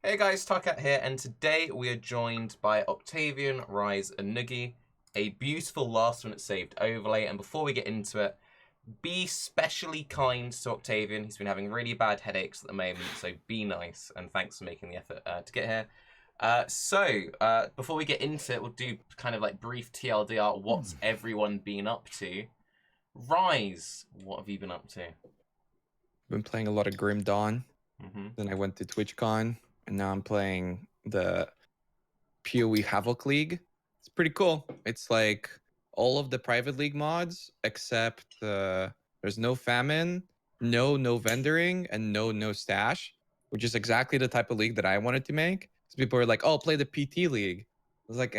Hey guys, Tarke here, and today we are joined by Octavian, Raiz, and Nugiyen. A beautiful last-minute saved overlay, and before we get into it, be specially kind to Octavian. He's been having really bad headaches at the moment, so be nice, and thanks for making the effort to get here. Before we get into it, we'll do kind of like brief TLDR. What's everyone been up to? Raiz, what have you been up to? Been playing a lot of Grim Dawn. Then I went to TwitchCon, and now I'm playing the PoE Havoc League. It's pretty cool. It's like all of the private league mods, except there's no famine, no vendoring, and no stash, which is exactly the type of league that I wanted to make. So people were like, "Oh, play the PT league." I was like,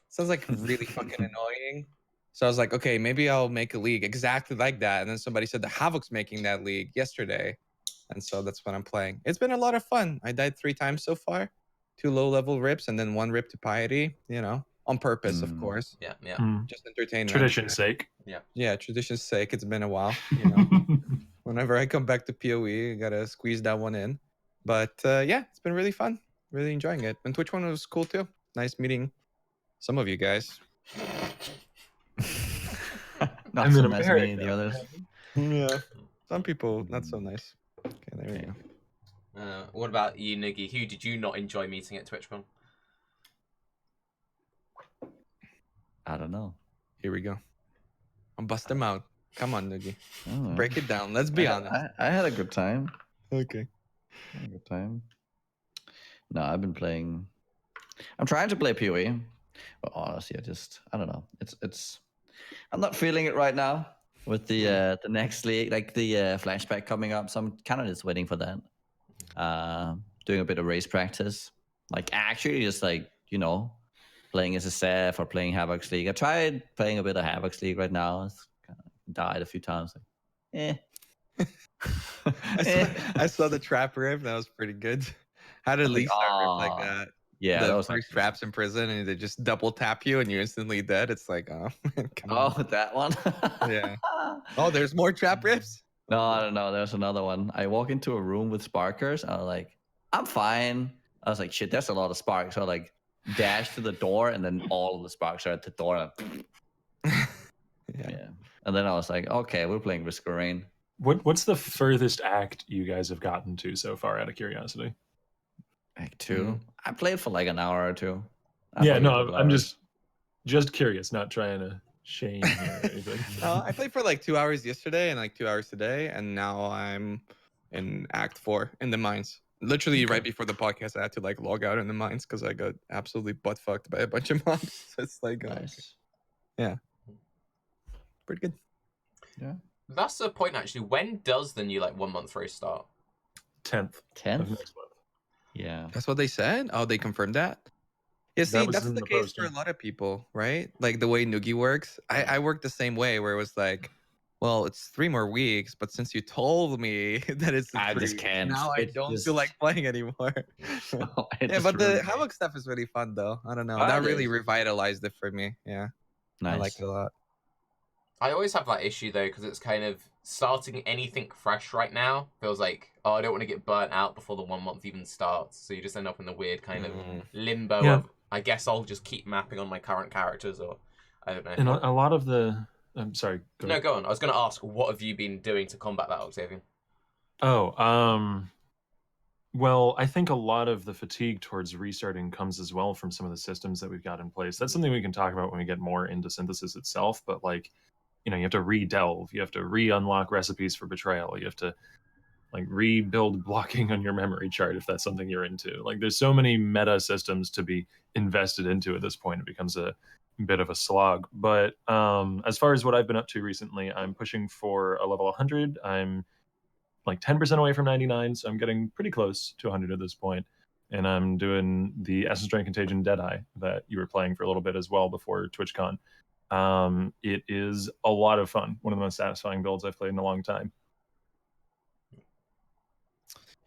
sounds like really fucking annoying. So I was like, okay, maybe I'll make a league exactly like that. And then somebody said the Havoc's making that league yesterday. And so that's what I'm playing. It's been a lot of fun. I died 3 times so far. 2 low-level rips and then 1 rip to piety, you know, on purpose, of course. Yeah. Just entertainment. Tradition's sake. Yeah, tradition's sake. It's been a while, you know. Whenever I come back to PoE, I gotta squeeze that one in. But yeah, it's been really fun. Really enjoying it. And Twitch one was cool too. Nice meeting some of you guys. Not so nice meeting the others. Yeah. Some people not so nice. Okay, there we go. What about you, Nugiyen? Who did you not enjoy meeting at TwitchCon? I don't know. Here we go. I'll bust them out. Come on, Nugiyen. Oh. Break it down. Let's be honest. I had a good time. Okay. I had a good time. No, I've been playing. I'm trying to play PoE, but honestly, I don't know. It's. I'm not feeling it right now with the next league, like the flashback coming up. So I'm kind of just waiting for that. Doing a bit of race practice, like actually just like, you know, playing as a Seth or playing Havoc's League. I tried playing a bit of Havoc's League right now. It's kind of died a few times. Like, I saw the trap rip. That was pretty good. How did Leech start rip like that? Yeah, the that was 3 like traps in prison, and they just double tap you, and you're instantly dead. It's like, oh, come on. that one. Yeah. Oh, there's more trap rips. No, there's another one. I walk into a room with sparkers. I was like, I'm fine. I was like, shit, there's a lot of sparks. So I like dash to the door, and then all of the sparks are at the door. Yeah. And then I was like, okay, we're playing Risk of Rain. What's the furthest act you guys have gotten to so far, out of curiosity? Act 2. I played for like an hour or 2. I'm just curious, not trying to shame here or anything. I played for like 2 hours yesterday and like 2 hours today, and now I'm in Act 4 in the mines. Literally right before the podcast, I had to like log out in the mines because I got absolutely butt fucked by a bunch of mobs. So it's like, nice. Yeah, pretty good. Yeah, that's the point actually. When does the new like 1 month race start? 10th. 10th. Of next month. Yeah, that's what they said. Oh, they confirmed that. Yeah, see, that's the case for a lot of people, right? Like the way Nugiyen works. I work the same way, where it was like, well, it's 3 more weeks, but since you told me that it's I just can't. Now I don't feel like playing anymore. Yeah, but the Havoc stuff is really fun though. I don't know. That really revitalized it for me. Yeah, nice. I like it a lot. I always have that issue though, because it's kind of starting anything fresh right now feels like, oh, I don't want to get burnt out before the 1 month even starts. So you just end up in the weird kind of limbo of, I guess I'll just keep mapping on my current characters, or I don't know. And a lot of the, I'm sorry. Go on. I was going to ask, what have you been doing to combat that, Octavian? Well, I think a lot of the fatigue towards restarting comes as well from some of the systems that we've got in place. That's something we can talk about when we get more into synthesis itself, but like, you know, you have to re-delve, you have to re-unlock recipes for Betrayal, you have to like rebuild blocking on your memory chart if that's something you're into. Like there's so many meta systems to be invested into at this point, it becomes a bit of a slog. But as far as what I've been up to recently, I'm pushing for a level 100. I'm like 10% away from 99, so I'm getting pretty close to 100 at this point. And I'm doing the Essence Drain Contagion Deadeye that you were playing for a little bit as well before TwitchCon. It is a lot of fun. One of the most satisfying builds I've played in a long time.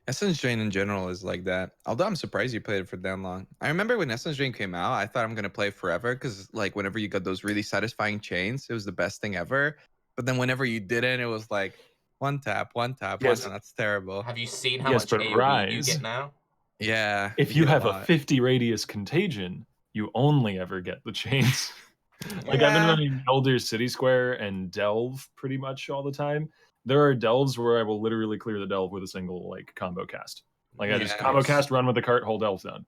Essence Drain in general is like that. Although I'm surprised you played it for that long. I remember when Essence Drain came out, I thought I'm going to play it forever because like whenever you got those really satisfying chains, it was the best thing ever. But then whenever you didn't, it was like one tap, yes. that's terrible. Have you seen how much AoE you get now? Yeah. If you get have a lot. 50 radius contagion, you only ever get the chains. Like I've been Yeah. running Elder City Square and Delve pretty much all the time. There are delves where I will literally clear the delve with a single like combo cast. Like I just Yeah. combo cast, run with the cart, hold delves down.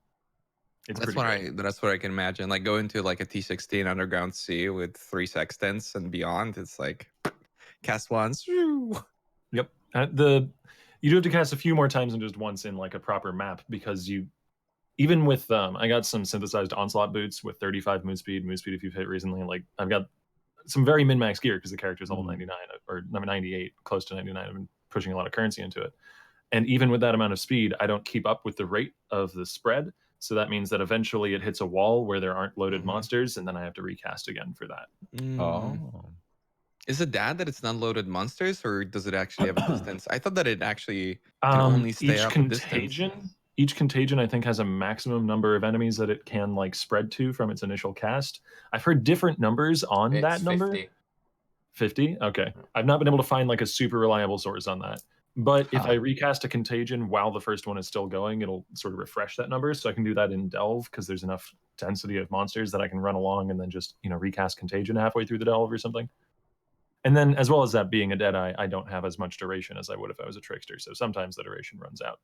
It's That's pretty what great. that's what I can imagine. Like going to like a T16 underground sea with 3 sextants and beyond. It's like cast once. Yep. You do have to cast a few more times than just once in like a proper map, because you, even with I got some synthesized onslaught boots with 35 move speed if you've hit recently. Like I've got some very min max gear because the character's level 99 or number 98, close to 99. I've been pushing a lot of currency into it. And even with that amount of speed, I don't keep up with the rate of the spread. So that means that eventually it hits a wall where there aren't loaded monsters, and then I have to recast again for that. Oh. Is it that it's not loaded monsters, or does it actually have a distance? I thought that it actually can only stay up a distance. Each contagion, I think, has a maximum number of enemies that it can like spread to from its initial cast. I've heard different numbers on that number. 50. 50? Okay. I've not been able to find like a super reliable source on that. But if I recast a contagion while the first one is still going, it'll sort of refresh that number. So I can do that in Delve because there's enough density of monsters that I can run along and then just, recast contagion halfway through the Delve or something. And then, as well as that being a Deadeye, I don't have as much duration as I would if I was a Trickster. So sometimes the duration runs out.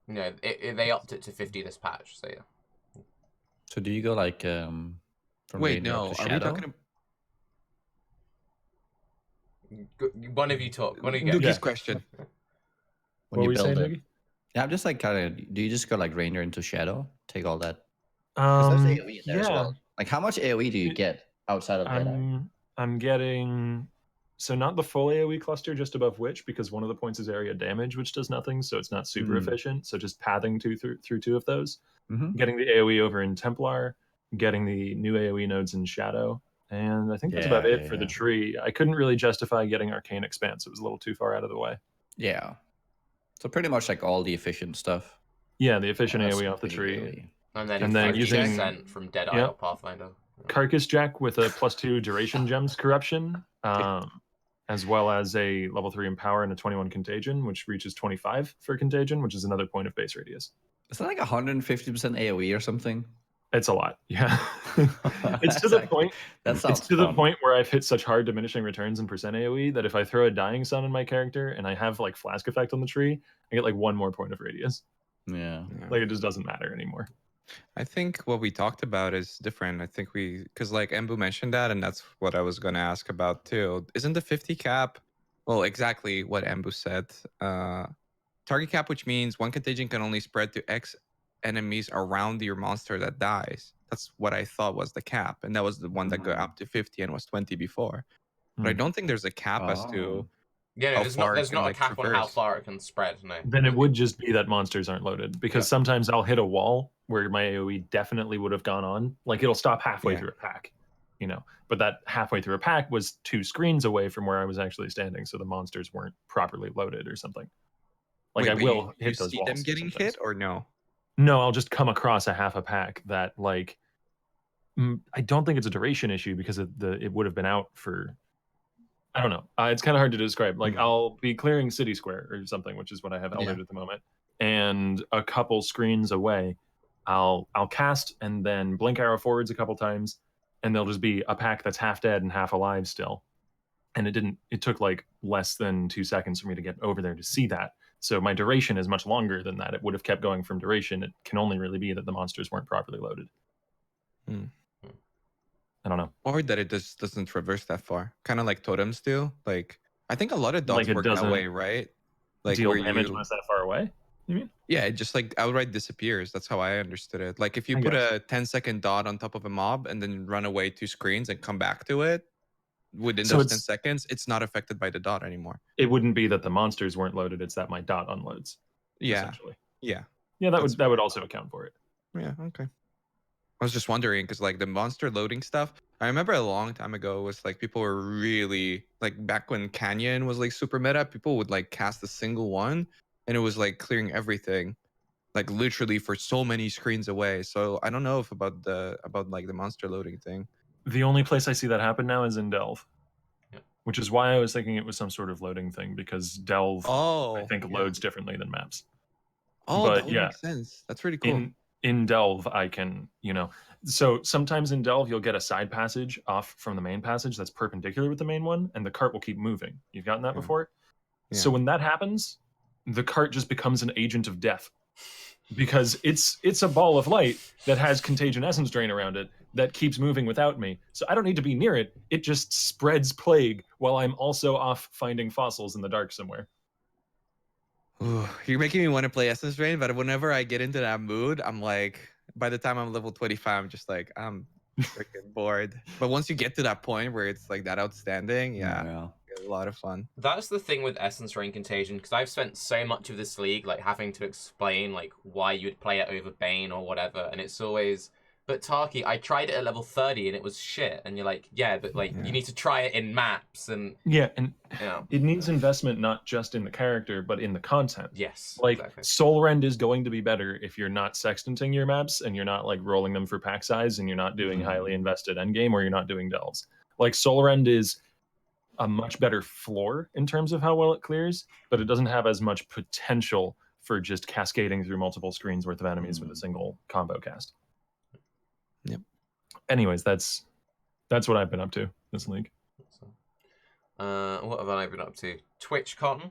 No, they upped it to 50 this patch, so yeah. So do you go like from Wait, Ranger up no. to Are we Shadow? talking One of you talk. One of you Nugi's get question. When What you were you build saying, it? Nugi? Yeah, I'm just like do you just go like Ranger into Shadow? Take all that? Because there's AoE in there as well. Like how much AoE do you get outside of Deadeye? I'm getting, so not the full AoE cluster, just above Witch, because one of the points is area damage, which does nothing, so it's not super efficient. So just pathing through 2 of those. Getting the AoE over in Templar, getting the new AoE nodes in Shadow, and I think that's about it for the tree. I couldn't really justify getting Arcane Expanse. It was a little too far out of the way. Yeah. So pretty much like all the efficient stuff. Yeah, the efficient That's AoE off the tree. AoE. and then 50% using from Deadeye or Pathfinder. Carcass Jack with a +2 duration gems corruption, as well as a level 3 empower and a 21 contagion, which reaches 25 for contagion, which is another point of base radius. Is that like 150% AoE or something? It's a lot, yeah. It's to the point. That sounds It's to the fun. point where I've hit such hard diminishing returns in percent AoE that if I throw a Dying Sun in my character and I have like flask effect on the tree, I get like 1 more point of radius. Yeah. Like it just doesn't matter anymore. I think what we talked about is different. I think because like Embu mentioned that, and that's what I was going to ask about too. Isn't the 50 cap, well, exactly what Embu said. Target cap, which means one contagion can only spread to X enemies around your monster that dies. That's what I thought was the cap, and that was the one that got up to 50 and was 20 before. But I don't think there's a cap as to Yeah, no, there's not a cap on how far it can spread. No. Then it would just be that monsters aren't loaded, because sometimes I'll hit a wall where my AoE definitely would have gone on. Like it'll stop halfway through a pack, but that halfway through a pack was 2 screens away from where I was actually standing, so the monsters weren't properly loaded or something. Like I will hit those walls. You see them getting hit or no? No, I'll just come across a half a pack that like I don't think it's a duration issue because it would have been out for, I don't know. It's kind of hard to describe. Like I'll be clearing City Square or something, which is what I have eldered at the moment, and a couple screens away, I'll cast and then blink arrow forwards a couple times, and there'll just be a pack that's half dead and half alive still. And it took like less than 2 seconds for me to get over there to see that. So my duration is much longer than that. It would have kept going from duration. It can only really be that the monsters weren't properly loaded. I don't know. Or that it just doesn't traverse that far. Kind of like totems do. Like, I think a lot of dots Like work that way, right? Like deal where damage when it's that far away, you mean? Yeah, it just like outright disappears. That's how I understood it. Like if you put a 10-second dot on top of a mob and then run away 2 screens and come back to it, within those 10 seconds, it's not affected by the dot anymore. It wouldn't be that the monsters weren't loaded, it's that my dot unloads. Yeah. Essentially. Yeah. Yeah, that would also account for it. Yeah, okay. I was just wondering because like the monster loading stuff, I remember a long time ago was like people were really like back when Canyon was like super meta, people would like cast a single one and it was like clearing everything, like literally for so many screens away. So I don't know if about like the monster loading thing. The only place I see that happen now is in Delve. which is why I was thinking it was some sort of loading thing, because Delve, I think, loads differently than maps. Oh, But that would yeah, make sense. That's pretty cool. In Delve, I can, so sometimes in Delve, you'll get a side passage off from the main passage that's perpendicular with the main one, and the cart will keep moving. You've gotten that before? Yeah. So when that happens, the cart just becomes an agent of death, because it's a ball of light that has contagion essence drain around it that keeps moving without me. So I don't need to be near it. It just spreads plague while I'm also off finding fossils in the dark somewhere. Ooh, you're making me want to play Essence Drain, but whenever I get into that mood, I'm like, by the time I'm level 25, I'm just like, I'm freaking bored. But once you get to that point where it's like that outstanding, yeah. A lot of fun. That's the thing with Essence Rain Contagion, because I've spent so much of this league like having to explain like why you would play it over Bane or whatever, and it's always, but Tarke, I tried it at level 30 and it was shit, and you're like, yeah, but like you need to try it in maps, and it needs investment not just in the character but in the content. Yes, like exactly. Soul Rend is going to be better if you're not sextanting your maps and you're not like rolling them for pack size and you're not doing highly invested endgame or you're not doing delves. Like Soul Rend is a much better floor in terms of how well it clears, but it doesn't have as much potential for just cascading through multiple screens worth of enemies with a single combo cast. Yep. Anyways, that's what I've been up to this league. What have I been up to? TwitchCon,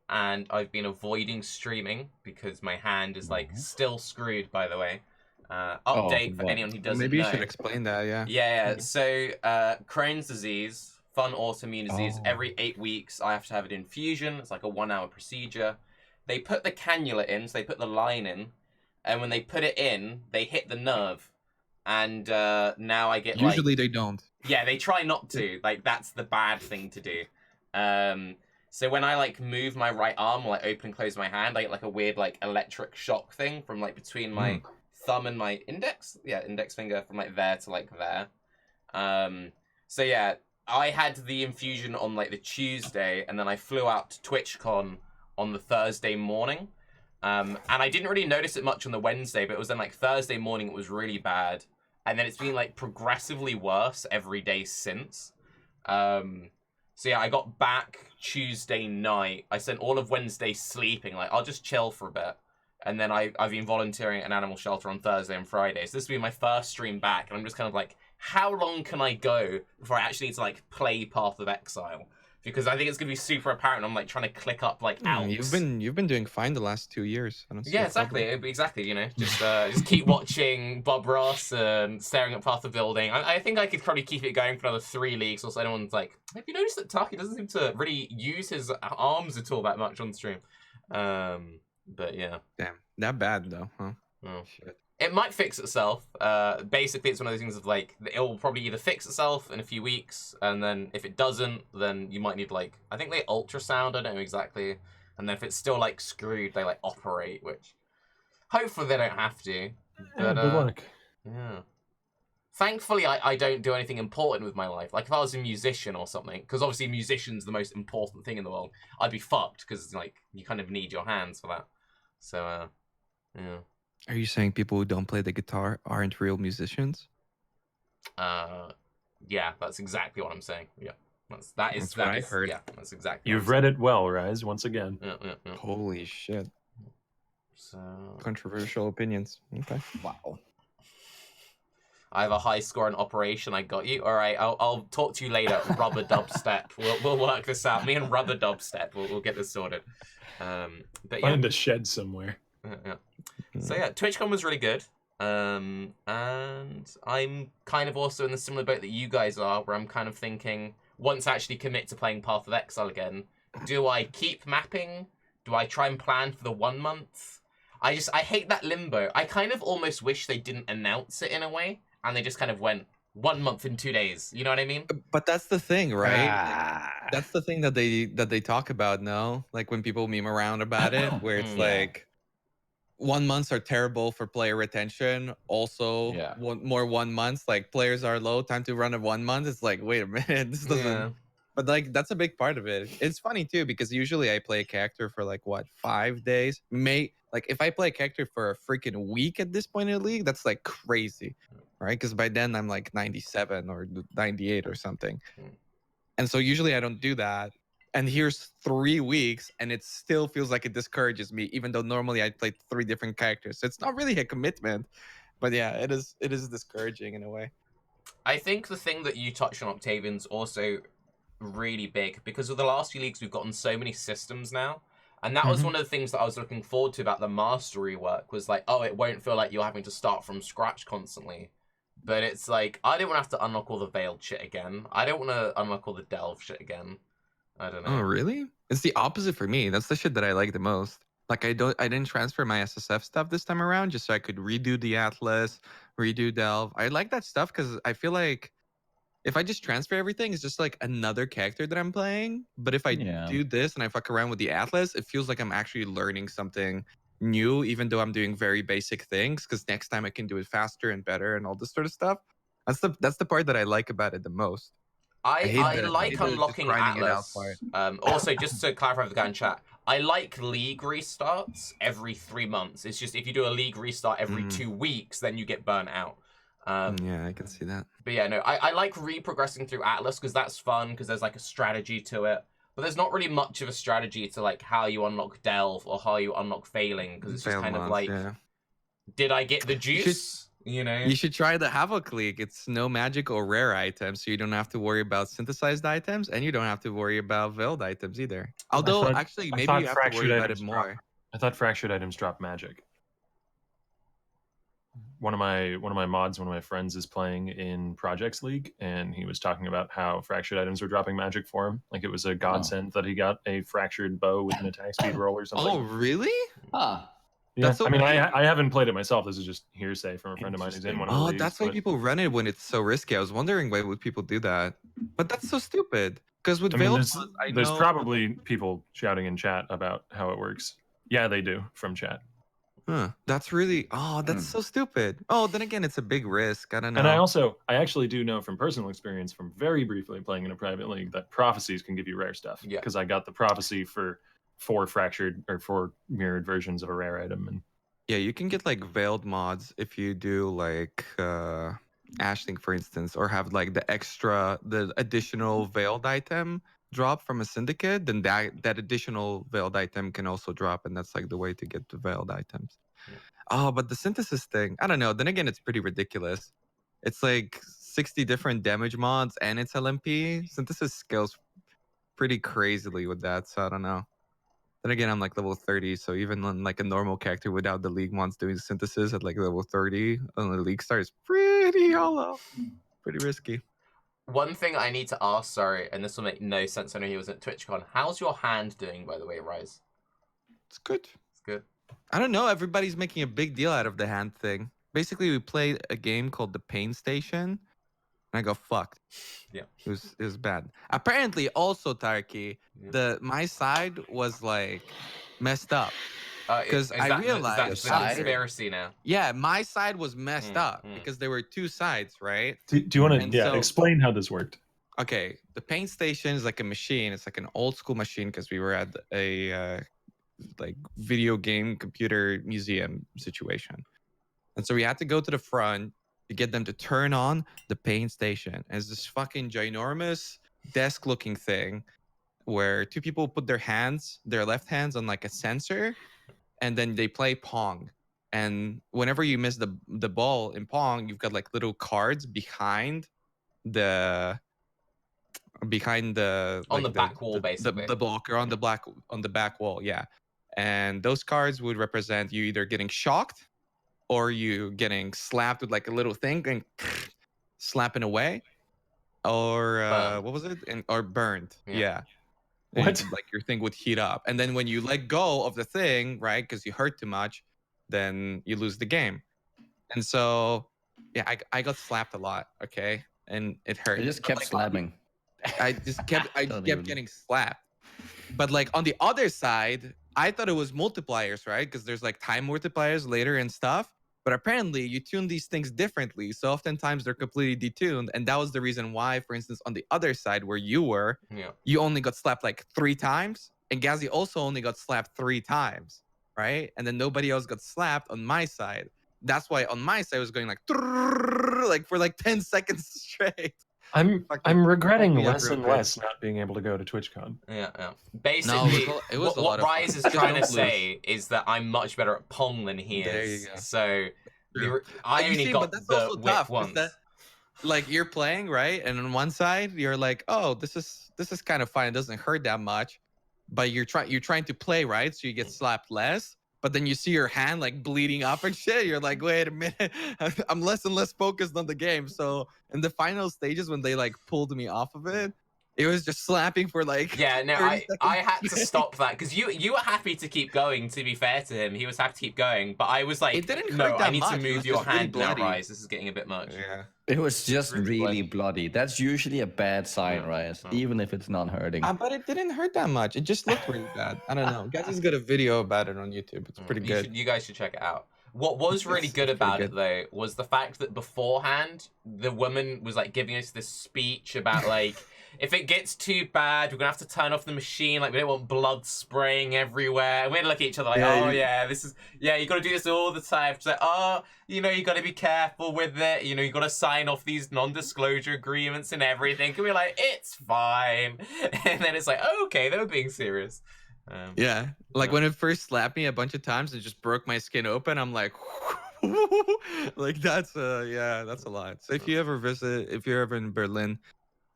and I've been avoiding streaming because my hand is like still screwed, by the way. Update for anyone who doesn't know. Maybe you should explain that, yeah. Yeah, so Crohn's disease, fun autoimmune disease, every 8 weeks I have to have an infusion. It's like a 1-hour procedure. They put the cannula in, so they put the line in, and when they put it in, they hit the nerve. And now I get Usually they don't. Yeah, they try not to. Like, that's the bad thing to do. So when I like move my right arm or like open and close my hand, I get like a weird like electric shock thing from like between my thumb and my index finger, from like there to like there. So yeah, I had the infusion on like the Tuesday, and then I flew out to TwitchCon on the Thursday morning. And I didn't really notice it much on the Wednesday, but it was then like Thursday morning it was really bad, and then it's been like progressively worse every day since. So yeah, I got back Tuesday night. I spent all of Wednesday sleeping. Like, I'll just chill for a bit. And then I've been volunteering at an animal shelter on Thursday and Friday. So this will be my first stream back. And I'm just kind of like, how long can I go before I actually need to like play Path of Exile? Because I think it's gonna be super apparent. I'm like trying to click up like Alps. You've been doing fine the last 2 years. I don't see exactly. You know, just keep watching Bob Ross and staring at Path of Building. I think I could probably keep it going for another 3 leagues. Also, anyone's like, have you noticed that Tarke doesn't seem to really use his arms at all that much on stream? But yeah. Damn, that bad though, huh? Oh. Shit. It might fix itself. Basically, it's one of those things of like, it will probably either fix itself in a few weeks, and then if it doesn't, then you might need like, I think they ultrasound, I don't know exactly. And then if it's still like screwed, they like operate, which hopefully they don't have to. But, good luck. Yeah. Thankfully, I don't do anything important with my life. Like if I was a musician or something, because obviously musician's the most important thing in the world, I'd be fucked because like you kind of need your hands for that. So, yeah. Are you saying people who don't play the guitar aren't real musicians? Yeah, that's exactly what I'm saying. Yeah, that's what I heard. Yeah, that's exactly. You've read it well, Raiz, once again. Yeah. Holy shit. So controversial opinions. Okay. Wow. I have a high score in Operation. I got you. All right, I'll talk to you later. Rubber Dubstep. We'll work this out. Me and Rubber Dubstep. We'll get this sorted. But yeah. Find a shed somewhere. Yeah. So yeah, TwitchCon was really good. And I'm kind of also in the similar boat that you guys are, where I'm kind of thinking, once I actually commit to playing Path of Exile again, do I keep mapping? Do I try and plan for the 1 month? I hate that limbo. I kind of almost wish they didn't announce it in a way, and they just kind of went 1 month in 2 days. You know what I mean? But that's the thing, right? That's the thing that they talk about, no? Like when people meme around about it, where it's like 1 months are terrible for player retention. Also, 1 month, like players are low, time to run a 1 month. It's like, wait a minute, this doesn't. Yeah. But like that's a big part of it. It's funny too because usually I play a character for like what 5 days. Like if I play a character for a freaking week at this point in the league, that's like crazy, right? Because by then I'm like 97 or 98 or something. And so usually I don't do that. And here's 3 weeks, and it still feels like it discourages me, even though normally I play 3 different characters. So it's not really a commitment, but yeah, it is discouraging in a way. I think the thing that you touched on, Octavian's also really big, because of the last few leagues we've gotten so many systems now. And that was one of the things that I was looking forward to about the mastery work, was like, oh, it won't feel like you're having to start from scratch constantly. But it's like, I don't want to have to unlock all the veiled shit again. I don't want to unlock all the delve shit again. I don't know. Oh, really? It's the opposite for me. That's the shit that I like the most. Like I didn't transfer my SSF stuff this time around just so I could redo the Atlas, redo Delve. I like that stuff because I feel like if I just transfer everything, it's just like another character that I'm playing. But if I do this and I fuck around with the Atlas, it feels like I'm actually learning something new, even though I'm doing very basic things. Because next time I can do it faster and better and all this sort of stuff. That's the part that I like about it the most. I like unlocking Atlas. Also, just to clarify for the guy in chat, I like league restarts every 3 months. It's just if you do a league restart every 2 weeks, then you get burnt out. Yeah, I can see that. But yeah, no, I like re-progressing through Atlas because that's fun, because there's like a strategy to it. But there's not really much of a strategy to like how you unlock Delve or how you unlock Failing, because it's just kind of like, did I get the juice? You know, you should try the Havoc League. It's no magic or rare items, so you don't have to worry about synthesized items, and you don't have to worry about veiled items either. Although, actually, maybe you have to worry about it more. I thought fractured items drop magic. One of my mods, one of my friends, is playing in Projects League, and he was talking about how fractured items were dropping magic for him. Like it was a godsend that he got a fractured bow with an attack speed roll or something. Oh, really? Yeah, so I mean, I haven't played it myself. This is just hearsay from a friend of mine who's in one of the leagues. That's why people run it when it's so risky. I was wondering why would people do that, but that's so stupid. Because with veiled, there's probably people shouting in chat about how it works. Yeah, they do from chat. Huh. That's really that's so stupid. Oh, then again, it's a big risk. I don't know. And I actually do know from personal experience, from very briefly playing in a private league, that prophecies can give you rare stuff. Yeah. Because I got the prophecy for 4 fractured or 4 mirrored versions of a rare item, and yeah, you can get like veiled mods if you do like Ashling, for instance, or have like the additional veiled item drop from a syndicate, then that additional veiled item can also drop, and that's like the way to get the veiled items. Oh, but the synthesis thing, I don't know. Then again, it's pretty ridiculous. It's like 60 different damage mods and it's LMP. Synthesis scales pretty crazily with that, so I don't know. Then again, I'm like level 30, so even on like a normal character without the league mods doing synthesis at like level 30 on the league start is pretty hollow, pretty risky. One thing I need to ask, sorry, and this will make no sense. I know he was at TwitchCon. How's your hand doing, by the way, Raiz? It's good. It's good. I don't know. Everybody's making a big deal out of the hand thing. Basically, we played a game called The Pain Station, and I got fucked. Yeah. It was bad. Apparently, also, Tarke, my side was like messed up. Because I realized is that conspiracy now. Yeah, my side was messed up because there were 2 sides, right? Do you want to explain how this worked? Okay, the Pain Station is like a machine. It's like an old school machine because we were at a like video game computer museum situation, and so we had to go to the front to get them to turn on the Pain Station. And it's this fucking ginormous desk-looking thing where 2 people put their left hands on like a sensor. And then they play Pong. And whenever you miss the ball in Pong, you've got like little cards behind the back wall, basically. The blocker on the back wall, yeah. And those cards would represent you either getting shocked or you getting slapped with like a little thing and slapping away. Or what was it? Or burned. Yeah. What? Like your thing would heat up, and then when you let go of the thing, right, because you hurt too much, then you lose the game. And so, yeah, I got slapped a lot, okay, and it hurt. I just kept slapping. I just kept getting slapped. But like on the other side, I thought it was multipliers, right? Because there's like time multipliers later and stuff. But apparently, you tune these things differently. So oftentimes they're completely detuned. And that was the reason why, for instance, on the other side where you were, you only got slapped like 3 times. And Ghazi also only got slapped 3 times, right? And then nobody else got slapped on my side. That's why on my side it was going like for like 10 seconds straight. I'm regretting fuck me less up real and quick. less not being able to go to TwitchCon. Yeah. No, Basically, it was a lot what of Raiz fun. is Just trying to don't lose. say is that I'm much better at Pong than he There is. you go. So True. I You only see, got but that's the also whip tough. Is once. that like you're playing, right? And on one side, you're like, oh, this is kind of fine. It doesn't hurt that much. But you're trying to play, right? So you get slapped less. But then you see your hand like bleeding up and shit. You're like, wait a minute. I'm less and less focused on the game. So in the final stages, when they like pulled me off of it, it was just slapping for like Yeah, no, 30 I seconds had to straight. stop that because you were happy to keep going. To be fair to him, he was happy to keep going, but I was like, It didn't no, hurt I that need to much. It move was your just really hand now, bloody. Raiz. This is getting a bit much. Yeah. It was just really really bloody. bloody. That's usually a bad sign, Yeah. right? Oh. Even if it's not hurting. But it didn't hurt that much. It just looked really bad. I don't know. Guys has got a video about it on YouTube. It's pretty good. You guys should check it out. What was really It's good pretty about good. it though was the fact that beforehand the woman was like giving us this speech about like if it gets too bad we're gonna have to turn off the machine, like we don't want blood spraying everywhere. And we had to look at each other like, this is you gotta do this all the time. She's like, oh, you know, you gotta be careful with it, you know, you gotta sign off these non-disclosure agreements and everything. And we're like, it's fine. And then it's like, oh, okay, they were being serious. Yeah, like when it first slapped me a bunch of times, it just broke my skin open. I'm like, like that's that's a lot. So if you're ever in Berlin,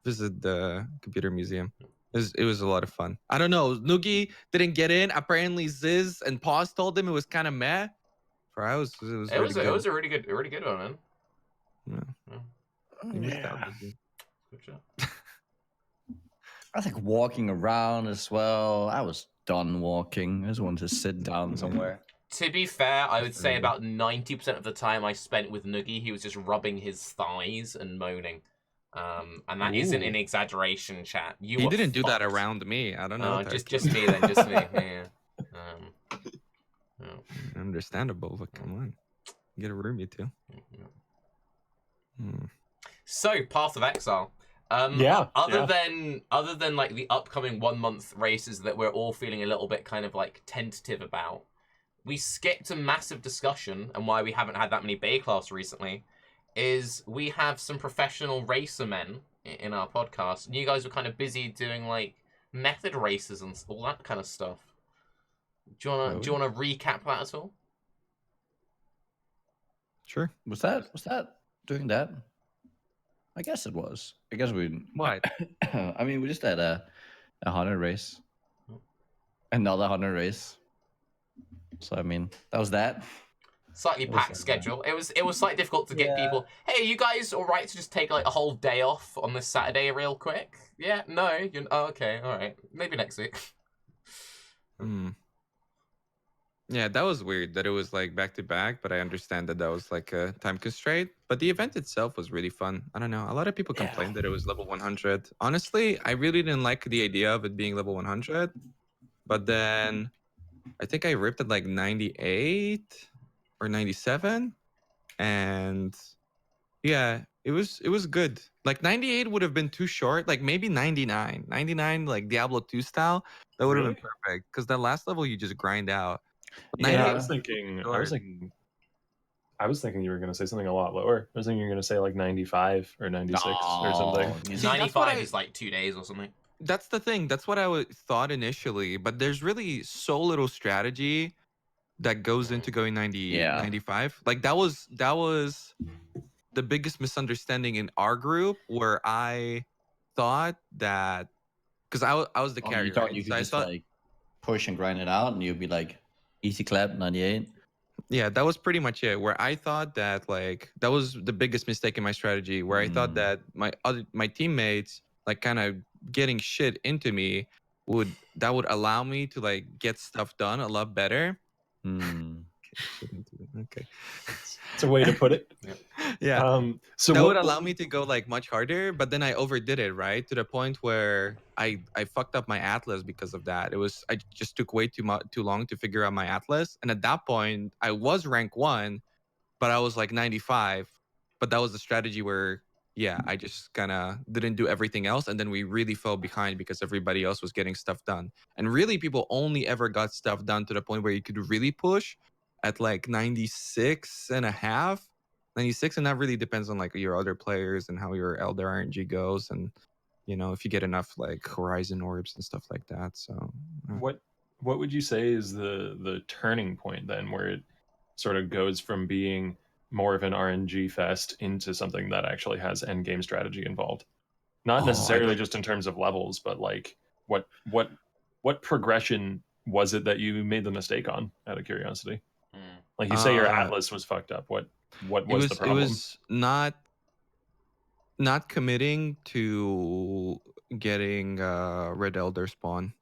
visit the computer museum. It was a lot of fun. I don't know. Nugi didn't get in. Apparently, Ziz and Paz told him it was kind of meh. For I was, it was It really good. was a really good one, man. You missed out, Yeah. Nugi. Good job. I think walking around as well. I was done walking. I just wanted to sit down somewhere. To be fair, I would say about 90% of the time I spent with Nugi, he was just rubbing his thighs and moaning. And that not an exaggeration, chat. He didn't do that around me. I don't know. Just me then, just me. Yeah. Understandable, but come on, get a room, you two. So, Path of Exile. Other than like the upcoming 1 month races that we're all feeling a little bit kind of like tentative about, we skipped a massive discussion, and why we haven't had that many Baeclast recently is we have some professional racer men in our podcast, and you guys were kind of busy doing like method races and all that kind of stuff. Do you wanna recap that at all? Sure. Was that doing that? I guess it was. I guess we. What? I mean, we just had a 100 race, another 100 race. So I mean, that was that. Slightly packed schedule. It was slightly difficult to get people. Hey, are you guys all right to just take like a whole day off on this Saturday real quick? Yeah. No. Okay. All right. Maybe next week. Yeah, that was weird that it was like back to back, but I understand that was like a time constraint. But the event itself was really fun. I don't know. A lot of people complained that it was level 100. Honestly, I really didn't like the idea of it being level 100. But then I think I ripped at like 98 or 97. And yeah, it was good. Like 98 would have been too short. Like maybe 99. 99 like Diablo 2 style. That would have been perfect. Because that last level you just grind out. Yeah, I was thinking you were going to say something a lot lower. I was thinking you were going to say like 95 or 96 or something. 95 is like 2 days or something. That's the thing. That's what I thought initially. But there's really so little strategy that goes into going 95. Like that was the biggest misunderstanding in our group, where I thought that because I was the carrier. You thought you could like push and grind it out, and you'd be like easy clap 98. Yeah, that was pretty much it. Where I thought that like that was the biggest mistake in my strategy. Where I thought that my teammates like kind of getting shit into me would allow me to like get stuff done a lot better. Okay. It's a way to put it. Yeah. So that would allow me to go like much harder, but then I overdid it, right? To the point where I fucked up my Atlas because of that. I just took way too long to figure out my Atlas. And at that point I was rank 1, but I was like 95. But that was the strategy where I just kind of didn't do everything else. And then we really fell behind because everybody else was getting stuff done. And really people only ever got stuff done to the point where you could really push at like 96 and a half. 96, and that really depends on like your other players and how your Elder RNG goes, and you know, if you get enough like Horizon orbs and stuff like that. So What would you say is the turning point then, where it sort of goes from being more of an RNG fest into something that actually has end game strategy involved? Not necessarily just in terms of levels, but like what progression was it that you made the mistake on, out of curiosity? Like you say your Atlas was fucked up. What was the problem? It was not committing to getting Red Elder spawn.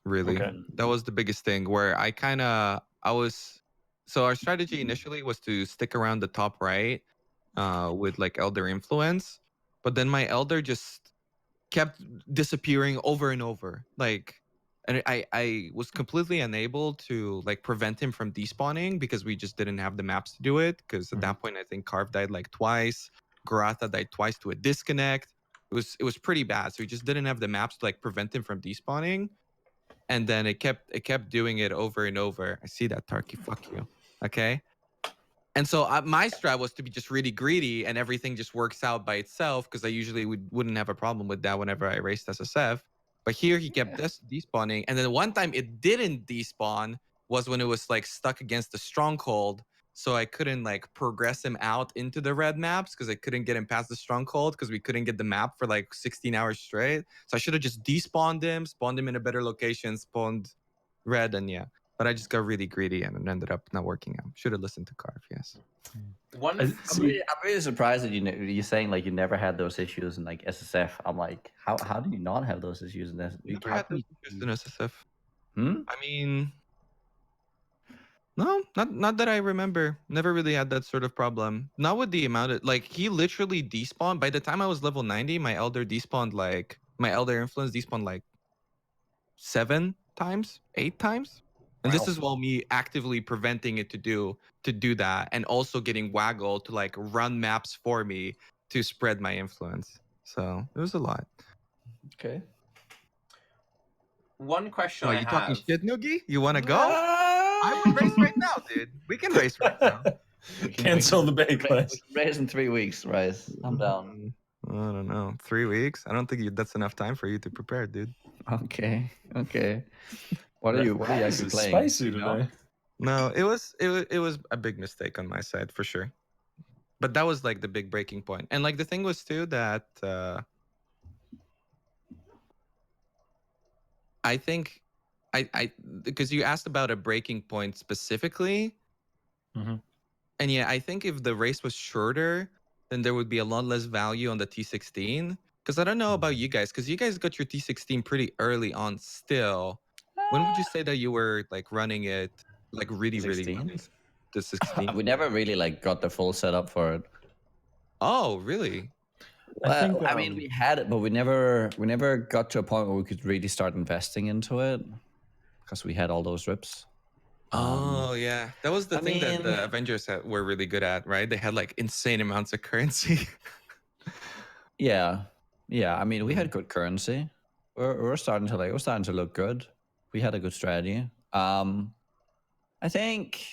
Really, Okay. that was the biggest thing. Where so our strategy initially was to stick around the top right, with like Elder influence, but then my Elder just kept disappearing over and over. Like, and I was completely unable to like prevent him from despawning because we just didn't have the maps to do it. Because at that point, I think Carve died like twice, Garatha died twice to a disconnect. It was pretty bad. So we just didn't have the maps to like prevent him from despawning. And then it kept doing it over and over. I see that, Tarke. Fuck you. Okay. And so my strat was to be just really greedy, and everything just works out by itself, because I usually wouldn't have a problem with that whenever I raced SSF. But here he kept despawning, and then one time it didn't despawn was when it was like stuck against the stronghold, so I couldn't like progress him out into the red maps because I couldn't get him past the stronghold because we couldn't get the map for like 16 hours straight. So I should have just despawned him, spawned him in a better location, spawned red, and yeah. But I just got really greedy and it ended up not working out. Should have listened to Carve, yes. I'm really surprised that you're saying like you never had those issues in like SSF. I'm like, how do you not have those issues in SSF? Never had those issues in SSF. Hmm? I mean, no, not that I remember. Never really had that sort of problem. Not with the amount of like he literally despawned. By the time I was level 90, my Elder despawned like my Elder influence despawned like 7 times, 8 times. And this is while me actively preventing it to do that, and also getting Waggle to like run maps for me to spread my influence. So it was a lot. Okay. One question I you have. Talking shit, Noogie? You want to go? I would race right now, dude. We can race right now. Cancel the Baeclast. Raise in 3 weeks, Raiz. I'm down. I don't know. 3 weeks? I don't think that's enough time for you to prepare, dude. Okay. What are you actually playing? Spicy today. No, it was a big mistake on my side for sure. But that was like the big breaking point. And like the thing was too that I think I because you asked about a breaking point specifically. Mm-hmm. And yeah, I think if the race was shorter, then there would be a lot less value on the T16. Because I don't know about you guys, because you guys got your T16 pretty early on still. When would you say that you were like running it like really, really late? The 16? We never really like got the full setup for it. Oh, really? Well, I mean, we had it, but we never got to a point where we could really start investing into it because we had all those rips. Oh yeah, that was the thing that the Avengers were really good at, right? They had like insane amounts of currency. Yeah. I mean, we had good currency. We're starting to look good. We had a good strategy. I think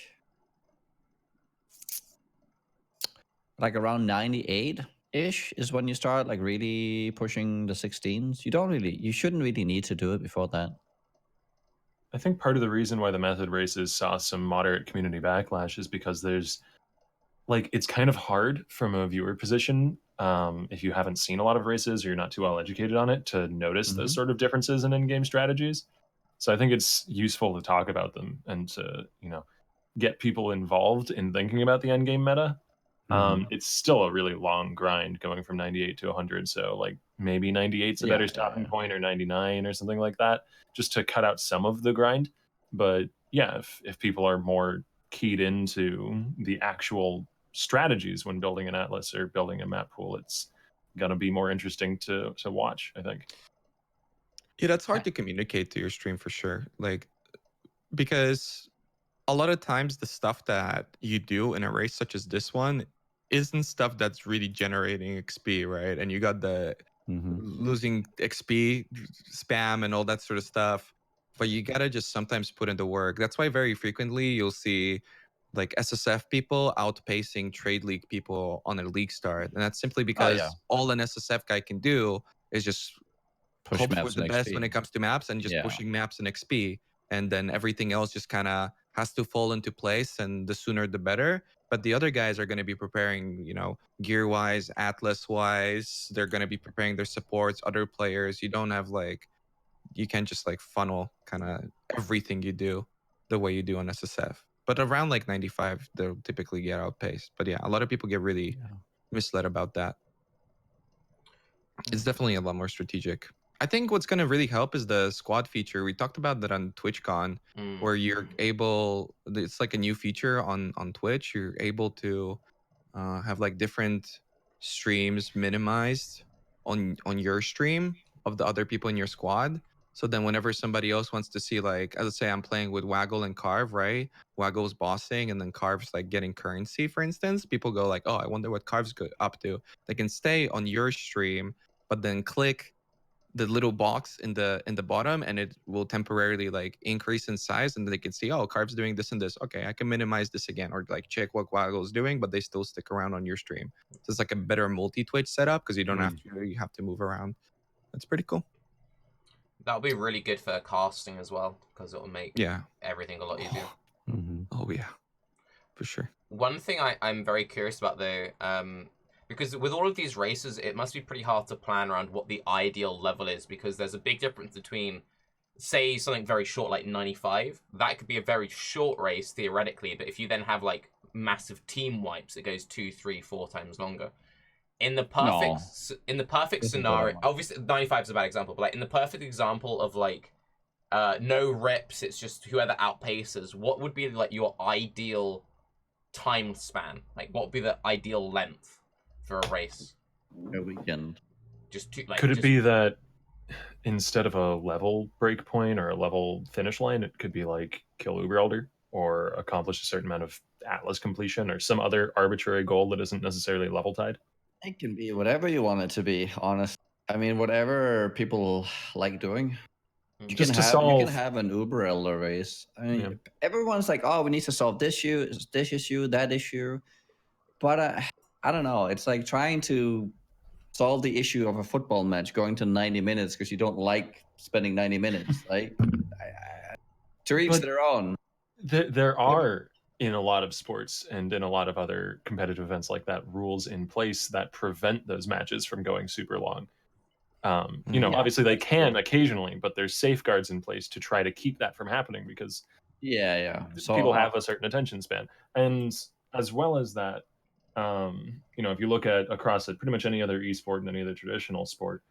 like around 98-ish is when you start like really pushing the 16s. You shouldn't really need to do it before that. I think part of the reason why the method races saw some moderate community backlash is because there's like it's kind of hard from a viewer position, if you haven't seen a lot of races or you're not too well educated on it, to notice those sort of differences in in-game strategies. So I think it's useful to talk about them and to get people involved in thinking about the end game meta. It's still a really long grind going from 98 to 100. So like maybe 98 is a better stopping point, or 99 or something like that, just to cut out some of the grind. But yeah, if people are more keyed into the actual strategies when building an atlas or building a map pool, it's gonna be more interesting to watch, I think. Yeah, that's hard to communicate to your stream for sure. Like, because a lot of times the stuff that you do in a race such as this one isn't stuff that's really generating XP, right? And you got the losing XP spam and all that sort of stuff, but you gotta just sometimes put in the work. That's why very frequently you'll see like SSF people outpacing trade league people on a league start, and that's simply because all an SSF guy can do is just Push hope maps for the and best XP. when it comes to maps and just pushing maps and XP, and then everything else just kind of has to fall into place, and the sooner the better. But the other guys are going to be preparing, you know, gear wise, atlas wise, they're going to be preparing their supports, other players. You don't have like, you can't just like funnel kind of everything you do the way you do on SSF. But around like 95, they'll typically get outpaced. But yeah, a lot of people get really misled about that. It's definitely a lot more strategic. I think what's going to really help is the squad feature. We talked about that on TwitchCon, where you're able, it's like a new feature on Twitch. You're able to have like different streams minimized on your stream of the other people in your squad. So then whenever somebody else wants to see, like, let's say I'm playing with Waggle and Carve, right? Waggle's bossing and then Carve's like getting currency, for instance. People go like, oh, I wonder what Carve's up to. They can stay on your stream, but then click the little box in the bottom, and it will temporarily like increase in size, and they can see, oh, Carve's doing this and this. Okay, I can minimize this again, or like check what Waggle's doing, but they still stick around on your stream. So it's like a better multi-Twitch setup because you don't have to, you have to move around. That's pretty cool. That'll be really good for casting as well, because it'll make everything a lot easier. Oh yeah, for sure. One thing I'm very curious about though, because with all of these races, it must be pretty hard to plan around what the ideal level is, because there's a big difference between, say, something very short like 95. That could be a very short race theoretically, but if you then have like massive team wipes, it goes 2, 3, 4 times longer. In the perfect scenario, obviously 95 is a bad example, but like in the perfect example of like no reps, it's just whoever outpaces, what would be like your ideal time span? Like what would be the ideal length for a race? A weekend. Just to, like, could it be that instead of a level breakpoint or a level finish line, it could be like kill Uber Elder or accomplish a certain amount of Atlas completion or some other arbitrary goal that isn't necessarily level tied? It can be whatever you want it to be, honest. I mean, whatever people like doing. You can have an Uber Elder race. I mean, everyone's like, oh, we need to solve this issue, that issue. But I don't know. It's like trying to solve the issue of a football match going to 90 minutes because you don't like spending 90 minutes. Like, to each their own. There are, in a lot of sports and in a lot of other competitive events like that, rules in place that prevent those matches from going super long. You know, obviously they can occasionally, but there's safeguards in place to try to keep that from happening because so, people have a certain attention span. And as well as that, you know, if you look at across it, pretty much any other esport and any other traditional sport,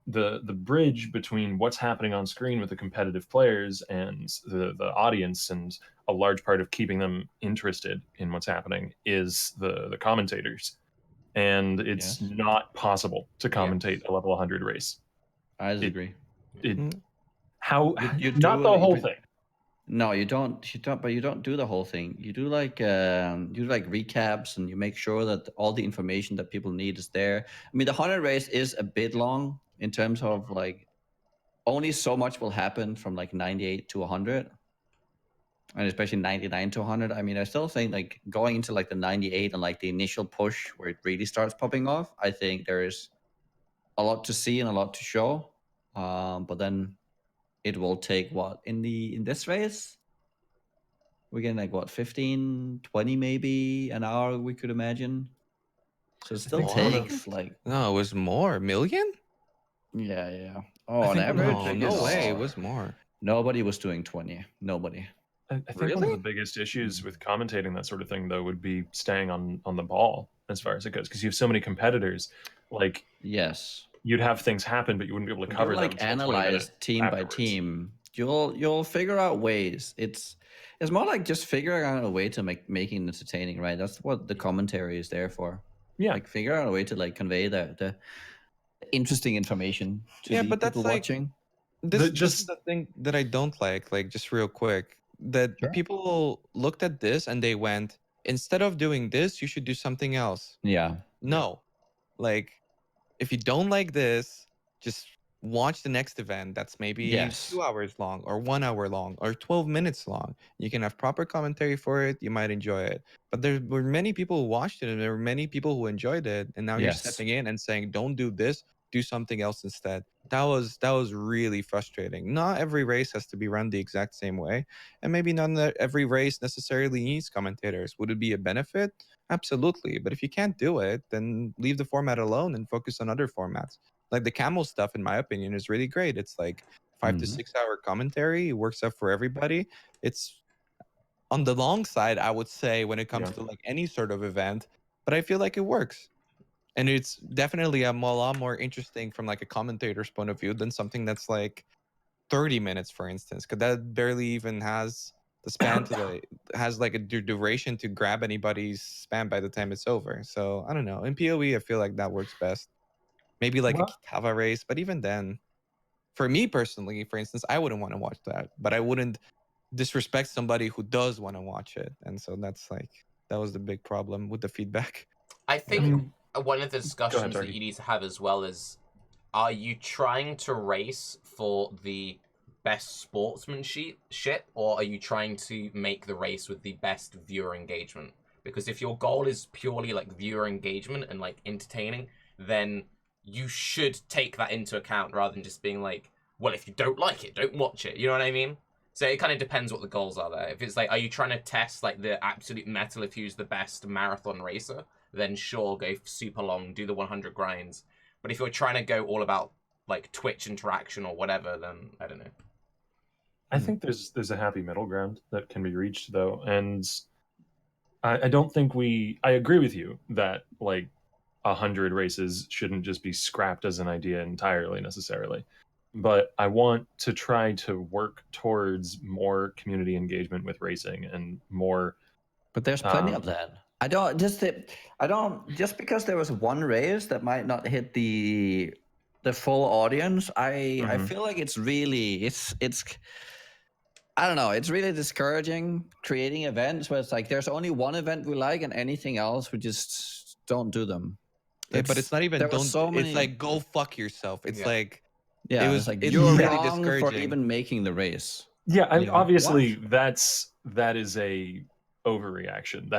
the bridge between what's happening on screen with the competitive players and the audience, and a large part of keeping them interested in what's happening, is the commentators. And it's not possible to commentate a level 100 race. I agree. Not the whole thing. No, you don't. But you don't do the whole thing. You do like recaps, and you make sure that all the information that people need is there. I mean, the 100 race is a bit long in terms of like only so much will happen from like 98 to 100, and especially 99 to 100. I mean, I still think like going into like the 98 and like the initial push where it really starts popping off, I think there is a lot to see and a lot to show. But then it will take what in this race? We're getting like what 15, 20 maybe an hour, we could imagine. So it still takes like no, it was more million. Yeah. Oh, on average, no way, it was more. Nobody was doing 20. Nobody. I think one of the biggest issues with commentating that sort of thing, though, would be staying on the ball as far as it goes, because you have so many competitors. Like, you'd have things happen, but you wouldn't be able to cover them. Like analyze team by team. You'll figure out ways. It's more like just figuring out a way to making it entertaining, right? That's what the commentary is there for. Yeah, like figure out a way to like convey the interesting information to the people watching. This is the thing that I don't like just real quick, that people looked at this and they went, instead of doing this, you should do something else. Yeah. No. Like, if you don't like this, just watch the next event that's maybe 2 hours long or 1 hour long or 12 minutes long. You can have proper commentary for it. You might enjoy it. But there were many people who watched it and there were many people who enjoyed it. And now you're stepping in and saying, don't do this, do something else instead. That was really frustrating. Not every race has to be run the exact same way. And maybe not every race necessarily needs commentators. Would it be a benefit? Absolutely. But if you can't do it, then leave the format alone and focus on other formats. Like the camel stuff, in my opinion, is really great. It's like 5 to 6 hour commentary. It works out for everybody. It's on the long side, I would say, when it comes to like any sort of event, but I feel like it works. And it's definitely a lot more interesting from like a commentator's point of view than something that's like 30 minutes, for instance, because that barely even has the span to has like a duration to grab anybody's span by the time it's over. So I don't know. In PoE, I feel like that works best. Maybe like a Kitava race, but even then, for me personally, for instance, I wouldn't want to watch that, but I wouldn't disrespect somebody who does want to watch it. And so that's like, that was the big problem with the feedback. I think one of the discussions that you need to have as well is, are you trying to race for the best sportsmanship, or are you trying to make the race with the best viewer engagement? Because if your goal is purely like viewer engagement and like entertaining, then you should take that into account rather than just being like, well, if you don't like it, don't watch it. You know what I mean? So it kind of depends what the goals are there. If it's like, are you trying to test like the absolute metal of who's the best marathon racer, then sure, go super long, do the 100 grinds. But if you're trying to go all about like Twitch interaction or whatever, then I don't know. I think there's a happy middle ground that can be reached though, and I don't think I agree with you that like 100 races shouldn't just be scrapped as an idea entirely necessarily. But I want to try to work towards more community engagement with racing and more. But there's plenty of that. I don't just because there was one race that might not hit the full audience. I feel like it's really it's I don't know. It's really discouraging creating events where it's like there's only one event we like and anything else we just don't do them. Yeah, but it's not even it's like go fuck yourself. It's like it's you're really wrong for even making the race. Yeah, obviously that is a overreaction.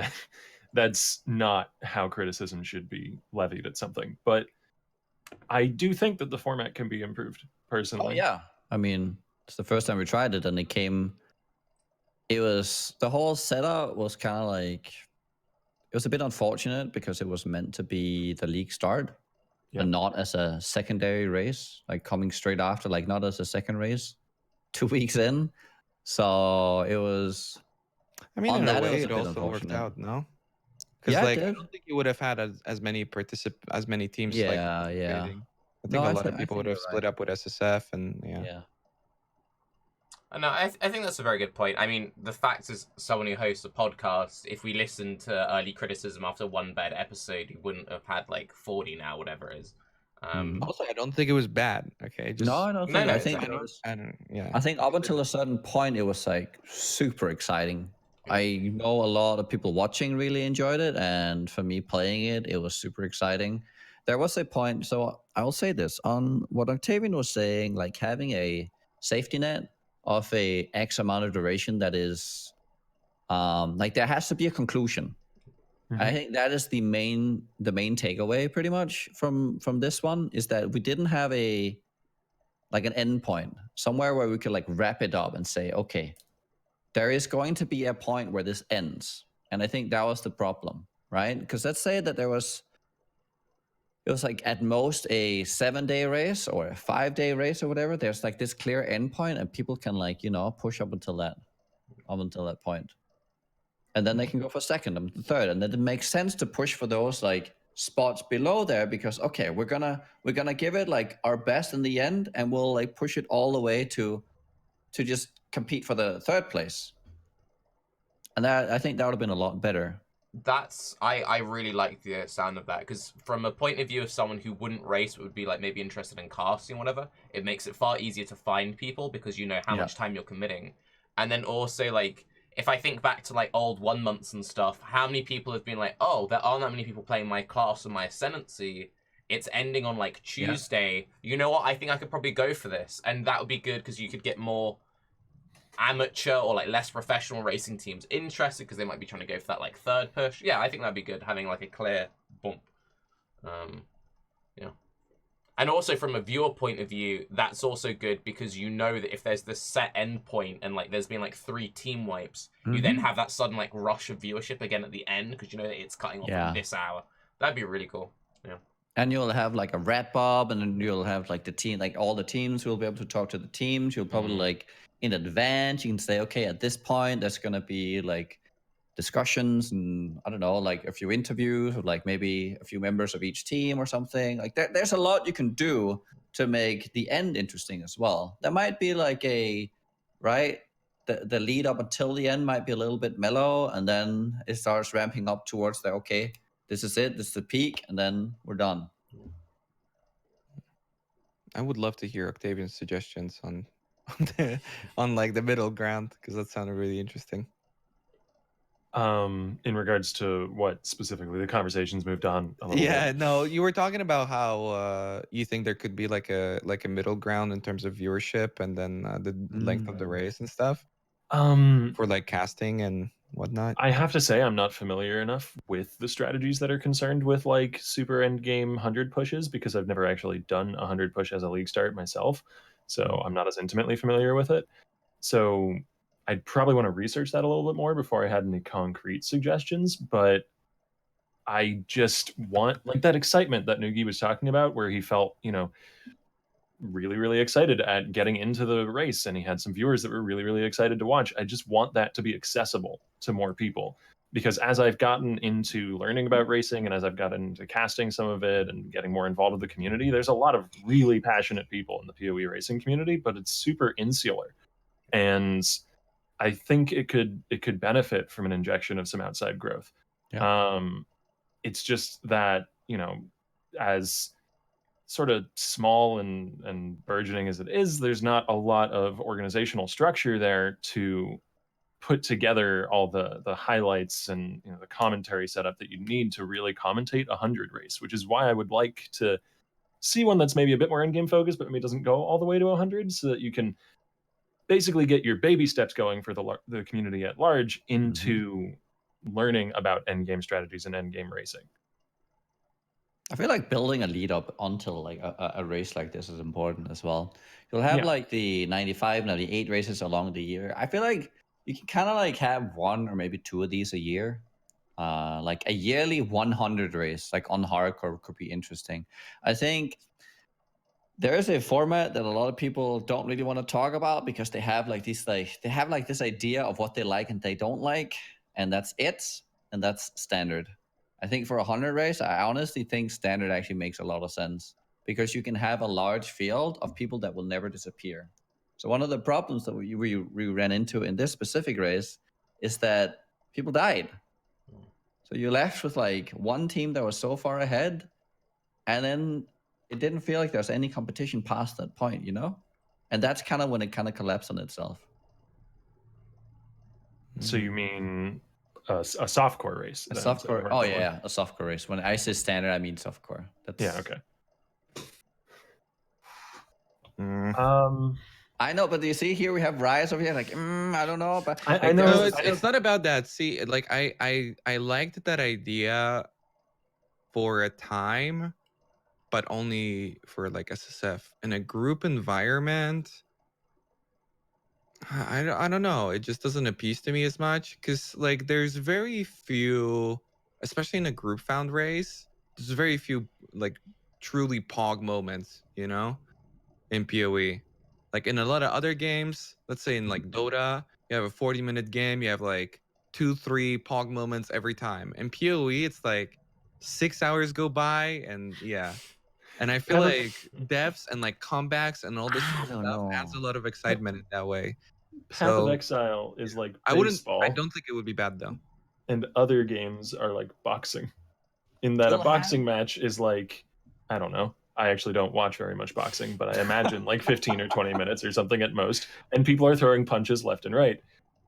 That's not how criticism should be levied at something. But I do think that the format can be improved, personally. Oh yeah. I mean, it's the first time we tried it and it was the whole setup was kind of like, it was a bit unfortunate because it was meant to be the league start and not as a secondary race, like coming straight after, like not as a second race 2 weeks in. So it was, I mean, in a way it also worked out, no? Because like I don't think you would have had as many teams. I think a lot of people would have split up with SSF and No, I think that's a very good point. I mean, the fact is, someone who hosts a podcast, if we listened to early criticism after one bad episode, he wouldn't have had like 40 now, whatever it is. Also, I don't think it was bad. Okay, no, I don't think. I think up until a certain point, it was like super exciting. Yeah. I know a lot of people watching really enjoyed it, and for me playing it, it was super exciting. There was a point, so I'll say this on what Octavian was saying, like having a safety net of a X amount of duration that is, like there has to be a conclusion. I think that is the main takeaway pretty much from this one, is that we didn't have an end point somewhere where we could like wrap it up and say, okay, there is going to be a point where this ends. And I think that was the problem, right? Because let's say that it was like at most a 7-day race or a 5-day race or whatever. There's like this clear endpoint and people can like, push up until that point. And then they can go for second and third. And then it makes sense to push for those like spots below there because, okay, we're gonna give it like our best in the end and we'll like push it all the way to just compete for the third place. And that, I think that would have been a lot better. I really like the sound of that, because from a point of view of someone who wouldn't race but would be like maybe interested in casting or whatever, it makes it far easier to find people because you know how much time you're committing. And then also like, if I think back to like old 1 months and stuff, how many people have been like, oh, there aren't that many people playing my class or my Ascendancy, it's ending on like Tuesday. You know what? I think I could probably go for this, and that would be good because you could get more amateur or like less professional racing teams interested because they might be trying to go for that like third push. Yeah, I think that'd be good, having like a clear bump. Yeah. And also from a viewer point of view, that's also good because you know that if there's this set end point and like there's been like 3 team wipes, you then have that sudden like rush of viewership again at the end because you know that it's cutting off in this hour. That'd be really cool. Yeah. And you'll have like a red bob, and then you'll have like the team, like all the teams will be able to talk to the teams. You'll probably like in advance, you can say, okay, at this point, there's going to be like discussions and I don't know, like a few interviews with like maybe a few members of each team or something. Like there's a lot you can do to make the end interesting as well. There might be like the lead up until the end might be a little bit mellow, and then it starts ramping up towards the, okay, this is it, this is the peak, and then we're done. I would love to hear Octavian's suggestions on like the middle ground, because that sounded really interesting. In regards to what specifically? The conversations moved on a little bit. No, you were talking about how you think there could be like a middle ground in terms of viewership, and then the length of the race and stuff. For like casting and whatnot. I have to say I'm not familiar enough with the strategies that are concerned with like super end game 100 pushes, because I've never actually done 100 push as a league start myself, so I'm not as intimately familiar with it. So I'd probably want to research that a little bit more before I had any concrete suggestions, but I just want like that excitement that Nugi was talking about, where he felt, you know, really, really excited at getting into the race, and he had some viewers that were really, really excited to watch. I just want that to be accessible to more people, because as I've gotten into learning about racing and as I've gotten into casting some of it and getting more involved with the community, there's a lot of really passionate people in the PoE racing community, but it's super insular. And I think it could benefit from an injection of some outside growth. Yeah. It's just that, you know, as sort of small and burgeoning as it is, there's not a lot of organizational structure there to put together all the highlights and, you know, the commentary setup that you need to really commentate 100 race, which is why I would like to see one that's maybe a bit more in-game focused, but maybe doesn't go all the way to 100, so that you can basically get your baby steps going for the community at large into learning about end-game strategies and end-game racing. I feel like building a lead up until like a race like this is important as well. You'll have like the 95, 98 races along the year. I feel like you can kind of like have 1 or maybe 2 of these a year. Like a yearly 100 race, like on hardcore, could be interesting. I think there is a format that a lot of people don't really want to talk about, because they have like this idea of what they like and they don't like, and that's it, and that's standard. I think for a 100 race, I honestly think standard actually makes a lot of sense, because you can have a large field of people that will never disappear. So one of the problems that we ran into in this specific race is that people died. So you're left with like one team that was so far ahead, and then it didn't feel like there's any competition past that point, you know? And that's kind of when it kind of collapsed on itself. So you mean a softcore race? A softcore. Oh yeah, a softcore race. When I say standard, I mean softcore. Yeah. Okay. I know, but do you see here we have Raiz over here? Like, I don't know, but I know it's not about that. See, like I liked that idea for a time, but only for like SSF. In a group environment, I don't know. It just doesn't appease to me as much, because like there's very few, especially in a group found race, there's very few like truly pog moments, you know, in PoE. Like in a lot of other games, let's say in like Dota, you have a 40-minute game, you have like 2-3 pog moments every time. In PoE, it's like 6 hours go by, and yeah. And I feel like devs and like comebacks and all this stuff adds a lot of excitement in that way. Path of Exile is like baseball. I don't think it would be bad though. And other games are like boxing, in that a boxing match is like, I don't know. I actually don't watch very much boxing, but I imagine like 15 or 20 minutes or something at most. And people are throwing punches left and right.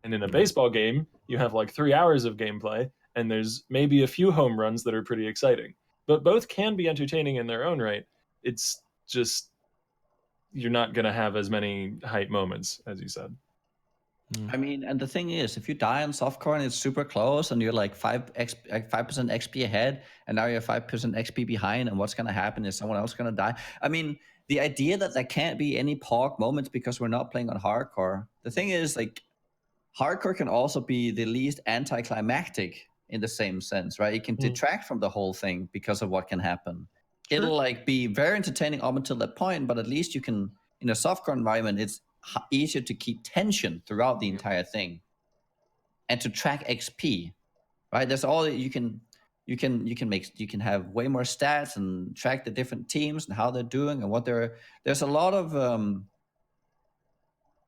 And in a baseball game, you have like 3 hours of gameplay, and there's maybe a few home runs that are pretty exciting. but both can be entertaining in their own right. It's just you're not going to have as many hype moments, as you said. I mean, and the thing is, if you die on softcore and it's super close, and you're like 5% XP ahead, and now you're 5% XP behind, and what's gonna happen is someone else gonna die. I mean, the idea that there can't be any POG moments because we're not playing on hardcore. The thing is, like, hardcore can also be the least anticlimactic in the same sense, right? It can detract from the whole thing because of what can happen. Sure. It'll like be very entertaining up until that point, but at least you can, in a softcore environment, it's easier to keep tension throughout the entire thing and to track XP, right? That's all that you can have way more stats and track the different teams and how they're doing and what there's a lot of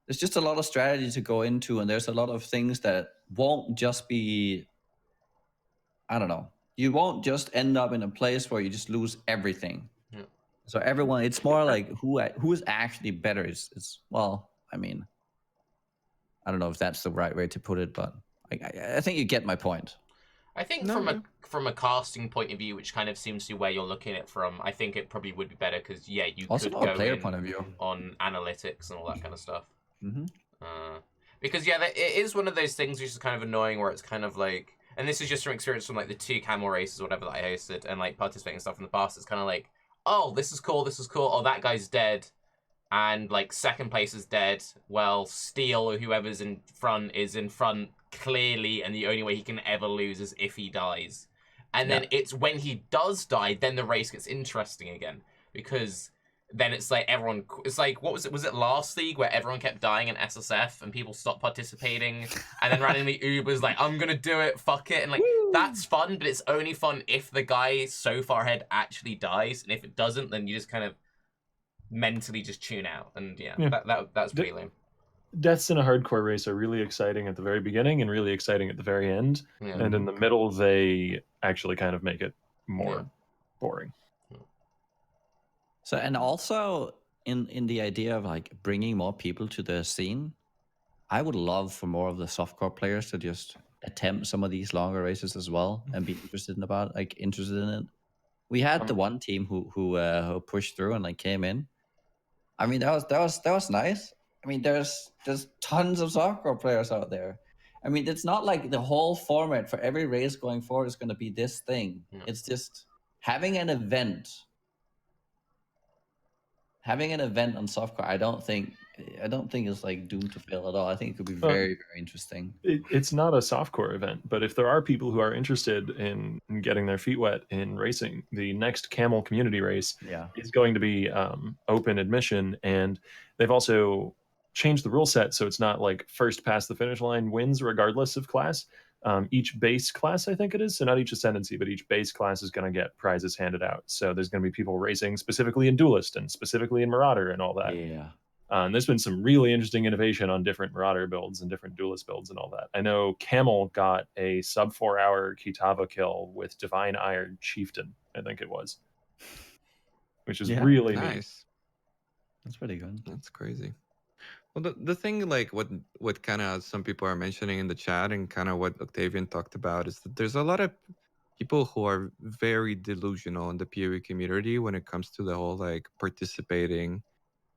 there's just a lot of strategy to go into, and there's a lot of things that won't just be, I don't know, you won't just end up in a place where you just lose everything. Yeah. So everyone, it's more like who is actually better is well, I mean, I don't know if that's the right way to put it, but I think you get my point. I think from a casting point of view, which kind of seems to be where you're looking at it from, I think it probably would be better because you also could from go a player in point of view on analytics and all that kind of stuff. Mm-hmm. Because it is one of those things which is kind of annoying, where it's kind of like, and this is just from experience from like the 2 camel races or whatever that I hosted and like participating stuff in the past. It's kind of like, oh, this is cool. Oh, that guy's dead. And like second place is dead. Well, Steel or whoever's in front is in front clearly, and the only way he can ever lose is if he dies. And then it's when he does die, then the race gets interesting again, because then it's like everyone. It's like, what was it? Was it last league where everyone kept dying in SSF and people stopped participating, and then randomly Uber's like, I'm gonna do it, fuck it, and like that's fun, but it's only fun if the guy so far ahead actually dies, and if it doesn't, then you just kind of mentally just tune out, and that's pretty lame. Deaths in a hardcore race are really exciting at the very beginning and really exciting at the very end, and in the middle they actually kind of make it more boring. So, and also in the idea of like bringing more people to the scene, I would love for more of the softcore players to just attempt some of these longer races as well and be interested in it. We had the one team who pushed through and like came in. I mean, that was nice. I mean, there's tons of softcore players out there. I mean, it's not like the whole format for every race going forward is going to be this thing. No. It's just having an event on softcore. I don't think it's like doomed to fail at all. I think it could be very, very interesting. It's not a softcore event, but if there are people who are interested in getting their feet wet in racing, the next Camel community race is going to be open admission, and they've also changed the rule set so it's not like first past the finish line wins regardless of class. Each base class, I think it is, so not each Ascendancy, but each base class is going to get prizes handed out. So there's going to be people racing specifically in Duelist and specifically in Marauder and all that. Yeah. And there's been some really interesting innovation on different Marauder builds and different Duelist builds and all that. I know Camel got a sub 4-hour Kitava kill with Divine Iron Chieftain, I think it was, which is really nice. Neat. That's pretty good. That's crazy. Well, the thing, like what kind of some people are mentioning in the chat and kind of what Octavian talked about is that there's a lot of people who are very delusional in the PoE community when it comes to the whole like participating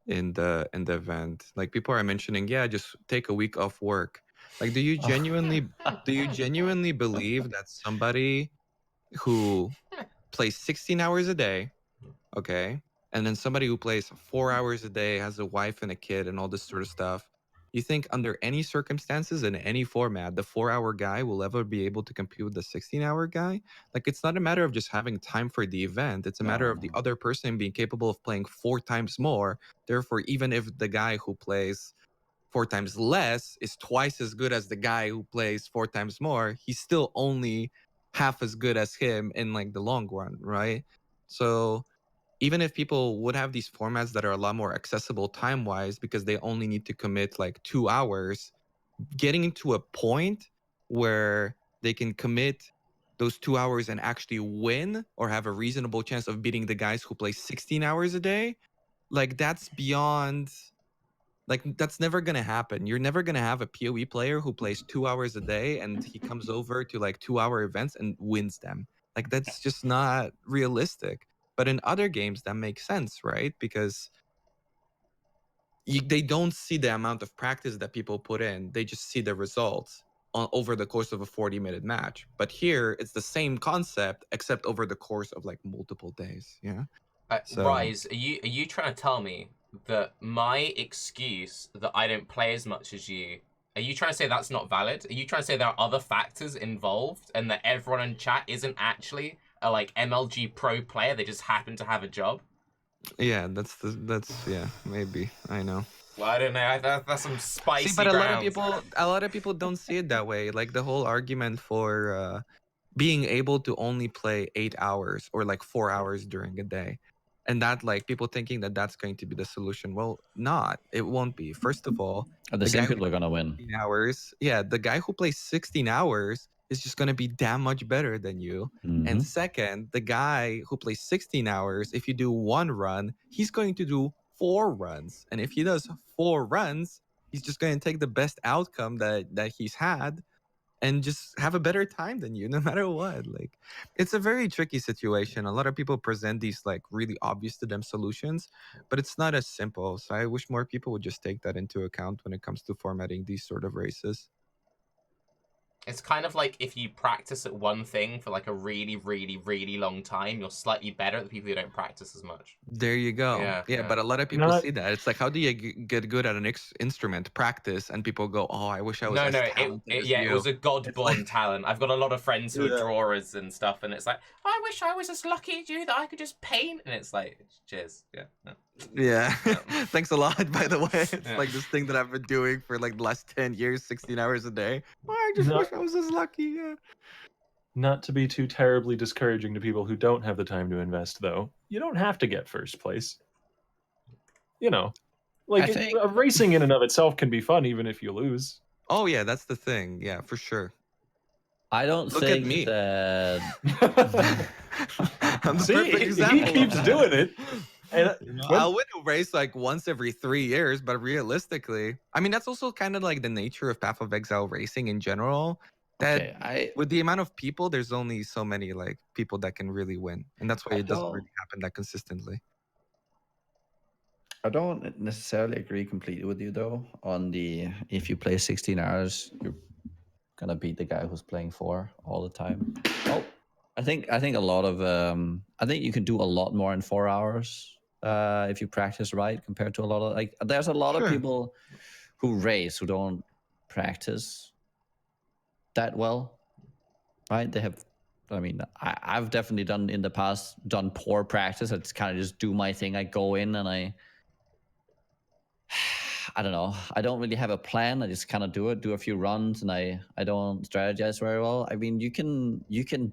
in the event. Like people are mentioning, just take a week off work. Like, do you genuinely believe that somebody who plays 16 hours a day, okay, and then somebody who plays 4 hours a day, has a wife and a kid and all this sort of stuff, you think under any circumstances in any format, the 4-hour guy will ever be able to compete with the 16-hour guy? Like, it's not a matter of just having time for the event. It's a matter of the other person being capable of playing 4 times more. Therefore, even if the guy who plays 4 times less is twice as good as the guy who plays 4 times more, he's still only half as good as him in like the long run, right? So even if people would have these formats that are a lot more accessible time-wise because they only need to commit like 2 hours, getting into a point where they can commit those 2 hours and actually win or have a reasonable chance of beating the guys who play 16 hours a day, like that's beyond, like that's never going to happen. You're never going to have a PoE player who plays 2 hours a day and he comes over to like 2-hour events and wins them. Like that's just not realistic. But in other games, that makes sense, right? Because they don't see the amount of practice that people put in. They just see the results over the course of a 40-minute match. But here, it's the same concept, except over the course of like multiple days. Yeah. So, Raiz, are you trying to tell me that my excuse that I don't play as much as you, are you trying to say that's not valid? Are you trying to say there are other factors involved and that everyone in chat isn't actually a like MLG pro player? They just happen to have a job? yeah, that's yeah, maybe. I know. Well, I don't know. That's some spicy See, but a ground. lot of people don't see it that way. Like the whole argument for being able to only play 8 hours or like 4 hours during a day, and that like people thinking that that's going to be the solution. Well, not. It won't be. First of all, The same people are gonna win. 16 hours. Yeah, the guy who plays 16 hours is just gonna be damn much better than you. And second, the guy who plays 16 hours, if you do 1 run, he's going to do 4 runs. And if he does 4 runs, he's just going to take the best outcome that he's had and just have a better time than you, no matter what. Like, it's a very tricky situation. A lot of people present these like really obvious to them solutions, but it's not as simple. So I wish more people would just take that into account when it comes to formatting these sort of races. It's kind of like if you practice at one thing for like a really, really, really long time, you're slightly better at the people who don't practice as much. There you go. Yeah, but a lot of people see that. It's like, how do you get good at an instrument? Practice, and people go, "Oh, I wish I was as talented as you." It was a god-born talent. I've got a lot of friends who are drawers and stuff, and it's like, I wish I was as lucky as you that I could just paint. And it's like, cheers. Yeah. Thanks a lot, by the way. It's like this thing that I've been doing for like the last 10 years, 16 hours a day. Oh, I just wish I was as lucky. Yeah. Not to be too terribly discouraging to people who don't have the time to invest, though, you don't have to get first place. You know, like racing in and of itself can be fun even if you lose. Oh yeah, that's the thing. Yeah, for sure. I don't Look think at me. that. I'm the perfect example. He keeps doing it. And I'll win a race like once every 3 years, but realistically, I mean, that's also kind of like the nature of Path of Exile racing in general. That with the amount of people, there's only so many like people that can really win, and that's why it doesn't really happen that consistently. I don't necessarily agree completely with you though on the if you play 16 hours, you're gonna beat the guy who's playing 4 all the time. Oh, I think a lot of I think you can do a lot more in 4 hours if you practice right compared to a lot of like there's a lot of people who race who don't practice that well, right? They have. I mean, I've definitely done in the past done poor practice. I just kind of just do my thing. I go in and I don't know. I don't really have a plan. I just kind of do a few runs, and I don't strategize very well. I mean, you can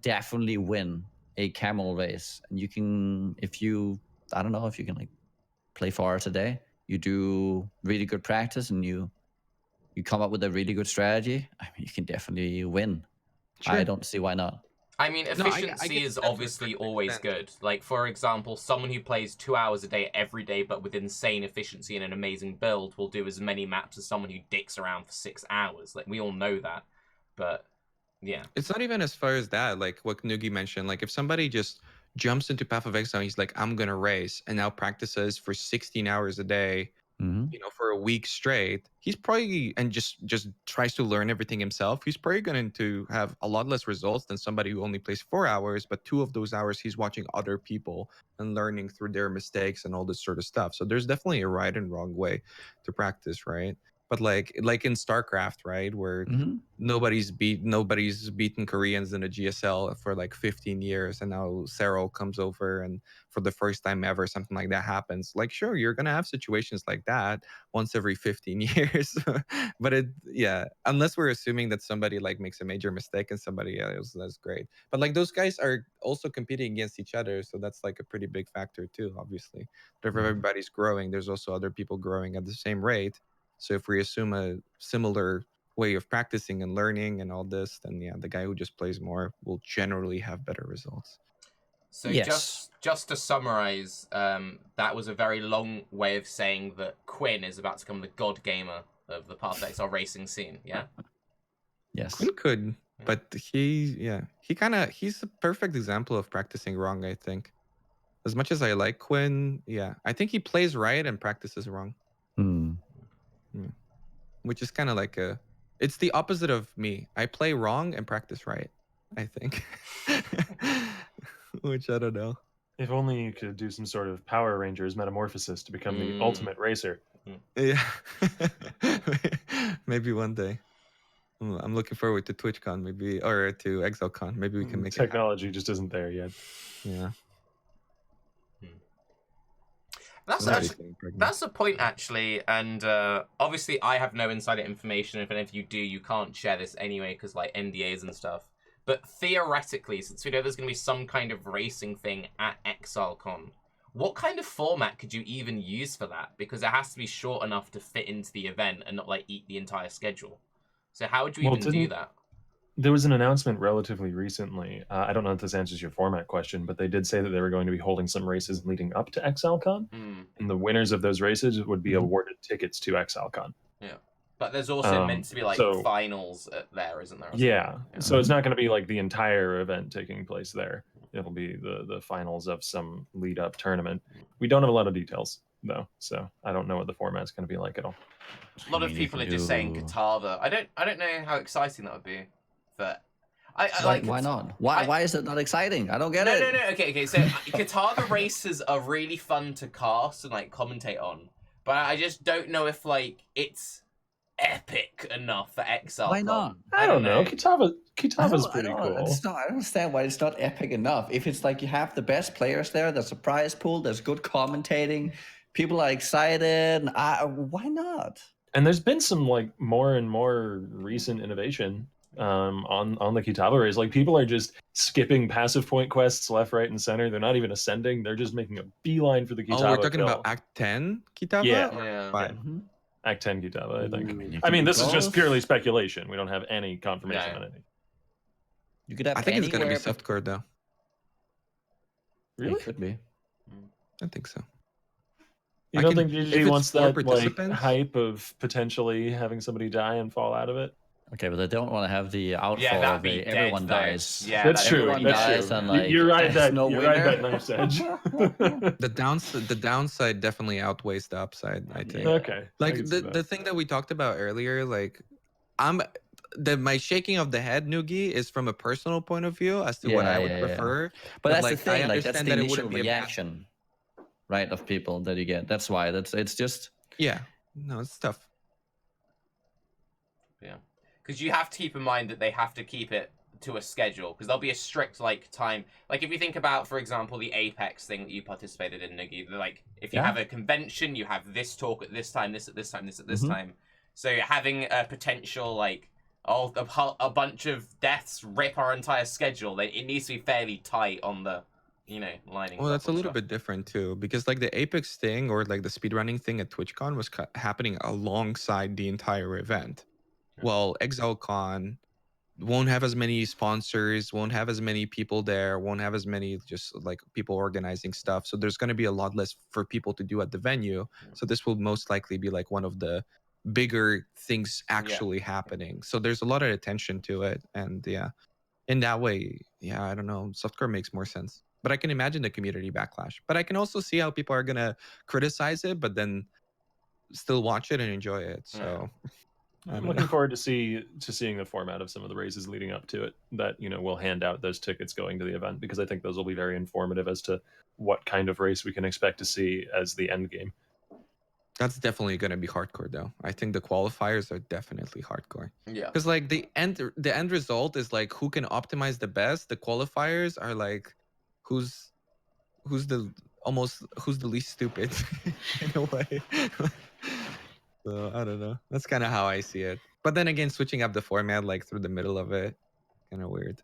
definitely win a camel race, and you can if you can like play 4 hours a day. You do really good practice, and you come up with a really good strategy. I mean, you can definitely win. Sure. I don't see why not. I mean, efficiency is obviously always good. Like, for example, someone who plays 2 hours a day every day, but with insane efficiency and an amazing build, will do as many maps as someone who dicks around for 6 hours. Like, we all know that. But, yeah. It's not even as far as that. Like, what Nugi mentioned. Like, if somebody just jumps into Path of Exile, he's like, I'm going to race, and now practices for 16 hours a day, you know, for a week straight, he's probably, and just tries to learn everything himself, he's probably going to have a lot less results than somebody who only plays 4 hours, but 2 of those hours he's watching other people and learning through their mistakes and all this sort of stuff. So there's definitely a right and wrong way to practice, right? But like in StarCraft, right, where nobody's beaten Koreans in a GSL for like 15 years, and now Serral comes over, and for the first time ever, something like that happens. Like, sure, you're gonna have situations like that once every 15 years, but unless we're assuming that somebody like makes a major mistake and somebody else, that's great. But like those guys are also competing against each other, so that's like a pretty big factor too. Obviously, but if everybody's growing, there's also other people growing at the same rate. So if we assume a similar way of practicing and learning and all this, then yeah, the guy who just plays more will generally have better results. So just to summarize, that was a very long way of saying that Quinn is about to become the god gamer of the Path of Exile racing scene, yeah? Yes. Quinn could. But he's a perfect example of practicing wrong, I think. As much as I like Quinn, I think he plays right and practices wrong. Yeah. Which is kind of like it's the opposite of me. I play wrong and practice right, I think. Which I don't know. If only you could do some sort of Power Rangers metamorphosis to become the ultimate racer. Yeah. Maybe one day. I'm looking forward to TwitchCon, maybe, or to ExileCon. Maybe we can make technology just isn't there yet. Yeah. That's the point, actually, and obviously I have no insider information. If any of you do, you can't share this anyway because like NDAs and stuff. But theoretically, since we know there's going to be some kind of racing thing at ExileCon, what kind of format could you even use for that? Because it has to be short enough to fit into the event and not like eat the entire schedule. So how would you even do that? There was an announcement relatively recently. I don't know if this answers your format question, but they did say that they were going to be holding some races leading up to ExileCon, and the winners of those races would be awarded tickets to ExileCon. Yeah, but there's also meant to be like finals there, isn't there? Yeah, so it's not going to be like the entire event taking place there. It'll be the finals of some lead up tournament. We don't have a lot of details though, so I don't know what the format's going to be like at all. A lot of people are just saying Katava. I don't know how exciting that would be. But why not? Why is it not exciting? I don't get it. No. Okay. So Katava races are really fun to cast and like commentate on, but I just don't know if like it's epic enough for ExileCon. Why not? I don't know. Katava's pretty cool. I don't understand why it's not epic enough. If it's like you have the best players there, there's a prize pool, there's good commentating, people are excited. Why not? And there's been some like more and more recent innovation on the Kitava race. Like people are just skipping passive point quests left, right, and center. They're not even ascending. They're just making a beeline for the Kitava. Oh, we're talking about Act 10 Kitava? Yeah. Act 10 Kitava, I think. I mean, this is just purely speculation. We don't have any confirmation on anything. You could have I think it's going to be softcore, though. Really? It could be. I think so. You don't think GG wants that like hype of potentially having somebody die and fall out of it? Okay, but they don't want to have the outfall of everyone dies. Yeah, that's true. That's true. And, like, you're right. That knife's edge. The downside definitely outweighs the upside, I think. Okay. Like the thing that we talked about earlier, like my shaking of the head, Nugi, is from a personal point of view as to what I would prefer. But that's the thing. Like that's the initial reaction, right, of people that you get. That's why. It's just. Yeah. No, it's tough. Yeah. Because you have to keep in mind that they have to keep it to a schedule, because there'll be a strict like time. Like if you think about, for example, the Apex thing that you participated in, Nugi, like if you have a convention, you have this talk at this time, this at this time, this at this time. So having a potential like a bunch of deaths rip our entire schedule, it needs to be fairly tight on the lining. Well, that's a little bit different too, because like the Apex thing or like the speedrunning thing at TwitchCon was happening alongside the entire event. Well, ExileCon won't have as many sponsors, won't have as many people there, won't have as many just like people organizing stuff. So there's going to be a lot less for people to do at the venue. So this will most likely be like one of the bigger things actually happening. So there's a lot of attention to it. And in that way, I don't know, softcore makes more sense. But I can imagine the community backlash. But I can also see how people are going to criticize it, but then still watch it and enjoy it. So... I'm looking forward to seeing the format of some of the races leading up to it that, will hand out those tickets going to the event, because I think those will be very informative as to what kind of race we can expect to see as the end game. That's definitely going to be hardcore, though. I think the qualifiers are definitely hardcore. Yeah. Because like the end result is like who can optimize the best. The qualifiers are like who's the least stupid in a way. So I don't know. That's kind of how I see it. But then again, switching up the format like through the middle of it, kind of weird.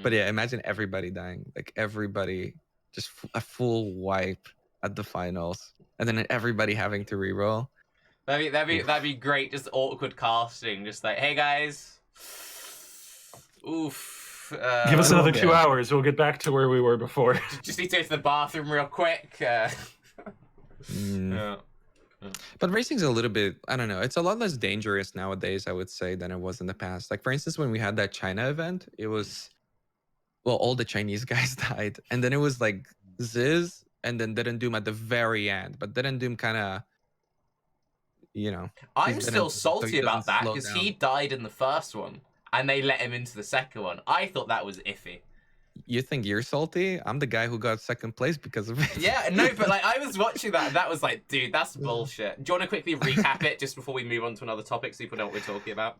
But yeah, imagine everybody dying. Like everybody, just a full wipe at the finals, and then everybody having to reroll. That'd be great. Just awkward casting. Just like, hey guys. Oof. Give us another 2 hours. We'll get back to where we were before. Just need to go to the bathroom real quick. Yeah. But racing's a little bit, I don't know, it's a lot less dangerous nowadays, I would say, than it was in the past. Like, for instance, when we had that China event, it was, well, all the Chinese guys died. And then it was like Ziz and then Didn't Doom at the very end. But Didn't Doom kind of, you know. I'm still salty about that because down. he died in the first one and they let him into the second one. I thought that was iffy. You think you're salty? I'm the guy who got second place because of it. Yeah, no, but like I was watching that and that was like, dude, that's bullshit. Do you want to quickly recap it just before we move on to another topic so people know what we're talking about?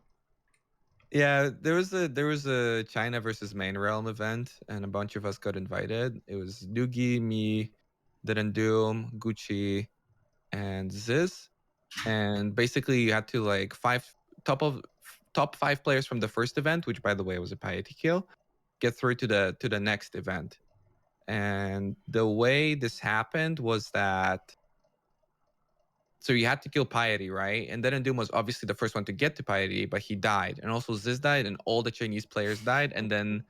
Yeah, there was a China versus Main Realm event and a bunch of us got invited. It was Nugi, me, Didn't Doom, Gucci, and Ziz. And basically you had to like top 5 players from the first event, which by the way was a piety kill, get through to the next event. And the way this happened was that, so you had to kill Piety, right? And then Doom was obviously the first one to get to Piety, but he died. And also Ziz died and all the Chinese players died. And then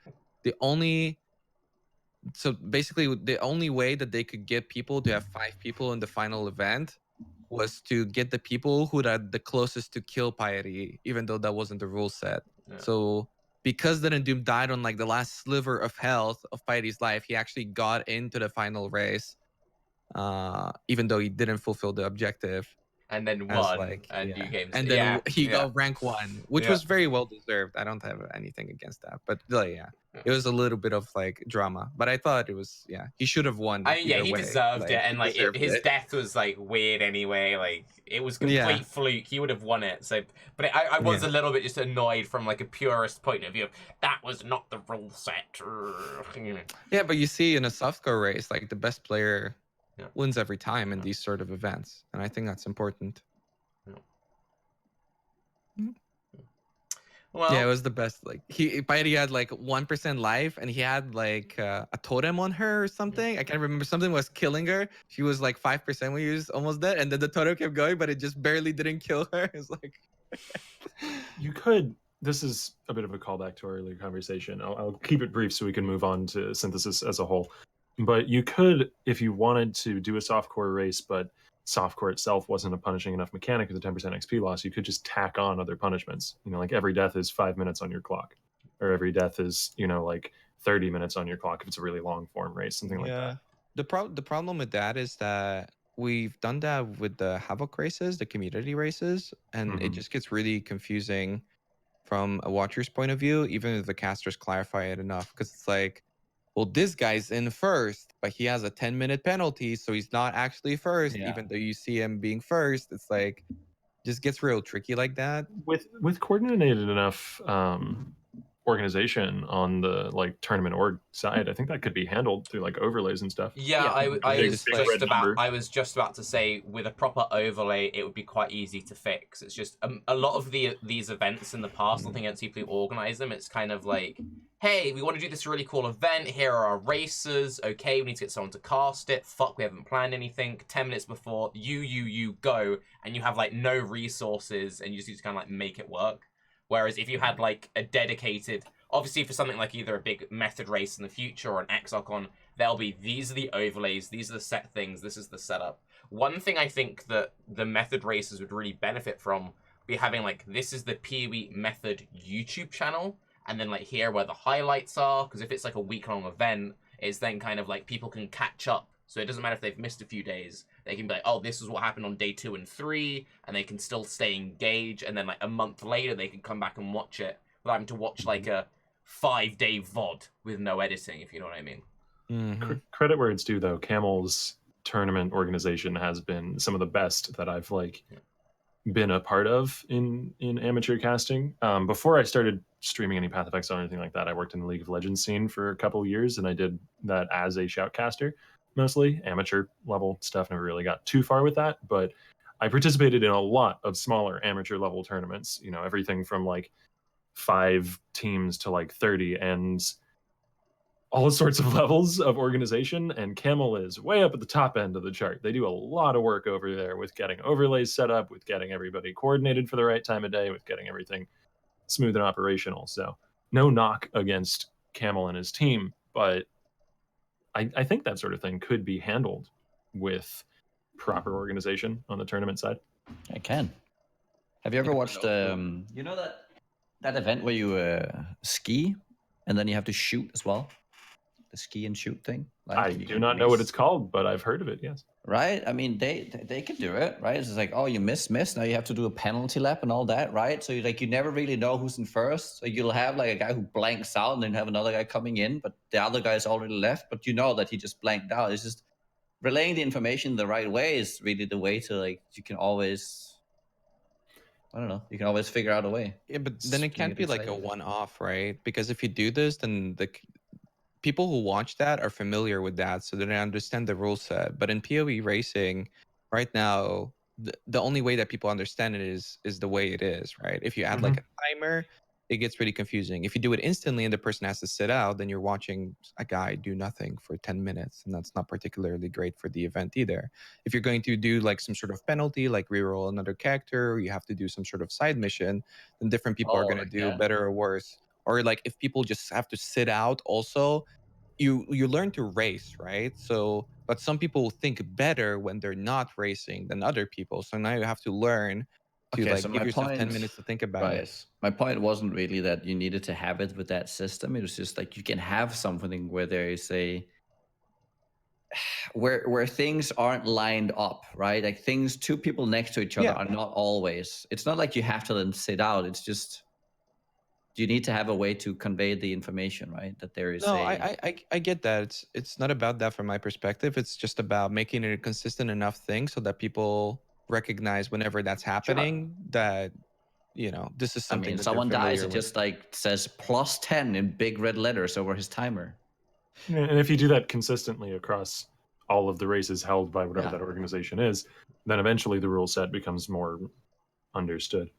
so basically the only way that they could get people to have 5 people in the final event was to get the people who are the closest to kill Piety, even though that wasn't the rule set. Yeah. So because then Doom died on like the last sliver of health of Piety's life, he actually got into the final race, even though he didn't fulfill the objective. And then won, and then he got rank 1, which was very well deserved. I don't have anything against that, but it was a little bit of like drama. But I thought it was he should have won. I mean, he deserved it, and like his death was like weird anyway. Like it was complete fluke. He would have won it. So, but I was a little bit just annoyed from like a purist point of view. That was not the rule set. Yeah, but you see, in a softcore race, like the best player wins every time in these sort of events, and I think that's important. Well, it was the best. Like Piety had like 1% life, and he had like a totem on her or something. I can't remember. Something was killing her. She was like 5% when he was almost dead, and then the totem kept going, but it just barely didn't kill her. It's like you could. This is a bit of a callback to our earlier conversation. I'll keep it brief so we can move on to synthesis as a whole. But you could, if you wanted to do a softcore race, but softcore itself wasn't a punishing enough mechanic with a 10% XP loss, you could just tack on other punishments. You know, like every death is 5 minutes on your clock, or every death is, you know, like 30 minutes on your clock if it's a really long form race, something like that. The problem with that is that we've done that with the Havoc races, the community races, and it just gets really confusing from a watcher's point of view, even if the casters clarify it enough, because it's like, well, this guy's in first, but he has a 10-minute penalty, so he's not actually first, even though you see him being first. It's like, just gets real tricky like that. With coordinated enough organization on the like tournament org side, I think that could be handled through like overlays and stuff. I was just about to say, with a proper overlay, it would be quite easy to fix. It's just a lot of these events in the past, nothing against people who organize them, it's kind of like, hey, we want to do this really cool event, here are our races, okay, we need to get someone to cast it, fuck, we haven't planned anything, 10 minutes before, you go, and you have like no resources, and you just need to kind of like make it work. Whereas if you had like a dedicated, obviously for something like either a big method race in the future or an ExileCon, there'll be, these are the overlays, these are the set things, this is the setup. One thing I think that the method races would really benefit from would be having like, this is the PoE method YouTube channel, and then like here where the highlights are, because if it's like a week-long event, it's then kind of like people can catch up. So it doesn't matter if they've missed a few days. They can be like, oh, this is what happened on day 2 and 3, and they can still stay engaged. And then like a month later, they can come back and watch it without having to watch like a 5-day VOD with no editing, if you know what I mean. Credit where it's due, though. Camel's tournament organization has been some of the best that I've like been a part of in amateur casting. Before I started streaming any Path of Exile or anything like that, I worked in the League of Legends scene for a couple of years, and I did that as a shoutcaster. Mostly amateur level stuff, never really got too far with that, but I participated in a lot of smaller amateur level tournaments, you know, everything from like 5 teams to like 30 and all sorts of levels of organization. And Camel is way up at the top end of the chart. They do a lot of work over there with getting overlays set up, with getting everybody coordinated for the right time of day, with getting everything smooth and operational. So no knock against Camel and his team, but I think that sort of thing could be handled with proper organization on the tournament side. I can. Have you ever Yeah, watched no. you know that event where you ski and then you have to shoot as well? The ski and shoot thing? Like, I do not know what it's called, but I've heard of it, yes. Right? I mean, they can do it, right? It's like, oh, you miss. Now you have to do a penalty lap and all that, right? So you never really know who's in first. So you'll have like a guy who blanks out and then have another guy coming in, but the other guy's already left, but you know that he just blanked out. It's just relaying the information the right way is really the way to like, you can always, I don't know, you can always figure out a way. Yeah, but then it Just being can't be like a excited. one-off, right? Because if you do this, then the people who watch that are familiar with that, so they understand the rule set. But in PoE racing, right now, the only way that people understand it is the way it is, right? If you add like a timer, it gets really confusing. If you do it instantly and the person has to sit out, then you're watching a guy do nothing for 10 minutes, and that's not particularly great for the event either. If you're going to do like some sort of penalty, like reroll another character, or you have to do some sort of side mission, then different people are going to do better or worse. Or like if people just have to sit out also, you learn to race, right? So, but some people think better when they're not racing than other people. So now you have to learn to Okay, like so give my yourself 10 point, minutes to think about it. right? My point wasn't really that you needed to have it with that system. It was just like you can have something where there is a where things aren't lined up, right? Like things, two people next to each other Yeah. are not always. It's not like you have to then sit out. It's just you need to have a way to convey the information, right? That there is No, a I get that. It's not about that from my perspective. It's just about making it a consistent enough thing so that people recognize whenever that's happening that, you know, this is I something mean, that they're someone dies, familiar it with. just like says +10 in big red letters over his timer. And if you do that consistently across all of the races held by whatever that organization is, then eventually the rule set becomes more understood.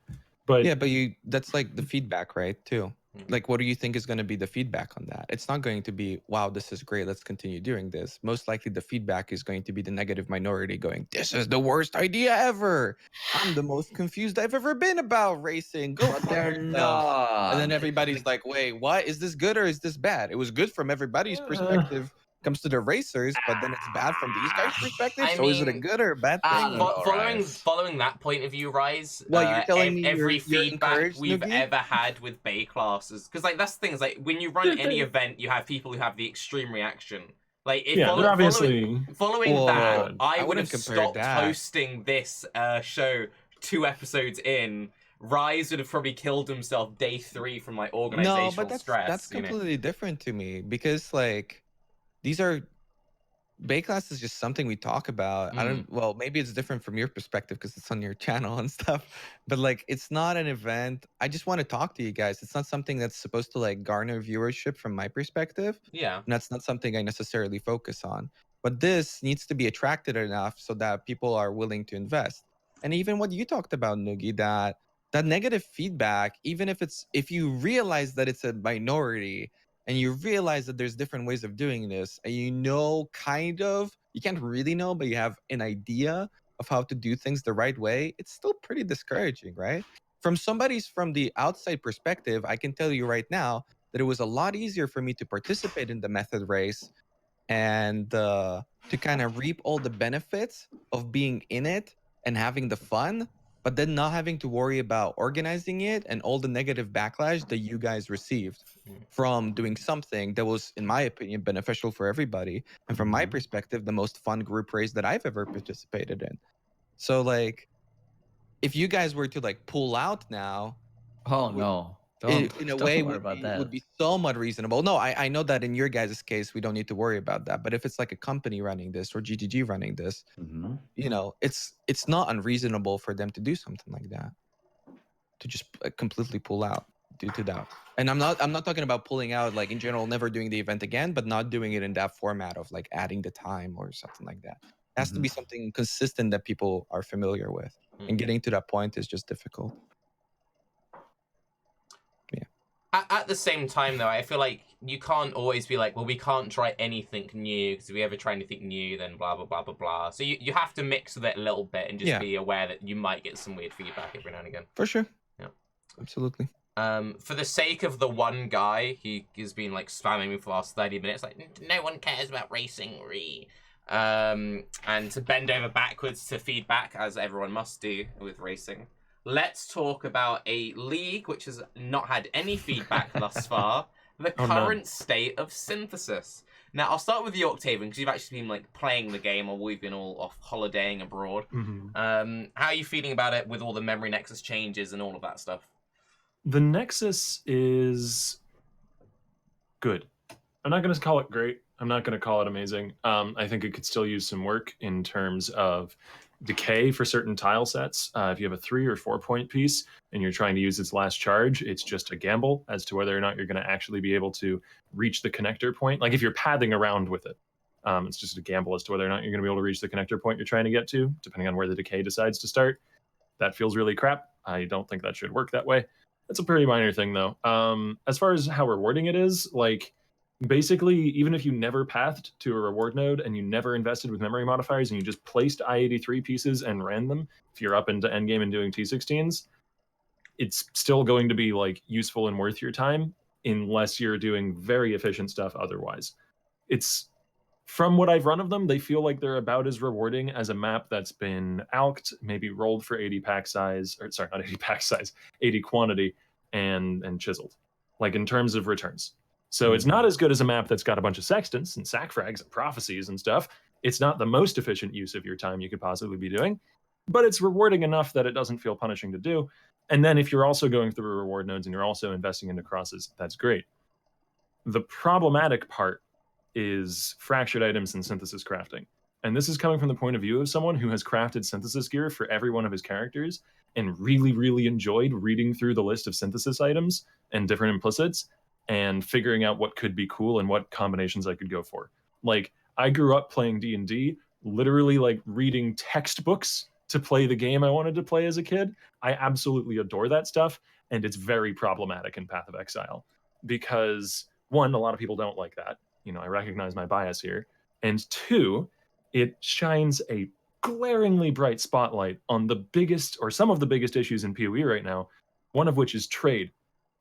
But yeah, but that's like the feedback, right? Too. Like, what do you think is going to be the feedback on that? It's not going to be, wow, this is great, let's continue doing this. Most likely the feedback is going to be the negative minority going, this is the worst idea ever. I'm the most confused I've ever been about racing. Go But fuck they're yourself. not. And then everybody's like, wait, what? Is this good or is this bad? It was good from everybody's perspective. Comes to the racers, but then it's bad from these guys' perspective. So is it a good or a bad thing? Following that point of view, Raiz, Well, you're telling me every you're feedback encouraged, we've Nugi? ever had with Baeclast is because like that's the thing is like when you run any event, you have people who have the extreme reaction. Like if they're obviously following that, I would wouldn't have compare stopped that. hosting this show 2 episodes in. Raiz would have probably killed himself day 3 from like organizational No, but stress. that's completely different to me because like these are Baeclast is just something we talk about. I don't. Well, maybe it's different from your perspective because it's on your channel and stuff. But like, it's not an event. I just want to talk to you guys. It's not something that's supposed to like garner viewership from my perspective. Yeah. And that's not something I necessarily focus on. But this needs to be attracted enough so that people are willing to invest. And even what you talked about, Nugi, that negative feedback, even if you realize that it's a minority and you realize that there's different ways of doing this, and you know, kind of, you can't really know, but you have an idea of how to do things the right way, it's still pretty discouraging, right? From the outside perspective, I can tell you right now that it was a lot easier for me to participate in the method race and to kind of reap all the benefits of being in it and having the fun, but then not having to worry about organizing it and all the negative backlash that you guys received from doing something that was, in my opinion, beneficial for everybody. And from my perspective, the most fun group race that I've ever participated in. So like, if you guys were to like pull out now, oh no. Don't way worry about that. would be somewhat reasonable. No, I know that in your guys' case, we don't need to worry about that. But if it's like a company running this or GGG running this, you know, it's not unreasonable for them to do something like that, to just completely pull out due to that. And I'm not talking about pulling out like in general, never doing the event again, but not doing it in that format of like adding the time or something like that. It has to be something consistent that people are familiar with, and getting to that point is just difficult. At the same time, though, I feel like you can't always be like, well, we can't try anything new, because if we ever try anything new, then blah, blah, blah, blah, blah. So you have to mix with it a little bit and just be aware that you might get some weird feedback every now and again. For sure. Yeah. Absolutely. For the sake of the one guy, he has been like spamming me for the last 30 minutes, like, no one cares about racing, And to bend over backwards to feedback, as everyone must do with racing, let's talk about a league which has not had any feedback thus far, the current state of Synthesis. Now, I'll start with you, Octavian, because you've actually been like playing the game while we've been all off holidaying abroad. How are you feeling about it with all the memory Nexus changes and all of that stuff? The Nexus is good. I'm not going to call it great. I'm not going to call it amazing. I think it could still use some work in terms of decay for certain tile sets. If you have a 3 or 4 point piece and you're trying to use its last charge, it's just a gamble as to whether or not you're going to actually be able to reach the connector point. Like if you're pathing around with it, it's just a gamble as to whether or not you're going to be able to reach the connector point you're trying to get to, depending on where the decay decides to start. That feels really crap. I don't think that should work that way. That's a pretty minor thing though. As far as how rewarding it is, like basically, even if you never pathed to a reward node and you never invested with memory modifiers and you just placed I-83 pieces and ran them, if you're up into endgame and doing T16s, it's still going to be like useful and worth your time unless you're doing very efficient stuff otherwise. It's, from what I've run of them, they feel like they're about as rewarding as a map that's been alked, maybe rolled for 80 pack size, or sorry, not 80 pack size, 80 quantity, and chiseled, like in terms of returns. So it's not as good as a map that's got a bunch of sextants and sack frags and prophecies and stuff. It's not the most efficient use of your time you could possibly be doing, but it's rewarding enough that it doesn't feel punishing to do. And then if you're also going through reward nodes and you're also investing into crosses, that's great. The problematic part is fractured items and synthesis crafting. And this is coming from the point of view of someone who has crafted synthesis gear for every one of his characters and really, really enjoyed reading through the list of synthesis items and different implicits and figuring out what could be cool and what combinations I could go for. Like, I grew up playing D&D, literally like reading textbooks to play the game I wanted to play as a kid. I absolutely adore that stuff, and it's very problematic in Path of Exile because, one, a lot of people don't like that. You know, I recognize my bias here. And two, it shines a glaringly bright spotlight on the biggest, or some of the biggest issues in PoE right now, one of which is trade.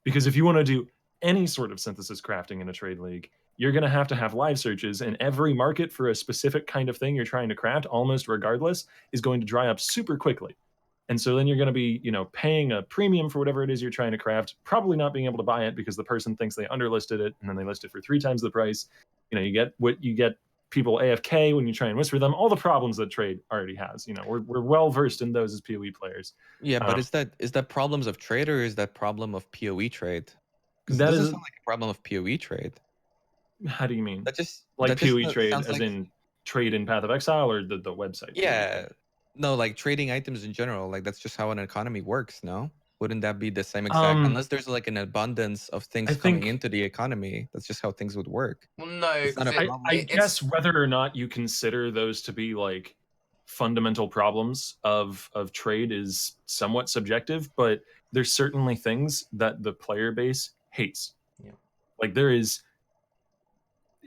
Because if you want to do any sort of synthesis crafting in a trade league, you're going to have live searches, and every market for a specific kind of thing you're trying to craft, almost regardless, is going to dry up super quickly. And so then you're going to be, you know, paying a premium for whatever it is you're trying to craft, probably not being able to buy it because the person thinks they underlisted it, and then they list it for 3 times the price. You know, you get what you get, people AFK when you try and whisper them, all the problems that trade already has. You know, we're well versed in those as PoE players. Yeah, but is that problems of trade or is that problem of PoE trade? Because That it doesn't is sound like a problem of PoE trade. How do you mean? That just like PoE trade, sounds as like, in trade in Path of Exile, or the website? yeah, no, like trading items in general. Like that's just how an economy works. No, wouldn't that be the same exact? Unless there's like an abundance of things coming into the economy, that's just how things would work. Well, no, it's not a problem. I guess whether or not you consider those to be like fundamental problems of trade is somewhat subjective, but there's certainly things that the player base hates. Yeah. Like there is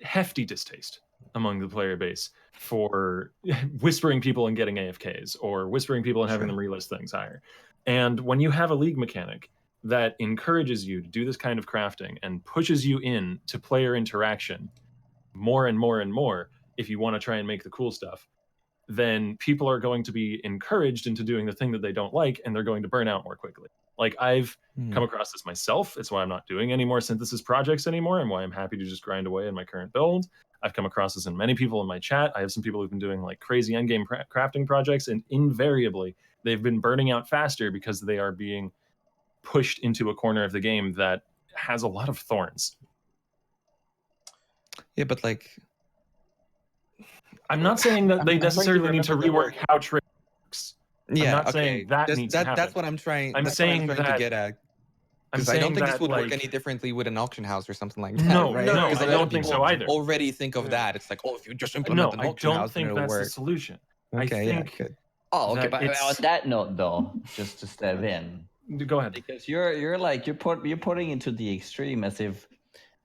hefty distaste among the player base for whispering people and getting AFKs, or whispering people and having them relist things higher. And when you have a league mechanic that encourages you to do this kind of crafting and pushes you in to player interaction more and more and more, if you want to try and make the cool stuff, then people are going to be encouraged into doing the thing that they don't like, and they're going to burn out more quickly. Like I've come across this myself. It's why I'm not doing any more synthesis projects anymore, and why I'm happy to just grind away in my current build. I've come across this in many people in my chat. I have some people who've been doing like crazy endgame crafting projects, and invariably they've been burning out faster because they are being pushed into a corner of the game that has a lot of thorns. Yeah, but like, I'm not saying that they necessarily need to rework how trade works. Yeah, I'm not saying that needs to happen. That's what I'm trying. I'm saying to get at. Because I don't think this would work any differently with an auction house or something like that. No, right? no, I don't think so either. Already think of that. It's like, oh, if you just implement an auction house, I don't think that's the solution. Okay, I think good. Oh, okay. But on that note, though, just to step in. Go ahead. Because you're putting into the extreme as if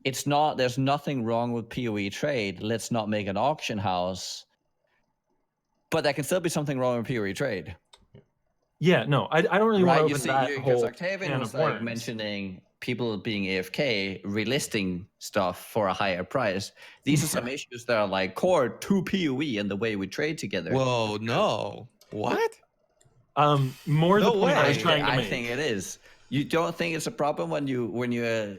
it's not. There's nothing wrong with PoE trade. Let's not make an auction house. But there can still be something wrong with PoE trade. Yeah, no, I don't really want to open that whole Octavian was like mentioning people being AFK, relisting stuff for a higher price. These are some issues that are like core to PoE and the way we trade together. Whoa, no. What? More No the point I was way. trying to I make. think it is. You don't think it's a problem when you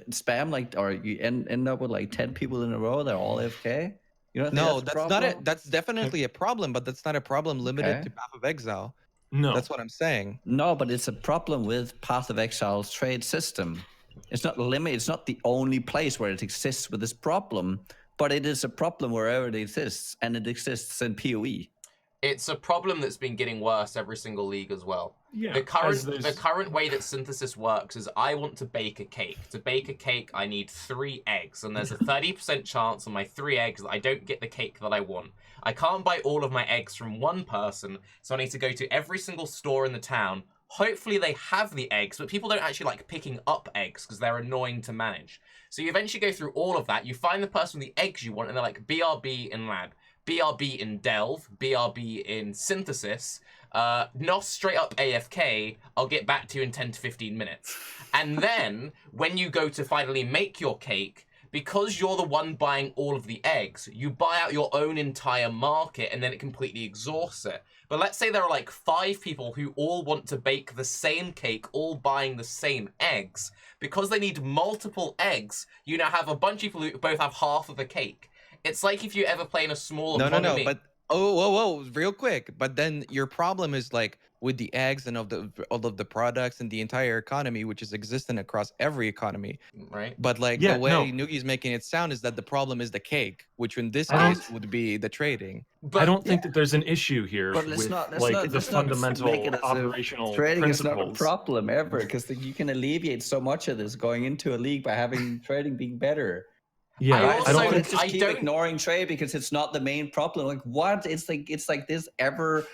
spam like, or you end up with like 10 people in a row that are all AFK? You don't think No, that's a that's problem? not it. That's definitely a problem, but that's not a problem limited Okay. to Path of Exile. No. That's what I'm saying. No, but it's a problem with Path of Exile's trade system. It's not limited. It's not the only place where it exists with this problem, but it is a problem wherever it exists, and it exists in PoE. It's a problem that's been getting worse every single league as well. Yeah, the current way that synthesis works is I want to bake a cake. To bake a cake, I need 3 eggs, and there's a 30% chance on my 3 eggs that I don't get the cake that I want. I can't buy all of my eggs from one person, so I need to go to every single store in the town. Hopefully they have the eggs, but people don't actually like picking up eggs because they're annoying to manage. So you eventually go through all of that, you find the person with the eggs you want, and they're like BRB in lab, BRB in Delve, BRB in Synthesis, not straight up AFK, I'll get back to you in 10 to 15 minutes. And then, when you go to finally make your cake, because you're the one buying all of the eggs, you buy out your own entire market and then it completely exhausts it. But let's say there are like 5 people who all want to bake the same cake, all buying the same eggs. Because they need multiple eggs, you now have a bunch of people who both have half of the cake. It's like if you ever play in a small economy. No, but whoa, real quick. But then your problem is like with the eggs and all of the products and the entire economy, which is existent across every economy. Right. But like the way Nugi's making it sound is that the problem is the cake, which in this case would be the trading. But I don't think that there's an issue here with the fundamental operational trading principles. is not a problem ever, because you can alleviate so much of this going into a league by having trading being better. Yeah, I don't just keep ignoring trade because it's not the main problem. Like what? It's like this ever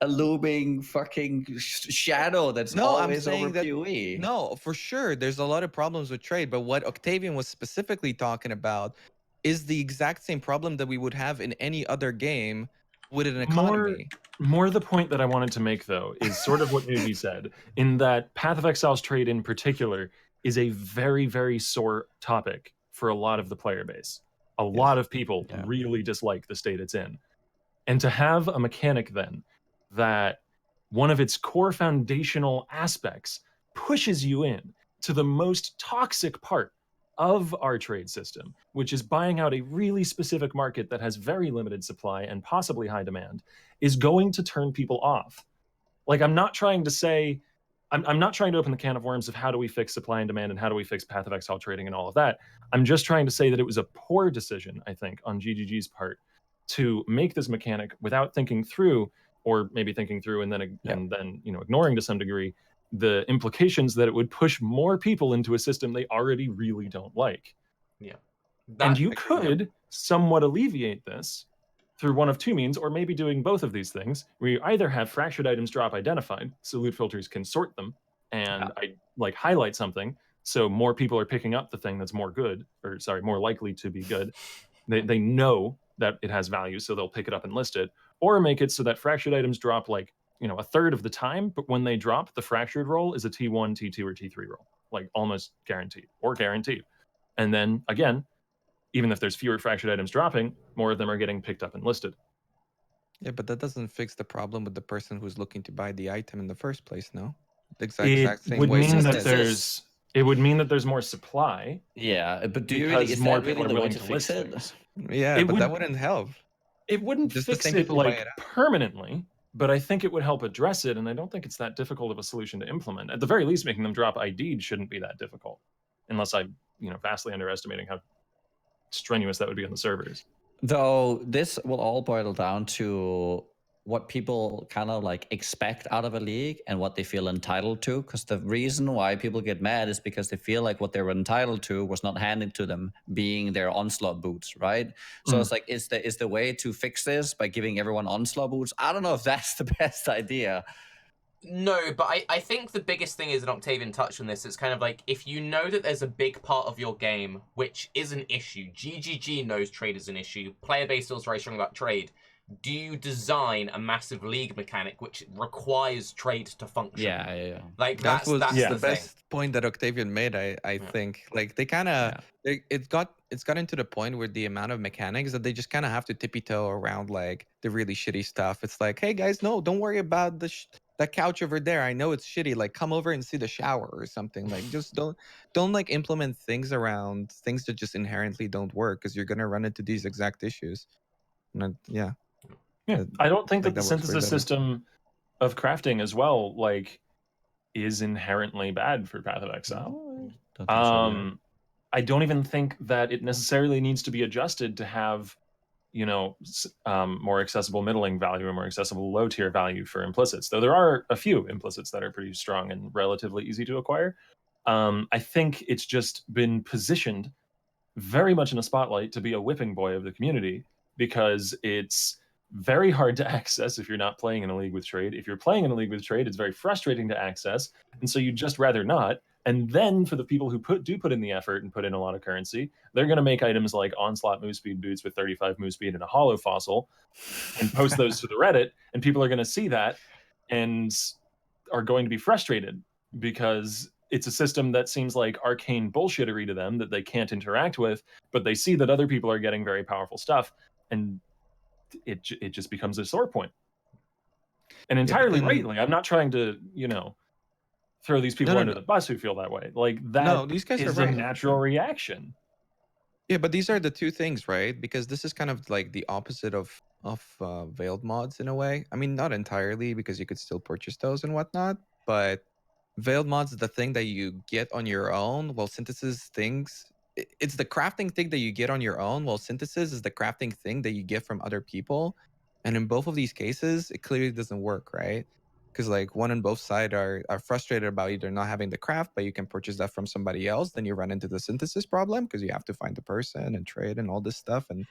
a looming fucking shadow that's always over PoE. No, for sure. There's a lot of problems with trade, but what Octavian was specifically talking about is the exact same problem that we would have in any other game with an economy. More the point that I wanted to make, though, is sort of what Nugi said, in that Path of Exile's trade in particular is a very, very sore topic for a lot of the player base. A lot of people really dislike the state it's in. And to have a mechanic then that one of its core foundational aspects pushes you in to the most toxic part of our trade system, which is buying out a really specific market that has very limited supply and possibly high demand, is going to turn people off. Like, I'm not trying to say, I'm not trying to open the can of worms of how do we fix supply and demand and how do we fix Path of Exile trading and all of that. I'm just trying to say that it was a poor decision, I think, on GGG's part to make this mechanic without thinking through, or maybe thinking through and then ignoring to some degree the implications that it would push more people into a system they already really don't like. Yeah. And you could somewhat alleviate this through one of 2 means, or maybe doing both of these things, where you either have fractured items drop identified, so loot filters can sort them, and highlight something, so more people are picking up the thing that's more likely to be good. They know that it has value, so they'll pick it up and list it, or make it so that fractured items drop a third of the time, but when they drop, the fractured roll is a T1, T2, or T3 roll, like almost guaranteed. And then again, even if there's fewer fractured items dropping, more of them are getting picked up and listed. Yeah, but that doesn't fix the problem with the person who's looking to buy the item in the first place, no? The exact same way. It would mean that there's more supply. Yeah, but do you really, is more people willing to fix it? Things. Yeah, but that wouldn't help. It wouldn't fix it permanently, but I think it would help address it, and I don't think it's that difficult of a solution to implement. At the very least, making them drop ID'd shouldn't be that difficult, unless I'm vastly underestimating how strenuous that would be on the servers. Though this will all boil down to what people kind of expect out of a league and what they feel entitled to, because the reason why people get mad is because they feel like what they were entitled to was not handed to them, being their onslaught boots, right? So it's like, is the way to fix this by giving everyone onslaught boots? I don't know if that's the best idea. No, but I think the biggest thing is, and Octavian touched on this, it's kind of like, if you know that there's a big part of your game which is an issue, GGG knows trade is an issue, player base feels very strong about trade, do you design a massive league mechanic which requires trade to function? Yeah. Like That was that's the the thing. best point that Octavian made. I think like they kind of it's gotten to the point where the amount of mechanics that they just kind of have to tippy toe around like the really shitty stuff. It's like, hey guys, no, don't worry about that couch over there. I know it's shitty. Like come over and see the shower or something. Like just don't like implement things around things that just inherently don't work because you're gonna run into these exact issues. And yeah, I don't think that the synthesis system of crafting as well, like, is inherently bad for Path of Exile. Don't think so, yeah. I don't even think that it necessarily needs to be adjusted to have, you know, more accessible middling value and more accessible low tier value for implicits. Though there are a few implicits that are pretty strong and relatively easy to acquire. I think it's just been positioned very much in a spotlight to be a whipping boy of the community because it's very hard to access if you're not playing in a league with trade. If you're playing in a league with trade, it's very frustrating to access, and so you'd just rather not. And then for the people who do put in the effort and put in a lot of currency, they're going to make items like Onslaught move speed boots with 35 move speed and a hollow fossil and post those to the Reddit, and people are going to see that and are going to be frustrated because it's a system that seems like arcane bullshittery to them that they can't interact with, but they see that other people are getting very powerful stuff, and it just becomes a sore point. And entirely rightly, I'm not trying to, you know, throw these people under the bus who feel that way. Like that these guys is are right. A natural reaction. Yeah, but these are the two things, right? Because this is kind of like the opposite of veiled mods in a way. I mean, not entirely because you could still purchase those and whatnot, but veiled mods is the thing that you get on your own, while synthesis things it's the crafting thing that you get on your own, while synthesis is the crafting thing that you get from other people. And in both of these cases, it clearly doesn't work, right? Because like one and both sides are frustrated about either not having the craft, but you can purchase that from somebody else. Then you run into the synthesis problem because you have to find the person and trade and all this stuff, and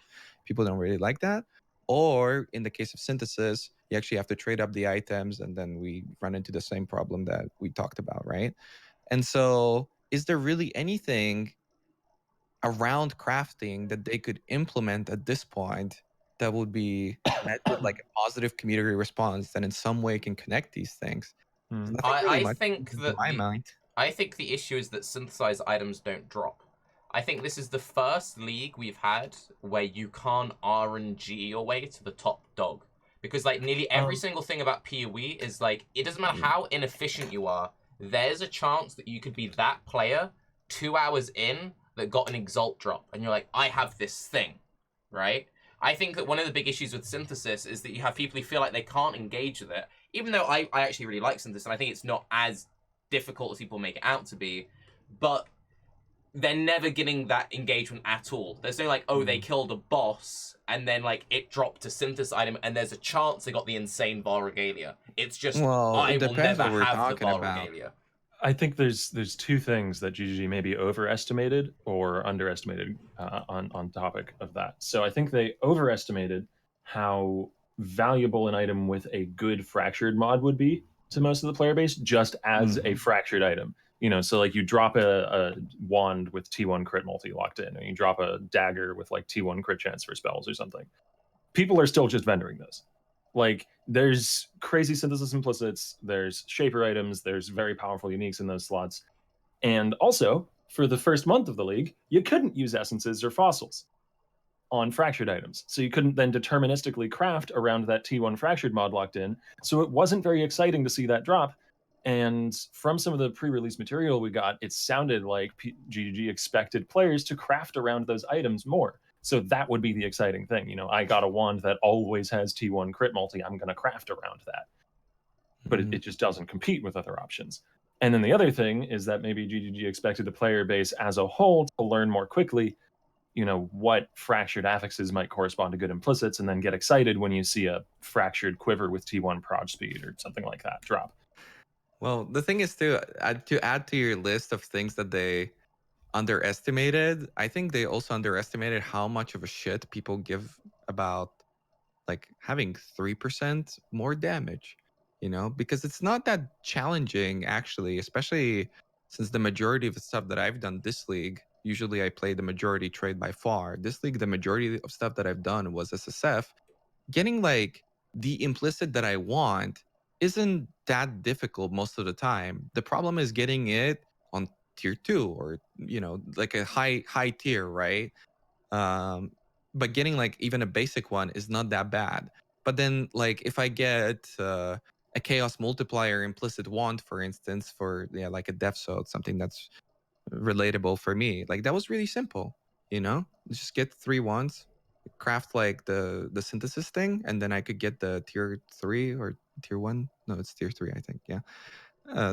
people don't really like that. Or in the case of synthesis, you actually have to trade up the items, and then we run into the same problem that we talked about, right? And so, is there really anything around crafting that they could implement at this point that would be met with like a positive community response that in some way can connect these things? I think the issue is that synthesized items don't drop. I think this is the first league we've had where you can't RNG your way to the top dog. Because like nearly every single thing about PoE is like, it doesn't matter how inefficient you are, there's a chance that you could be that player 2 hours in that got an exalt drop. And you're like, I have this thing, right? I think that one of the big issues with synthesis is that you have people who feel like they can't engage with it. Even though I actually really like synthesis, and I think it's not as difficult as people make it out to be, but they're never getting that engagement at all. There's no like, oh, they killed a boss, and then like it dropped a synthesis item, and there's a chance they got the insane Var Regalia. It's just, I will never have the Var Regalia. I think there's two things that GGG maybe overestimated or underestimated on topic of that. So I think they overestimated how valuable an item with a good fractured mod would be to most of the player base, just as a fractured item. You know, so like you drop a wand with T1 crit multi locked in, or you drop a dagger with like T1 crit chance for spells or something. People are still just vendoring this. Like, there's crazy synthesis implicits, there's shaper items, there's very powerful uniques in those slots. And also, for the first month of the league, you couldn't use essences or fossils on fractured items. So you couldn't then deterministically craft around that T1 fractured mod locked in. So it wasn't very exciting to see that drop. And from some of the pre-release material we got, it sounded like GGG expected players to craft around those items more. So that would be the exciting thing. You know, I got a wand that always has T1 crit multi. I'm going to craft around that. But it just doesn't compete with other options. And then the other thing is that maybe GGG expected the player base as a whole to learn more quickly, you know, what fractured affixes might correspond to good implicits, and then get excited when you see a fractured quiver with T1 proj speed or something like that drop. Well, the thing is to add to your list of things that they underestimated, I think they also underestimated how much of a shit people give about like having 3% more damage, you know, because it's not that challenging actually, especially since the majority of the stuff that I've done this league, usually I play the majority trade by far. This league, the majority of stuff that I've done was SSF. getting like the implicit that I want isn't that difficult most of the time. The problem is getting it on tier 2 or like a high tier, right? But getting like even a basic one is not that bad. But then like if I get a chaos multiplier implicit wand, for instance, for like a death sword, something that's relatable for me, like that was really simple. Just get 3 wands, craft like the synthesis thing, and then I could get the tier 3 or tier 1. No, it's tier 3, I think. Yeah.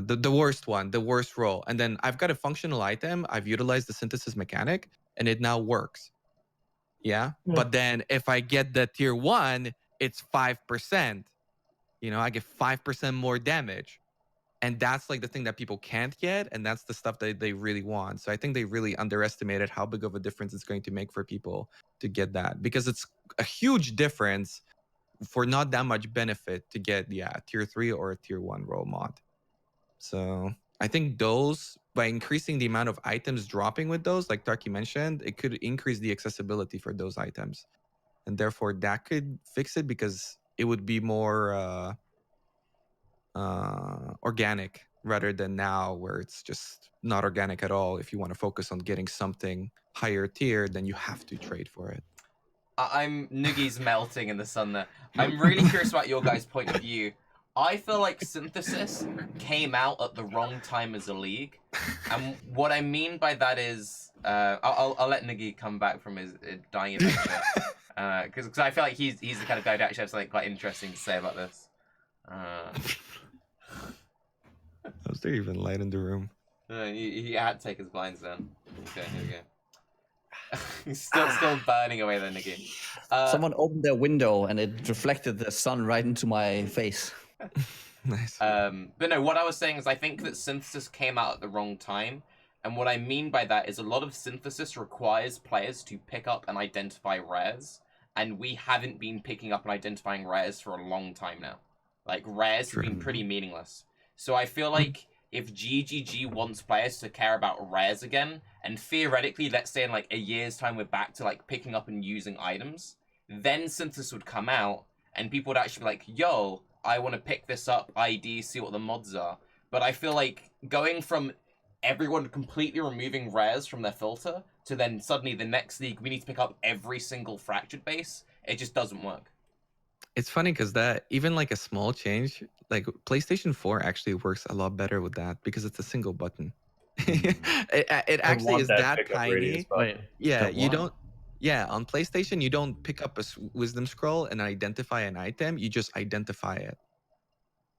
The worst one, the worst roll. And then I've got a functional item. I've utilized the synthesis mechanic and it now works. Yeah. But then if I get the tier 1, it's 5%. I get 5% more damage. And that's like the thing that people can't get. And that's the stuff that they really want. So I think they really underestimated how big of a difference it's going to make for people to get that, because it's a huge difference for not that much benefit to get, tier 3 or a tier 1 roll mod. So I think those, by increasing the amount of items dropping with those, like Tarke mentioned, it could increase the accessibility for those items. And therefore that could fix it, because it would be more organic rather than now where it's just not organic at all. If you want to focus on getting something higher tier, then you have to trade for it. Nugi's melting in the sun there. I'm really curious about your guys' point of view. I feel like Synthesis came out at the wrong time as a league. And what I mean by that is, I'll let Nugi come back from his dying adventure. Because I feel like he's the kind of guy who actually has something quite interesting to say about this. Was there even light in the room? He had to take his blinds down. Okay, here we go. He's still burning away there, Nugi. Someone opened their window and it reflected the sun right into my face. Nice. But no, what I was saying is I think that Synthesis came out at the wrong time. And what I mean by that is a lot of Synthesis requires players to pick up and identify rares. And we haven't been picking up and identifying rares for a long time now. Like, rares have been pretty meaningless. So I feel like if GGG wants players to care about rares again, and theoretically, let's say in like a year's time we're back to like picking up and using items, then Synthesis would come out and people would actually be like, yo, I want to pick this up, ID, see what the mods are. But I feel like going from everyone completely removing rares from their filter to then suddenly the next league we need to pick up every single fractured base, it just doesn't work. It's funny because that, even like a small change, like PlayStation 4 actually works a lot better with that because it's a single button. it actually is that tiny. Wait, Yeah, you don't. Yeah, on PlayStation, you don't pick up a wisdom scroll and identify an item. You just identify it.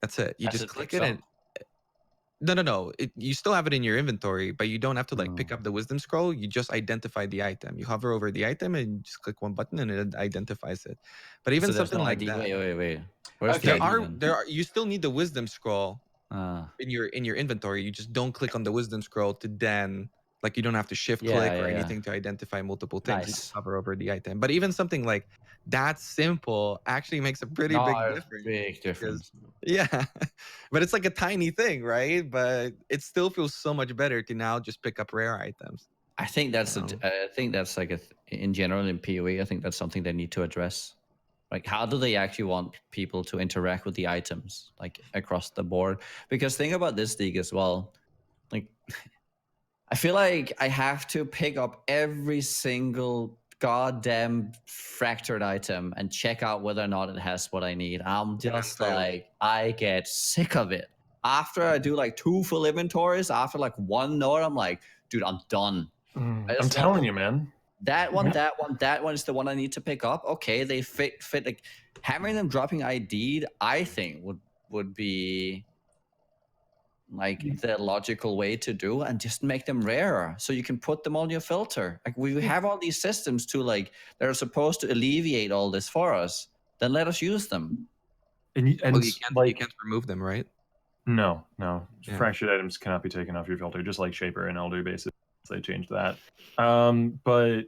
That's it. You just click it and... No. You still have it in your inventory, but you don't have to like pick up the wisdom scroll. You just identify the item. You hover over the item and just click one button and it identifies it. But even something like that. Wait. Where's there are. You still need the wisdom scroll in your inventory. You just don't click on the wisdom scroll to then, like, you don't have to shift click or anything to identify multiple things. Nice. You just hover over the item. But even something like that simple actually makes a pretty big difference. Yeah, but it's like a tiny thing, right? But it still feels so much better to now just pick up rare items. I think that's like in general in PoE. I think that's something they need to address. Like, how do they actually want people to interact with the items, like across the board? Because think about this league as well. Like, I feel like I have to pick up every single goddamn fractured item and check out whether or not it has what I need. I'm just like, I get sick of it. After I do like 2 full inventories, after like 1 node, I'm like, dude, I'm done. I'm telling you, man. That one is the one I need to pick up. Okay, they fit like hammering them, dropping ID'd, I think would be like the logical way to do, and just make them rarer so you can put them on your filter. Like, we have all these systems to like, they're supposed to alleviate all this for us. Then let us use them. And you can't remove them, right? No. Yeah. Fractured items cannot be taken off your filter, just like Shaper and Elder basis. They changed that. But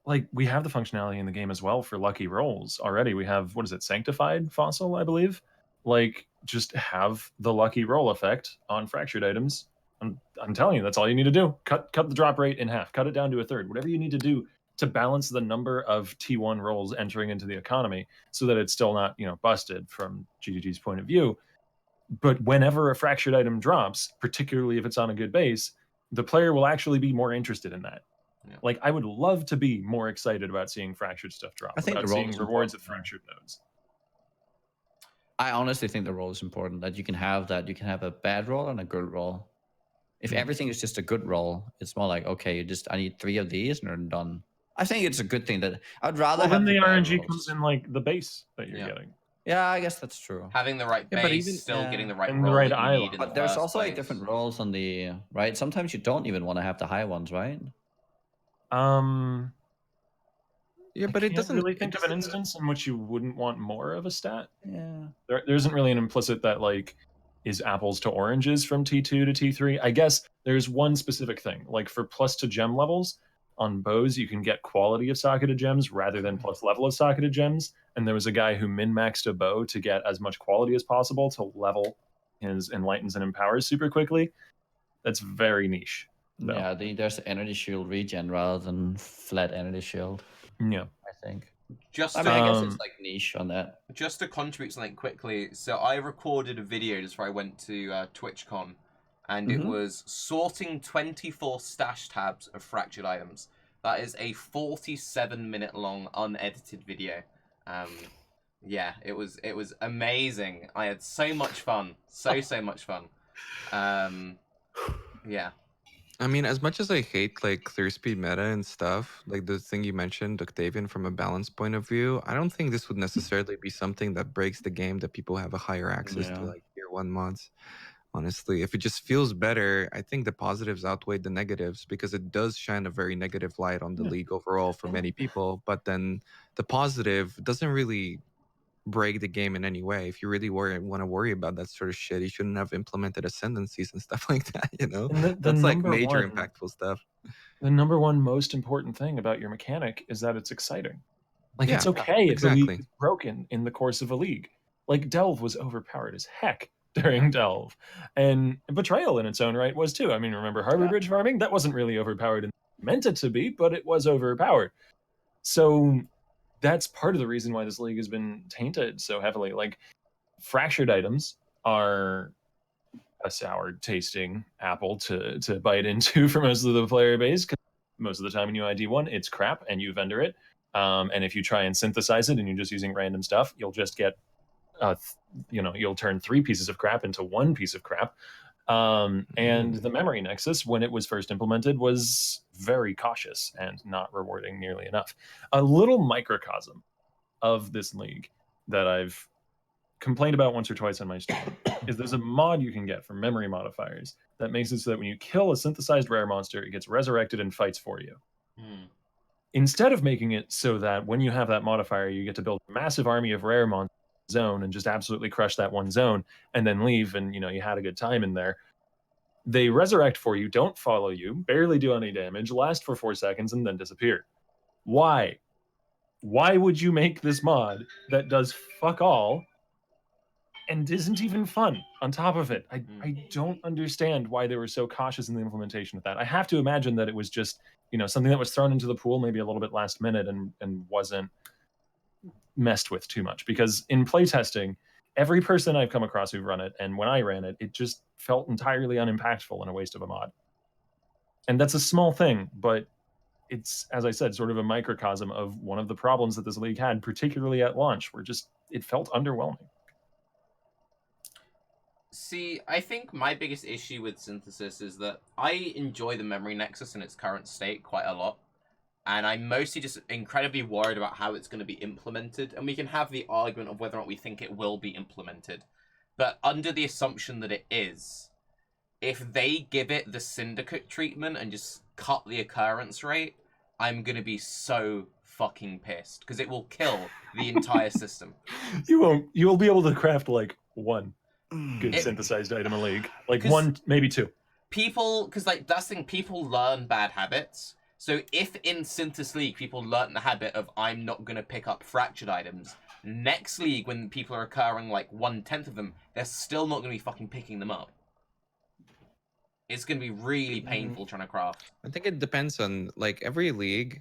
like, we have the functionality in the game as well for lucky rolls already. We have, what is it, Sanctified Fossil, I believe. Like, just have the lucky roll effect on fractured items. I'm telling you, that's all you need to do. Cut the drop rate in half. Cut it down to a third. Whatever you need to do to balance the number of T1 roles entering into the economy so that it's still not, busted from GGG's point of view. But whenever a fractured item drops, particularly if it's on a good base, the player will actually be more interested in that. Yeah. Like, I would love to be more excited about seeing fractured stuff drop. I think about seeing rewards of fractured nodes. I honestly think the role is important. That you can have a bad roll and a good roll. If everything is just a good roll, it's more like, okay, I need 3 of these and I'm done. I think it's a good thing that I'd rather have the RNG comes in like the base that you're getting. Yeah, I guess that's true. Having the right base, but even, getting the right and roll the right that you need in But the there's first also place. like different rolls on the right. Sometimes you don't even want to have the high ones, right? Yeah, but it doesn't really think of an instance in which you wouldn't want more of a stat. Yeah. There isn't really an implicit that like is apples to oranges from T2 to T3. I guess there's one specific thing. Like for plus to gem levels on bows, you can get quality of socketed gems rather than plus level of socketed gems. And there was a guy who min-maxed a bow to get as much quality as possible to level his enlightens and empowers super quickly. That's very niche. Though. Yeah, there's energy shield regen rather than flat energy shield. Yeah, I think. I guess it's like niche on that. Just to contribute something quickly, so I recorded a video just before I went to TwitchCon, and it was sorting 24 stash tabs of fractured items. That is a 47-minute long unedited video. Yeah, it was amazing. I had so much fun, so much fun. Yeah. I mean, as much as I hate like clear speed meta and stuff, like the thing you mentioned, Octavian, from a balance point of view, I don't think this would necessarily be something that breaks the game, that people have a higher access to like tier 1 mods. Honestly, if it just feels better, I think the positives outweigh the negatives, because it does shine a very negative light on the league overall for many people. But then the positive doesn't really break the game in any way. If you really want to worry about that sort of shit, you shouldn't have implemented ascendancies and stuff like that, That's like major impactful stuff. The number one most important thing about your mechanic is that it's exciting. Like, it's okay if the league is broken in the course of a league. Like, Delve was overpowered as heck during Delve. And Betrayal in its own right was too. I mean, remember Harbor Bridge farming? That wasn't really overpowered and meant it to be, but it was overpowered. So that's part of the reason why this league has been tainted so heavily. Like, fractured items are a sour tasting apple to bite into for most of the player base, because most of the time when you ID one, it's crap and you vendor it. And if you try and synthesize it and you're just using random stuff, you'll just get you'll turn 3 pieces of crap into 1 piece of crap. And the memory nexus, when it was first implemented, was very cautious and not rewarding nearly enough. A little microcosm of this league that I've complained about once or twice on my stream is there's a mod you can get for memory modifiers that makes it so that when you kill a synthesized rare monster, it gets resurrected and fights for you. Instead of making it so that when you have that modifier, you get to build a massive army of rare monsters zone and just absolutely crush that one zone and then leave, and you had a good time in there. They resurrect for you, don't follow you, barely do any damage, last for 4 seconds, and then disappear. Why would you make this mod that does fuck all and isn't even fun on top of it? I don't understand why they were so cautious in the implementation of that. I have to imagine that it was just something that was thrown into the pool maybe a little bit last minute and wasn't messed with too much, because in playtesting, every person I've come across who've run it, and when I ran it, it just felt entirely unimpactful and a waste of a mod. And that's a small thing, but it's, as I said, sort of a microcosm of one of the problems that this league had, particularly at launch, where it felt underwhelming. See, I think my biggest issue with Synthesis is that I enjoy the memory nexus in its current state quite a lot. And I'm mostly just incredibly worried about how it's going to be implemented. And we can have the argument of whether or not we think it will be implemented. But under the assumption that it is, if they give it the syndicate treatment and just cut the occurrence rate, I'm going to be so fucking pissed. Because it will kill the entire system. You'll be able to craft like 1 good synthesized item a league. Like 1, maybe 2. People, because like that's the thing, people learn bad habits. So if in Synthesis League people learn the habit of I'm not going to pick up fractured items, next league when people are occurring like 1/10 of them, they're still not going to be fucking picking them up. It's going to be really painful trying to craft. I think it depends on, like, every league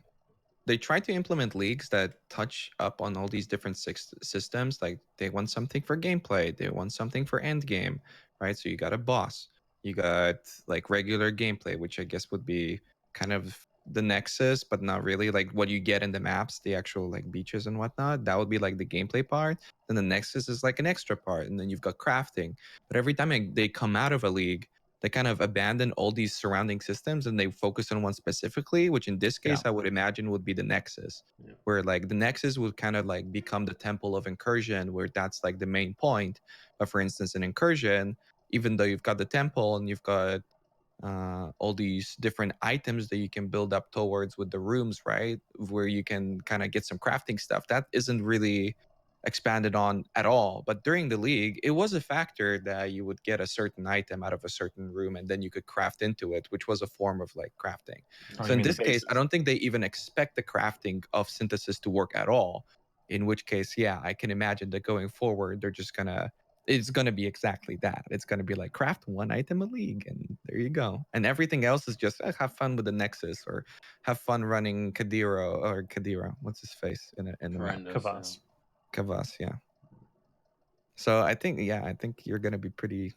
they try to implement leagues that touch up on all these different systems. Like they want something for gameplay, they want something for end game, right? So you got a boss, you got like regular gameplay, which I guess would be kind of the Nexus, but not really. Like what you get in the maps, the actual like beaches and whatnot, that would be like the gameplay part. Then the Nexus is like an extra part, and then you've got crafting. But every time they come out of a league, they kind of abandon all these surrounding systems and they focus on one specifically, which in this case I would imagine would be the Nexus, where like the Nexus would kind of like become the temple of Incursion, where that's like the main point. But for instance, in Incursion, even though you've got the temple and you've got all these different items that you can build up towards with the rooms, right? Where you can kind of get some crafting stuff. That isn't really expanded on at all. But during the league, it was a factor that you would get a certain item out of a certain room and then you could craft into it, which was a form of like crafting. So in this case, I don't think they even expect the crafting of synthesis to work at all. In which case, yeah, I can imagine that going forward, it's gonna be exactly that. It's gonna be like craft one item a league, and there you go. And everything else is just have fun with the Nexus, or have fun running Kadira. What's his face in the map? Kavas, yeah. So I think you're gonna be pretty.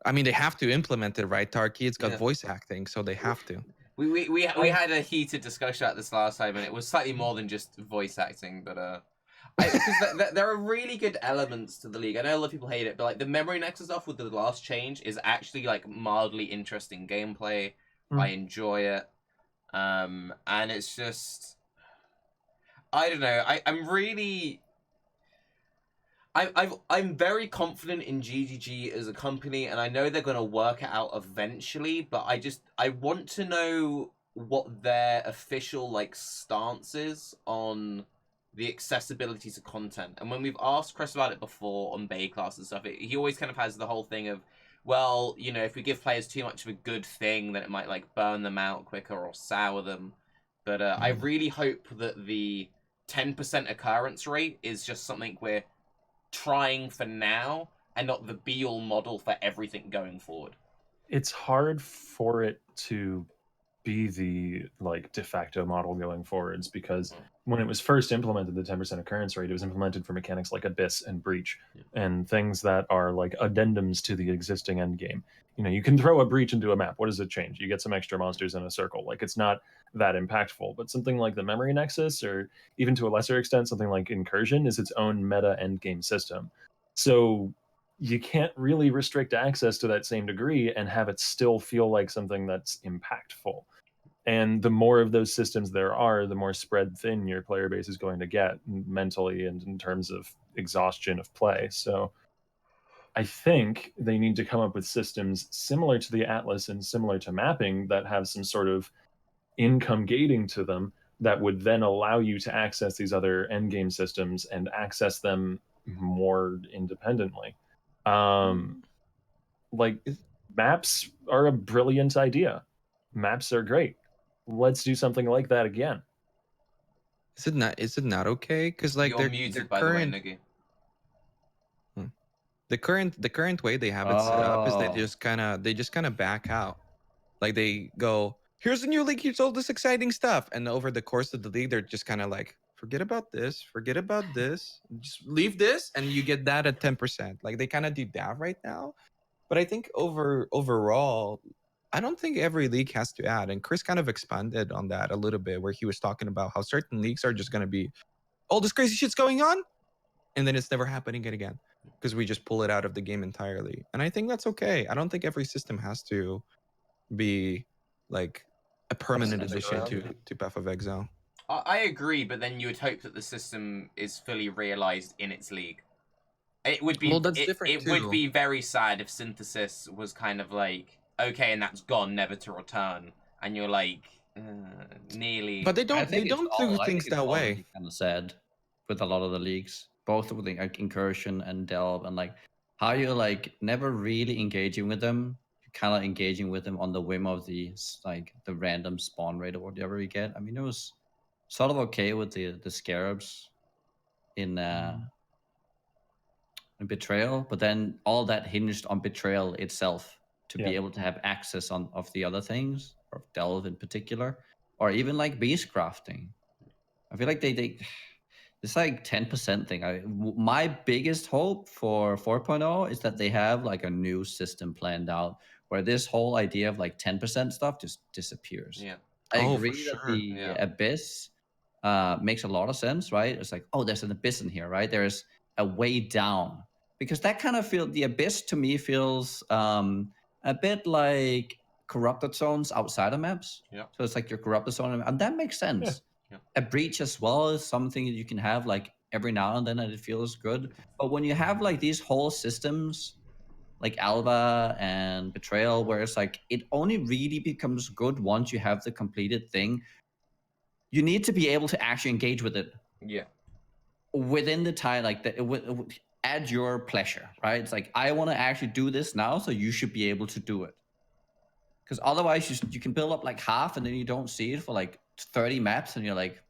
I mean, they have to implement it, right, Tarke? It's got voice acting, so they have to. We had a heated discussion at this last time, and it was slightly more than just voice acting, but because there are really good elements to the league. I know a lot of people hate it, but like the memory nexus stuff with the last change is actually like mildly interesting gameplay. I enjoy it, and it's just I don't know. I'm very confident in GGG as a company, and I know they're going to work it out eventually. But I want to know what their official like stance is on the accessibility to content. And when we've asked Chris about it before on Baeclast and stuff, he always kind of has the whole thing of, well, you know, if we give players too much of a good thing, then it might like burn them out quicker or sour them. But I really hope that the 10% occurrence rate is just something we're trying for now and not the be-all model for everything going forward. It's hard for it to be the like de facto model going forwards, because when it was first implemented, the 10% occurrence rate, it was implemented for mechanics like Abyss and Breach and things that are like addendums to the existing end game. You know, you can throw a Breach into a map. What does it change? You get some extra monsters in a circle. Like, it's not that impactful. But something like the Memory Nexus, or even to a lesser extent, something like Incursion, is its own meta end game system. So you can't really restrict access to that same degree and have it still feel like something that's impactful. And the more of those systems there are, the more spread thin your player base is going to get mentally and in terms of exhaustion of play. So I think they need to come up with systems similar to the Atlas and similar to mapping that have some sort of income gating to them that would then allow you to access these other endgame systems and access them more independently. Like, maps are a brilliant idea. Maps are great. Let's do something like that again. Is it not okay? Because like you're muted, by the way, Nugi. The current way they have it set up is they just kind of back out. Like they go, here's the new league, here's all this exciting stuff, and over the course of the league, they're just kind of like, forget about this, just leave this, and you get that at 10%. Like they kind of do that right now. But I think overall, I don't think every league has to add. And Chris kind of expanded on that a little bit, where he was talking about how certain leagues are just going to be, all this crazy shit's going on, and then it's never happening again because we just pull it out of the game entirely. And I think that's okay. I don't think every system has to be like a permanent addition to Path of Exile. I agree, but then you would hope that the system is fully realized in its league. It would be it would be very sad if Synthesis was kind of like, okay, and that's gone, never to return, and you're like, nearly. But they don't do things that way. Kind of sad with a lot of the leagues, both with like Incursion and Delve, and like how you're like never really engaging with them. You're kind of engaging with them on the whim of the like the random spawn rate or whatever you get. I mean, it was sort of okay with the scarabs in Betrayal, but then all that hinged on Betrayal itself to be able to have access of the other things, or Delve in particular. or even like beast crafting. I feel like they it's like 10% thing. My biggest hope for 4.0 is that they have like a new system planned out where this whole idea of like 10% stuff just disappears. Yeah. I Oh, agree for that sure. the abyss makes a lot of sense, right? It's like, oh, there's an abyss in here, right? There's a way down, because that kind of feels, the abyss to me feels a bit like corrupted zones outside of maps. Yeah. So it's like your corrupted zone, and that makes sense. Yeah. A breach as well is something that you can have like every now and then, and it feels good. But when you have like these whole systems like Alva and Betrayal, where it's like it only really becomes good once you have the completed thing, you need to be able to actually engage with it. Yeah. Within the time, like at your pleasure, right? It's like, I want to actually do this now, so you should be able to do it. Because otherwise, you can build up like half, and then you don't see it for like 30 maps, and you're like,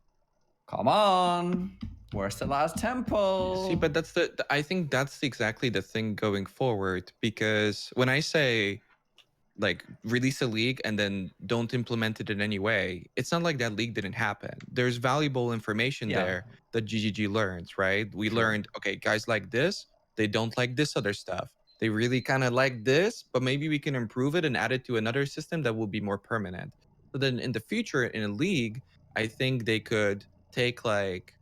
come on, where's the last temple? See, but that's I think that's exactly the thing going forward, because when I say like release a league and then don't implement it in any way, it's not like that league didn't happen. There's valuable information there that GGG learns, right? We learned, okay, guys like this, they don't like this other stuff. They really kind of like this, but maybe we can improve it and add it to another system that will be more permanent. So then in the future, in a league, I think they could take like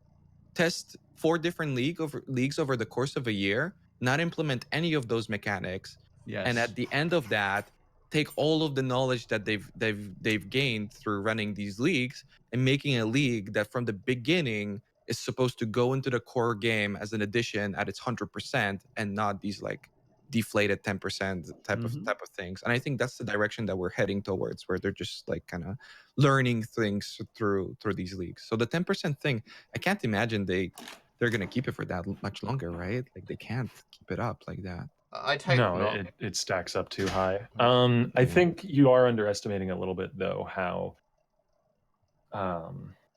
test 4 different leagues over the course of a year, not implement any of those mechanics, and at the end of that, take all of the knowledge that they've gained through running these leagues and making a league that from the beginning is supposed to go into the core game as an addition at its 100% and not these like deflated 10% type of things. And I think that's the direction that we're heading towards, where they're just like kind of learning things through these leagues. So the 10% thing, I can't imagine they're gonna keep it for that much longer, right? Like they can't keep it up like that. I'd hope No, not. it stacks up too high. I think you are underestimating a little bit though how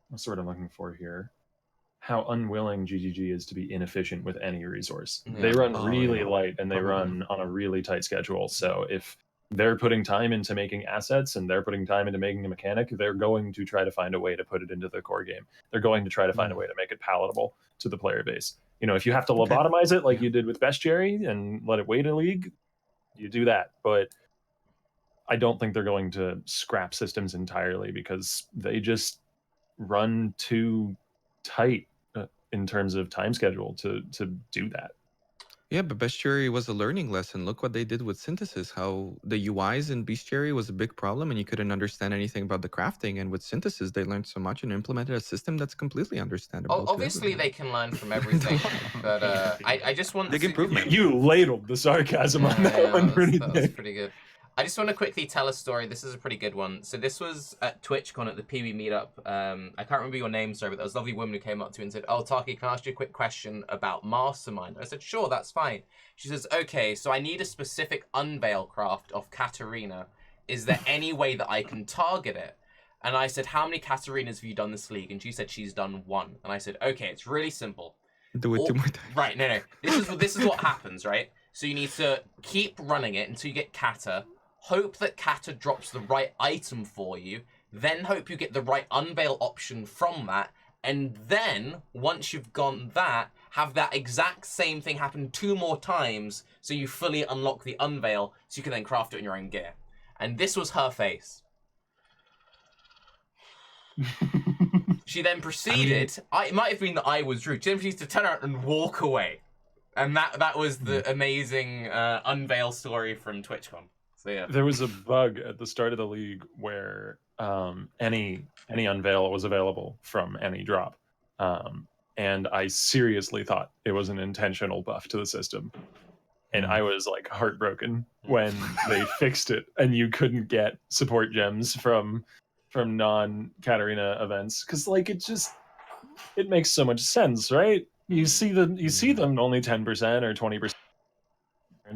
what's the word I'm looking for here? How unwilling GGG is to be inefficient with any resource. Yeah. They run Oh, really yeah. light, and they run on a really tight schedule. So if they're putting time into making assets and they're putting time into making a mechanic, they're going to try to find a way to put it into the core game. They're going to try to find a way to make it palatable to the player base. You know, if you have to lobotomize it like you did with Bestiary and let it wait a league, you do that. But I don't think they're going to scrap systems entirely, because they just run too tight in terms of time schedule to do that. Yeah, but Bestiary was a learning lesson. Look what they did with Synthesis, how the UIs in Bestiary was a big problem and you couldn't understand anything about the crafting. And with Synthesis, they learned so much and implemented a system that's completely understandable. Obviously, they can learn from everything, but I just want Big to... improvement. You ladled the sarcasm on that one. That's pretty good. I just want to quickly tell a story. This is a pretty good one. So this was at TwitchCon at the PB meetup. I can't remember your name, sorry, but there was a lovely woman who came up to me and said, "Oh, Tarke, can I ask you a quick question about Mastermind?" I said, "Sure, that's fine." She says, "Okay, so I need a specific unveil craft of Katarina. Is there any way that I can target it?" And I said, "How many Katarinas have you done this league?" And she said she's done 1. And I said, "Okay, it's really simple." Do it 2 more times. Right, no. This is what happens, right? So you need to keep running it until you get Kata. Hope that Kata drops the right item for you, then hope you get the right unveil option from that, and then, once you've gone that, have that exact same thing happen 2 more times, so you fully unlock the unveil, so you can then craft it in your own gear. And this was her face. She then proceeded, it might have been that I was rude, she then proceeded to turn around and walk away. And that was the amazing unveil story from TwitchCon. So, yeah. There was a bug at the start of the league where any unveil was available from any drop, and I seriously thought it was an intentional buff to the system, and I was like heartbroken when they fixed it and you couldn't get support gems from non-Katarina events, because like it makes so much sense, right? You see them only 10% or 20%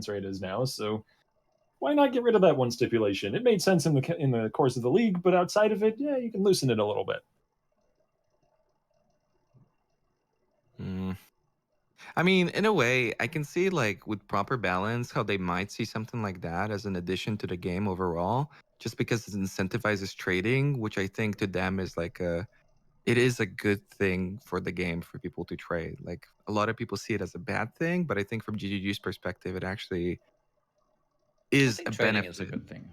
rate is now, so why not get rid of that one stipulation? It made sense in the course of the league, but outside of it, yeah, you can loosen it a little bit. I mean, in a way, I can see like with proper balance how they might see something like that as an addition to the game overall, just because it incentivizes trading, which I think to them is like it is a good thing for the game for people to trade. Like a lot of people see it as a bad thing, but I think from GGG's perspective, it actually is a trading benefit. is a good thing.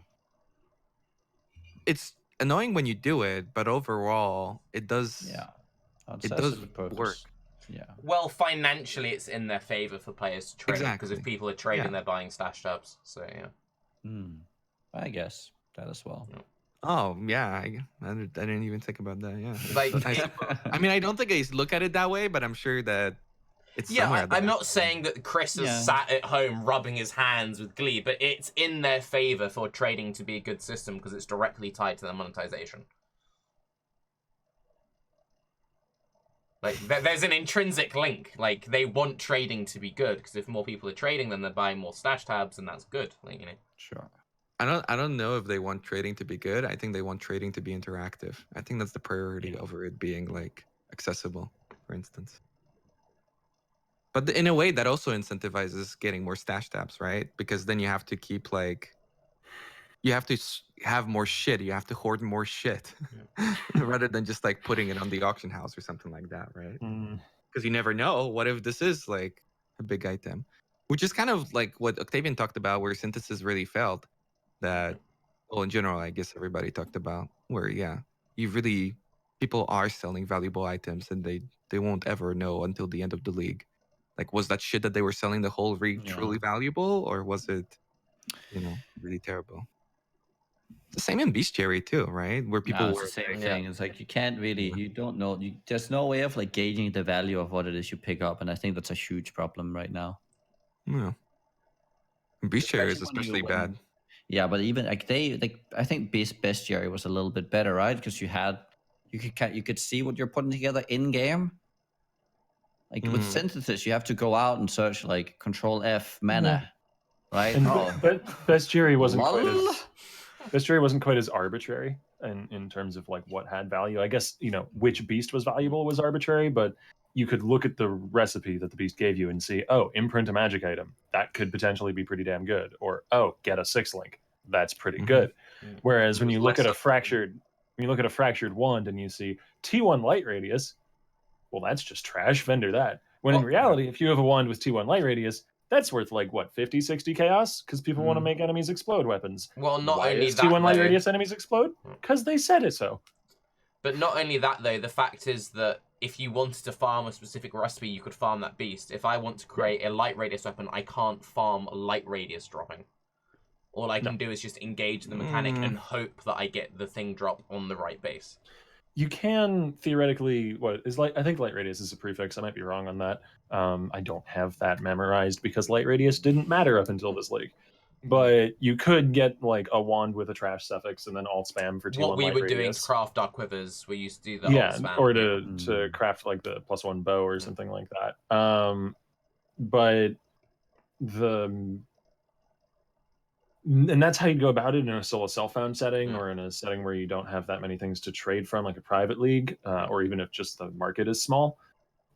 It's annoying when you do it, but overall, it does. Yeah, it does work. Yeah. Well, financially, it's in their favor for players to trade because if Exactly. people are trading, Yeah. they're buying stash tabs. So yeah. I guess that as well. Yeah. Oh yeah, I didn't even think about that. Yeah, Like, I mean, I don't think I look at it that way, but I'm sure that it's somewhere. I'm not saying that Chris has sat at home rubbing his hands with glee, but it's in their favor for trading to be a good system because it's directly tied to their monetization. Like, there's an intrinsic link. Like, they want trading to be good because if more people are trading, then they're buying more stash tabs, and that's good. Like, Sure. I don't know if they want trading to be good. I think they want trading to be interactive. I think that's the priority over it being like accessible, for instance. But in a way, that also incentivizes getting more stash tabs, right? Because then you have to keep like, you have to have more shit. You have to hoard more shit rather than just like putting it on the auction house or something like that, right? Because you never know. What if this is like a big item? Which is kind of like what Octavian talked about, where synthesis really failed. That, well, in general, I guess everybody talked about where, people are selling valuable items and they won't ever know until the end of the league. Like, was that shit that they were selling the whole league truly valuable, or was it, really terrible? The same in Bestiary too, right? Where people it's were the same like, thing. It's like you can't really, you don't know. There's no way of like gauging the value of what it is you pick up, and I think that's a huge problem right now. Yeah. Bestiary is especially bad. Yeah, but even like I think Bestiary was a little bit better, right? Because you could see what you're putting together in game. Like with synthesis, you have to go out and search like Control F mana, right? But Bestiary wasn't quite as arbitrary in terms of like what had value. I guess which beast was valuable was arbitrary, but you could look at the recipe that the beast gave you and see, oh, imprint a magic item, that could potentially be pretty damn good, or oh, get a 6-link, that's pretty good. Whereas when you look at a fractured wand and you see T1 light radius, well, that's just trash, vendor that. When in reality, if you have a wand with T1 light radius, that's worth like what, 50, 60 chaos, because people want to make enemies explode weapons. Well, not Why only is that, T1 light radius enemies explode? Because they said it so. But not only that, though, the fact is that if you wanted to farm a specific recipe, you could farm that beast. If I want to create a light radius weapon, I can't farm a light radius dropping. All I can do is just engage the mechanic and hope that I get the thing drop on the right base. You can theoretically, I think light radius is a prefix. I might be wrong on that. I don't have that memorized because light radius didn't matter up until this league. But you could get like a wand with a trash suffix and then alt spam for T1 What we light were radius. doing to craft our quivers, we used to do the alt spam. Or to craft like the +1 bow or something like that. But and that's how you go about it in a solo self-found setting or in a setting where you don't have that many things to trade from, like a private league, or even if just the market is small.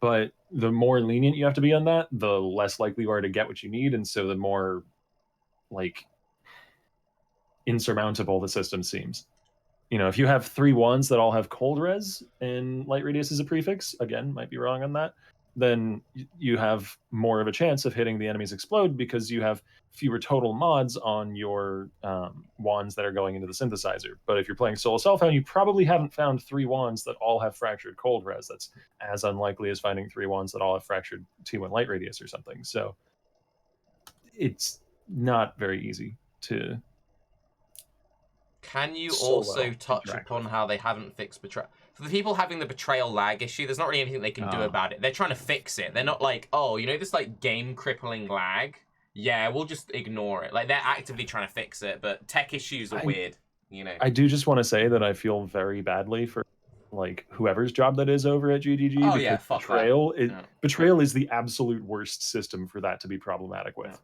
But the more lenient you have to be on that, the less likely you are to get what you need, and so the more like insurmountable the system seems. If you have 3 wands that all have cold res and light radius is a prefix, again, might be wrong on that, then you have more of a chance of hitting the enemies explode because you have fewer total mods on your wands that are going into the synthesizer. But if you're playing solo self-found, you probably haven't found 3 wands that all have fractured cold res. That's as unlikely as finding 3 wands that all have fractured T1 light radius or something. So it's not very easy to... Can you also touch upon how they haven't fixed Betrayal? For the people having the Betrayal lag issue, there's not really anything they can do about it. They're trying to fix it. They're not like, oh, this like game-crippling lag? Yeah, we'll just ignore it. Like, they're actively trying to fix it, but tech issues are weird, I do just want to say that I feel very badly for like whoever's job that is over at GGG. Oh, because yeah, fuck Betrayal, that. Betrayal is the absolute worst system for that to be problematic with.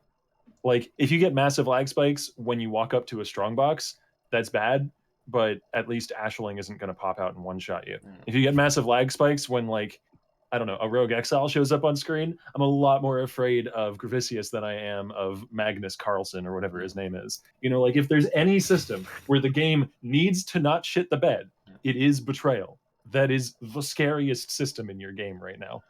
Like, if you get massive lag spikes when you walk up to a strongbox, that's bad, but at least Ashling isn't going to pop out and one-shot you. If you get massive lag spikes when, like, I don't know, a rogue exile shows up on screen, I'm a lot more afraid of Gravicius than I am of Magnus Carlsen or whatever his name is. You know, like if there's any system where the game needs to not shit the bed, it is Betrayal. That is the scariest system in your game right now.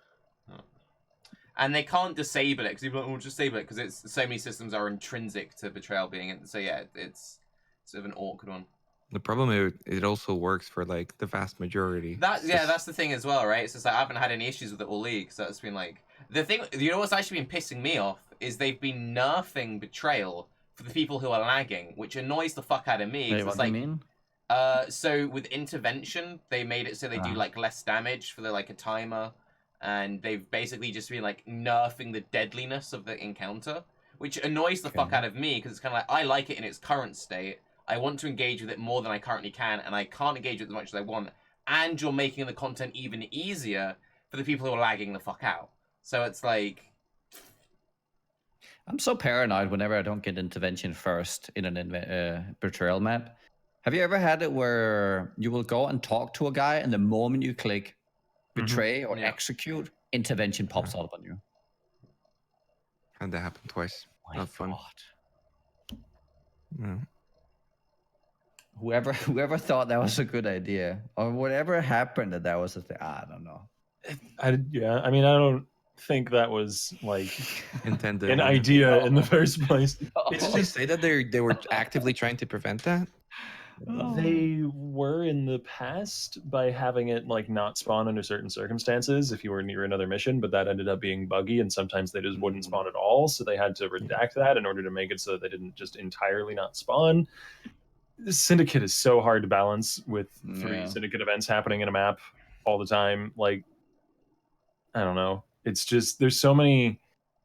And they can't disable it because people will just disable it because it's so many systems are intrinsic to Betrayal being it. So yeah, it's sort of an awkward one. The problem is it also works for like the vast majority. That's the thing as well, right? It's just like I haven't had any issues with it all league, so it's been like the thing. You know what's actually been pissing me off is they've been nerfing Betrayal for the people who are lagging, which annoys the fuck out of me. Wait, what it's do like, you mean? So with intervention, they made it so they do like less damage for the like a timer, and they've basically just been like nerfing the deadliness of the encounter, which annoys the fuck out of me because it's kind of like I like it in its current state. I want to engage with it more than I currently can, and I can't engage with it as much as I want. And you're making the content even easier for the people who are lagging the fuck out. So it's like... I'm so paranoid whenever I don't get intervention first in an Betrayal map. Have you ever had it where you will go and talk to a guy, and the moment you click Betray or Execute, intervention pops up on you? Had that happen twice. Not fun. Yeah. Whoever thought that was a good idea, or whatever happened that was a thing, I don't know. I mean, I don't think that was like intended an idea in the first place. Did they say that they were actively trying to prevent that? They were in the past by having it like not spawn under certain circumstances if you were near another mission, but that ended up being buggy, and sometimes they just wouldn't spawn at all, so they had to redact that in order to make it so that they didn't just entirely not spawn. This Syndicate is so hard to balance with 3 Syndicate events happening in a map all the time. Like, I don't know. It's just, there's so many,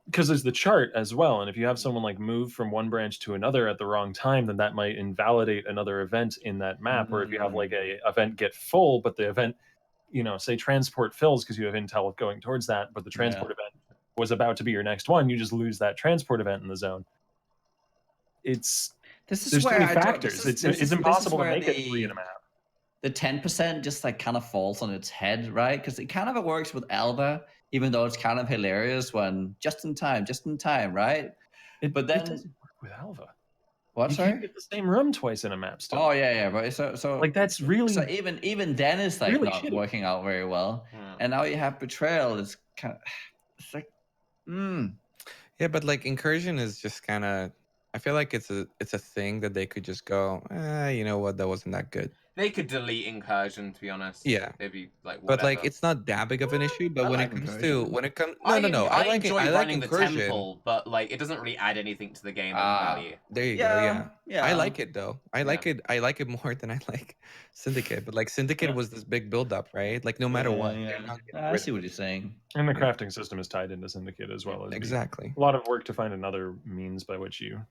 because there's the chart as well. And if you have someone like move from one branch to another at the wrong time, then that might invalidate another event in that map. Or if you have like a event get full, but the event, you know, say transport fills because you have intel going towards that, but the transport event was about to be your next one, you just lose that transport event in the zone. This is there's where too many factors. It's impossible to make it 3 in a map. The 10% just like kind of falls on its head, right? Because it kind of works with Alba, even though it's kind of hilarious when just in time, right? But then it doesn't work with Alva. What? You can't get the same room twice in a map still. Oh yeah, but so like that's really so even then it's like really not shitty. working out very well. And now you have Betrayal. It's kind of it's like Yeah, but like Incursion is just kind of. I feel like it's a thing that they could just go, you know what, that wasn't that good. They could delete Incursion, to be honest. Yeah, it'd be like whatever. But like it's not that big of an issue. But when it comes to I enjoy running the Incursion. temple, but like it doesn't really add anything to the game of value. There you go. Yeah, I like it though. I like it. I like it more than I like Syndicate. But like Syndicate was this big build up, right? Like no matter what. I see what you're saying. And the crafting system is tied into Syndicate as well. As exactly. A lot of work to find another means by which you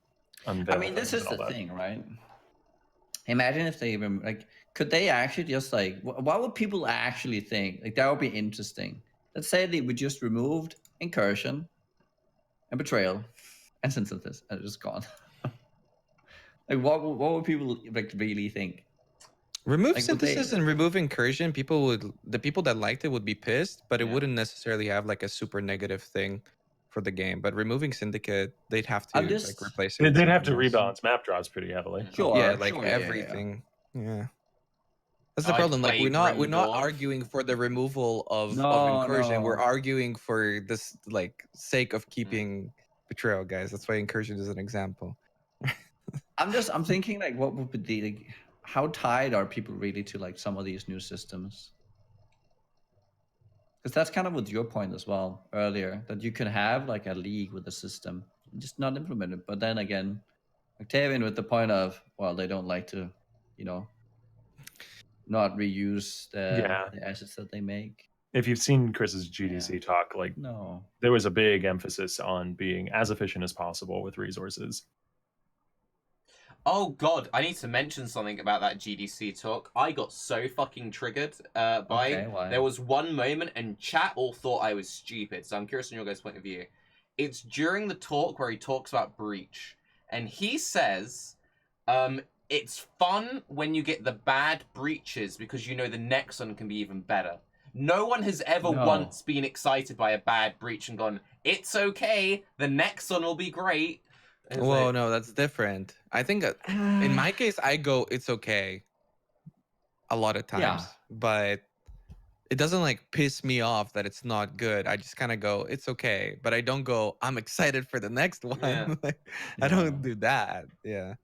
unveil. I mean, this is the thing, right? Imagine if they even like, could they actually just like, what would people actually think? Like that would be interesting. Let's say they would just removed Incursion and Betrayal and Synthesis and it's just gone. Like what would people like really think? Remove Synthesis and remove Incursion, the people that liked it would be pissed, but it wouldn't necessarily have like a super negative thing for the game. But removing Syndicate, they'd have to like replace it. They'd have to rebalance map drops pretty heavily. Sure. Yeah, like everything. Yeah. That's the problem. Like we're not arguing for the removal of Incursion. We're arguing for this like sake of keeping Betrayal, guys. That's why Incursion is an example. I'm thinking like what would be like, how tied are people really to like some of these new systems? Because that's kind of with your point as well earlier, that you can have like a league with a system, just not implement it. But then again, Octavian with the point of, well, they don't like to, you know, not reuse the assets that they make. If you've seen Chris's GDC talk, like there was a big emphasis on being as efficient as possible with resources. Oh god, I need to mention something about that GDC talk. I got so fucking triggered by there was one moment and chat all thought I was stupid, so I'm curious on your guys' point of view. It's during the talk where he talks about Breach, and he says, it's fun when you get the bad breaches because you know the next one can be even better. No one has ever once been excited by a bad breach and gone, it's okay, the next one will be great. Whoa, no, that's different. I think in my case, I go, it's okay a lot of times, but it doesn't like piss me off that it's not good. I just kind of go, it's okay, but I don't go, I'm excited for the next one. Yeah. I don't do that. Yeah.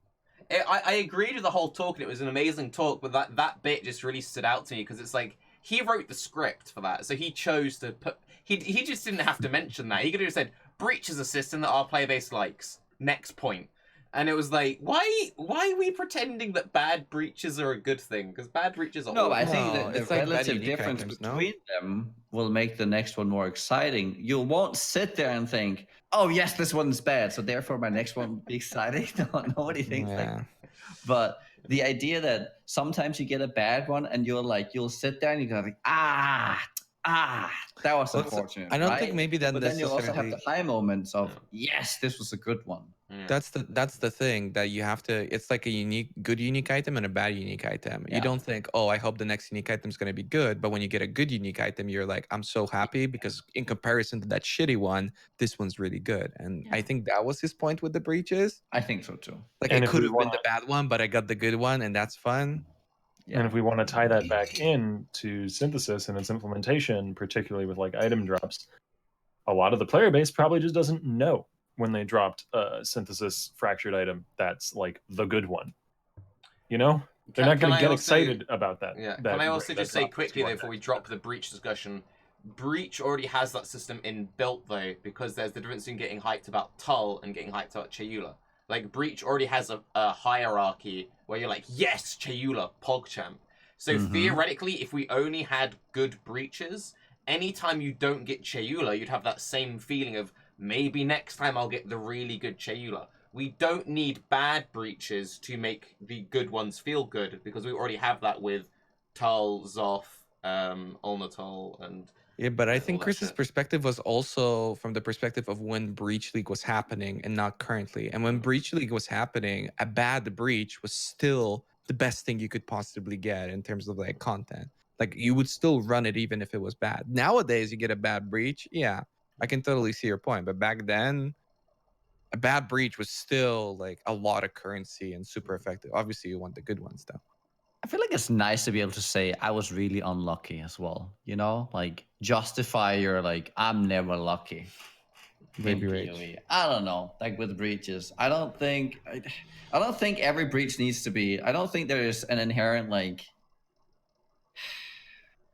I agreed with the whole talk, and it was an amazing talk, but that bit just really stood out to me because it's like he wrote the script for that, so he chose to put. He just didn't have to mention that. He could have said breach is a system that our player base likes. Next point. And it was like, why are we pretending that bad breaches are a good thing? Because bad breaches are I think that the it's like relative difference between them will make the next one more exciting. You won't sit there and think, oh yes, this one's bad, so therefore my next one will be exciting. No, nobody thinks like that. But the idea that sometimes you get a bad one and you'll sit there and you go like, that was unfortunate. I don't think maybe that but then you'll also have the high moments of yes, this was a good one. That's the thing that you have to. It's like a good unique item and a bad unique item. You don't think, oh, I hope the next unique item is going to be good. But when you get a good unique item, you're like, I'm so happy because in comparison to that shitty one, this one's really good. And I think that was his point with the breaches. I think so too. Like it could have been the bad one, but I got the good one, and that's fun. And if we want to tie that back in to synthesis and its implementation, particularly with like item drops, a lot of the player base probably just doesn't know when they dropped a synthesis fractured item that's like the good one. You know? They're not going to get excited about that. Yeah. Can I also just say quickly, though, before we drop the breach discussion, breach already has that system inbuilt, though, because there's the difference in getting hyped about Tull and getting hyped about Chayula. Like, breach already has a hierarchy where you're like, yes, Chayula, PogChamp. So theoretically, if we only had good breaches, anytime you don't get Chayula, you'd have that same feeling of, maybe next time I'll get the really good Chayula. We don't need bad breaches to make the good ones feel good, because we already have that with Tull, Zoth, Ulnatul, and... Yeah, but I think Chris's perspective was also from the perspective of when Breach League was happening and not currently. And when Breach League was happening, a bad breach was still the best thing you could possibly get in terms of like content. Like you would still run it even if it was bad. Nowadays, you get a bad breach. Yeah, I can totally see your point. But back then, a bad breach was still like a lot of currency and super effective. Obviously, you want the good ones though. I feel like it's nice to be able to say I was really unlucky as well. You know, like justify your like I'm never lucky. Maybe I don't know. Like with breaches, I don't think every breach needs to be. I don't think there is an inherent like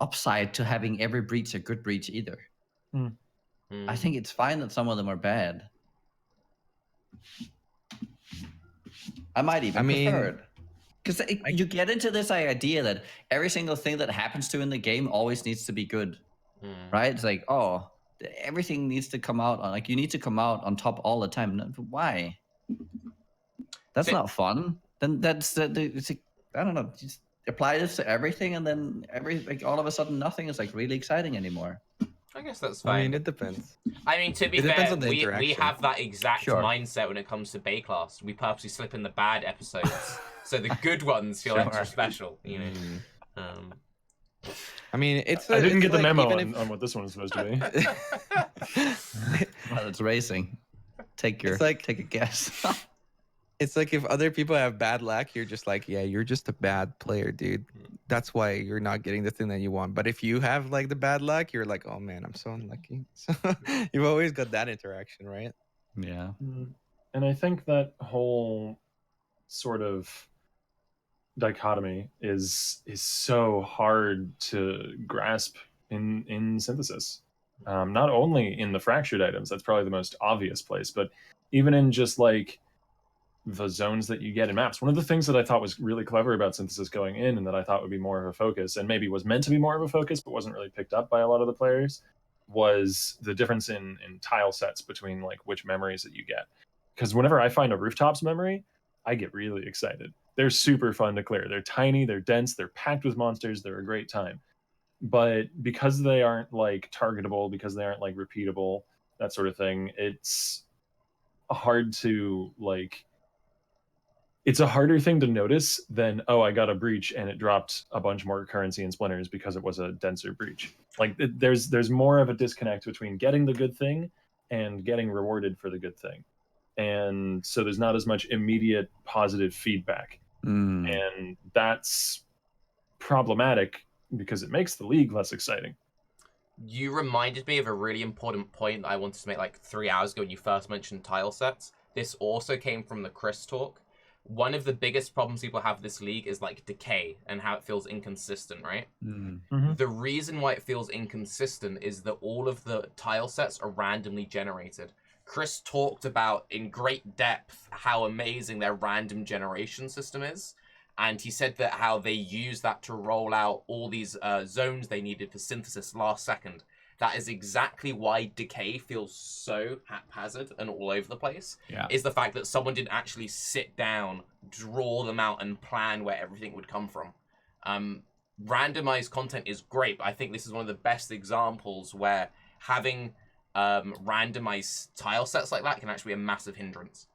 upside to having every breach a good breach either. I think it's fine that some of them are bad. I might even prefer it. Because you get into this idea that every single thing that happens to in the game always needs to be good, right? It's like, oh, everything needs to come out on, like you need to come out on top all the time. Why? That's not fun. Then it's like, I don't know, just apply this to everything, and then all of a sudden nothing is like really exciting anymore. I guess that's fine. I mean, it depends. I mean, to be fair, we have that exact mindset when it comes to Baeclast. We purposely slip in the bad episodes, so the good ones feel extra special, you know. I mean, I didn't get the memo on what this one is supposed to be. Well, it's racing. Take a guess. It's like if other people have bad luck, you're just like, yeah, you're just a bad player, dude. That's why you're not getting the thing that you want. But if you have like the bad luck, you're like, oh man, I'm so unlucky. So you've always got that interaction, right? Yeah. And I think that whole sort of dichotomy is so hard to grasp in synthesis. Not only in the fractured items, that's probably the most obvious place, but even in just like the zones that you get in maps. One of the things that I thought was really clever about synthesis going in, and that I thought would be more of a focus, and maybe was meant to be more of a focus, but wasn't really picked up by a lot of the players, was the difference in tile sets between like which memories that you get. Because whenever I find a rooftops memory, I get really excited. They're super fun to clear. They're tiny, they're dense, they're packed with monsters, they're a great time. But because they aren't like targetable, because they aren't like repeatable, that sort of thing, it's hard to like it's a harder thing to notice than, oh, I got a breach and it dropped a bunch more currency and splinters because it was a denser breach. Like there's more of a disconnect between getting the good thing and getting rewarded for the good thing. And so there's not as much immediate positive feedback. And that's problematic because it makes the league less exciting. You reminded me of a really important point that I wanted to make like 3 hours ago when you first mentioned tile sets. This also came from the Chris talk. One of the biggest problems people have this league is like Decay and how it feels inconsistent, right? The reason why it feels inconsistent is that all of the tile sets are randomly generated. Chris talked about in great depth how amazing their random generation system is. And he said that how they use that to roll out all these zones they needed for synthesis last second. That is exactly why Decay feels so haphazard and all over the place. Is the fact that someone didn't actually sit down, draw them out, and plan where everything would come from. Randomized content is great, but I think this is one of the best examples where having randomized tile sets like that can actually be a massive hindrance.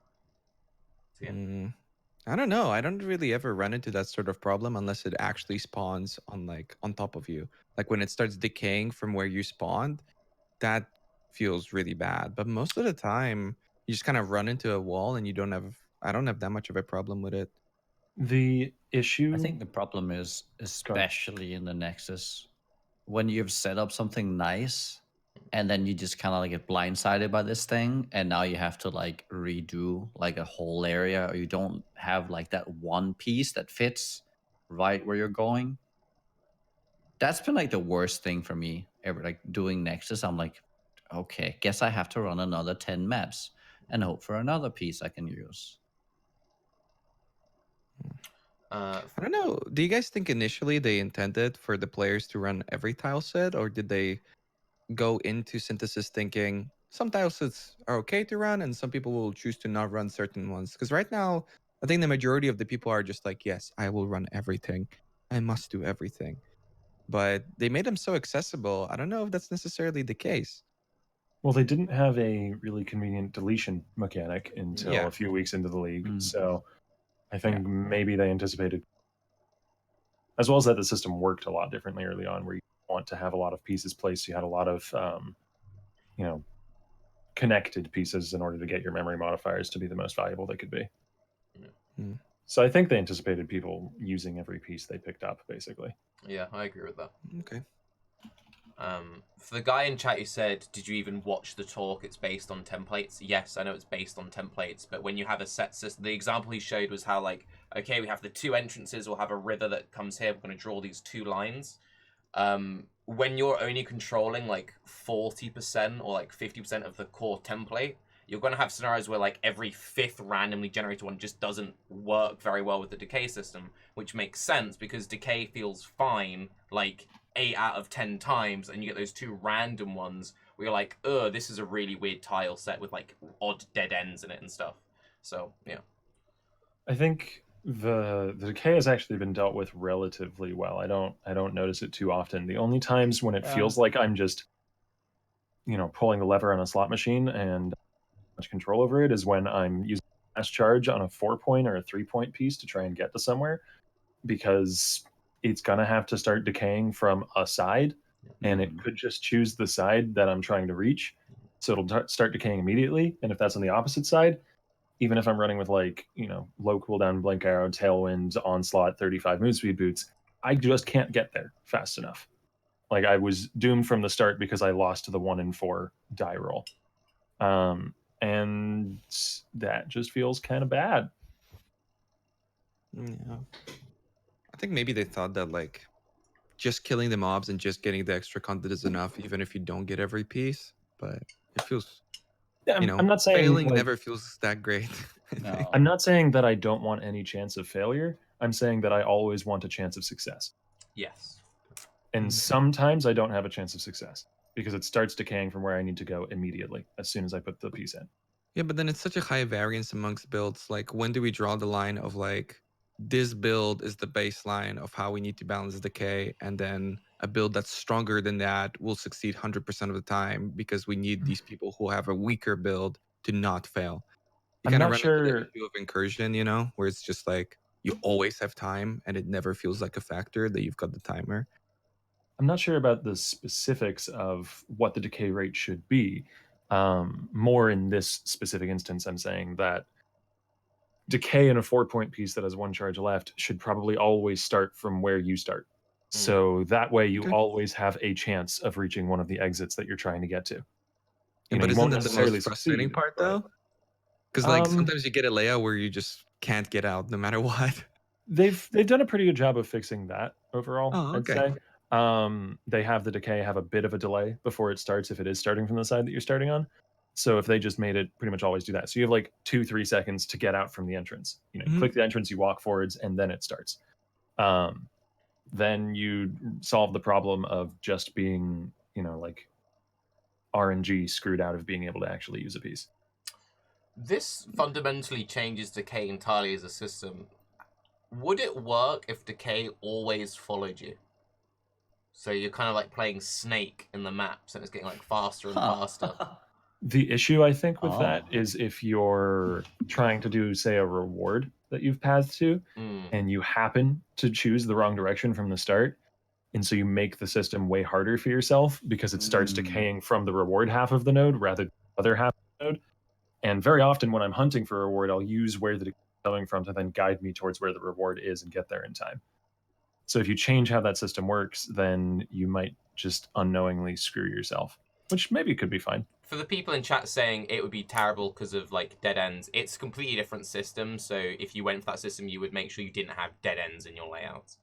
So, yeah. I don't know. I don't really ever run into that sort of problem unless it actually spawns on top of you. Like when it starts decaying from where you spawned, that feels really bad. But most of the time, you just kind of run into a wall and I don't have that much of a problem with it. The issue, I think the problem is, especially in the Nexus, when you've set up something nice and then you just kind of like get blindsided by this thing, and now you have to like redo like a whole area, or you don't have like that one piece that fits right where you're going. That's been like the worst thing for me ever, like doing Nexus. I'm like, okay, guess I have to run another 10 maps and hope for another piece I can use. I don't know. Do you guys think initially they intended for the players to run every tile set, or did they go into synthesis thinking some tile sets are okay to run and some people will choose to not run certain ones? Because right now, I think the majority of the people are just like, yes, I will run everything. I must do everything. But they made them so accessible. I don't know if that's necessarily the case. Well, they didn't have a really convenient deletion mechanic until a few weeks into the league. So I think maybe they anticipated, as well as that the system worked a lot differently early on, where you want to have a lot of pieces placed. You had a lot of, connected pieces in order to get your memory modifiers to be the most valuable they could be. So I think they anticipated people using every piece they picked up, basically. Yeah, I agree with that. Okay. For the guy in chat who said, did you even watch the talk? It's based on templates. Yes, I know it's based on templates, but when you have a set system, the example he showed was how, like, okay, we have the 2 entrances, we'll have a river that comes here, we're going to draw these 2 lines. When you're only controlling, like, 40% or, like, 50% of the core template, you're going to have scenarios where, like, every 5th randomly generated one just doesn't work very well with the Decay system, which makes sense because Decay feels fine, like, 8 out of 10 times, and you get those 2 random ones where you're like, ugh, this is a really weird tile set with like odd dead ends in it and stuff. So yeah, I think the Decay has actually been dealt with relatively well. I don't notice it too often. The only times when it feels like I'm just pulling the lever on a slot machine and much control over it is when I'm using a fast charge on a 4-point or a 3-point piece to try and get to somewhere, because it's gonna have to start decaying from a side, and it could just choose the side that I'm trying to reach, so it'll start decaying immediately. And if that's on the opposite side, even if I'm running with like low cooldown blink arrow, tailwind, onslaught, 35 move speed boots, I just can't get there fast enough. Like I was doomed from the start because I lost to the 1 in 4 die roll, and that just feels kind of bad. Yeah. I think maybe they thought that like just killing the mobs and just getting the extra content is enough, even if you don't get every piece. But it feels, I'm not saying failing like, never feels that great. No. I'm not saying that I don't want any chance of failure. I'm saying that I always want a chance of success. yes. And sometimes I don't have a chance of success because it starts decaying from where I need to go immediately as soon as I put the piece in. Yeah, but then it's such a high variance amongst builds. Like, when do we draw the line of like, this build is the baseline of how we need to balance decay, and then a build that's stronger than that will succeed 100% of the time because we need these people who have a weaker build to not fail. You I'm kind of not run into the sure. issue of Incursion, you know, where it's just like you always have time and it never feels like a factor that you've got the timer. I'm not sure about the specifics of what the decay rate should be. More in this specific instance, I'm saying that decay in a 4-point piece that has 1 charge left should probably always start from where you start. So that way you Okay. always have a chance of reaching one of the exits that you're trying to get to. You know, But you isn't won't that the necessarily most frustrating succeed, part but- though? Because like sometimes you get a layout where you just can't get out no matter what. They've done a pretty good job of fixing that overall. Oh, I'd okay. say. They have the decay have a bit of a delay before it starts if it is starting from the side that you're starting on. So if they just made it pretty much always do that. So you have like 2-3 seconds to get out from the entrance. You know, you click the entrance, you walk forwards, and then it starts. Then you solve the problem of just being, you know, like RNG screwed out of being able to actually use a piece. This fundamentally changes Decay entirely as a system. Would it work if Decay always followed you? So you're kind of like playing Snake in the maps and it's getting like faster and faster. The issue, I think, with that is if you're trying to do, say, a reward that you've pathed to, and you happen to choose the wrong direction from the start, and so you make the system way harder for yourself because it starts decaying from the reward half of the node rather than the other half of the node. And very often when I'm hunting for a reward, I'll use where the decay is coming from to then guide me towards where the reward is and get there in time. So if you change how that system works, then you might just unknowingly screw yourself, which maybe could be fine. For the people in chat saying it would be terrible because of like dead ends, it's a completely different system. So if you went for that system, you would make sure you didn't have dead ends in your layouts.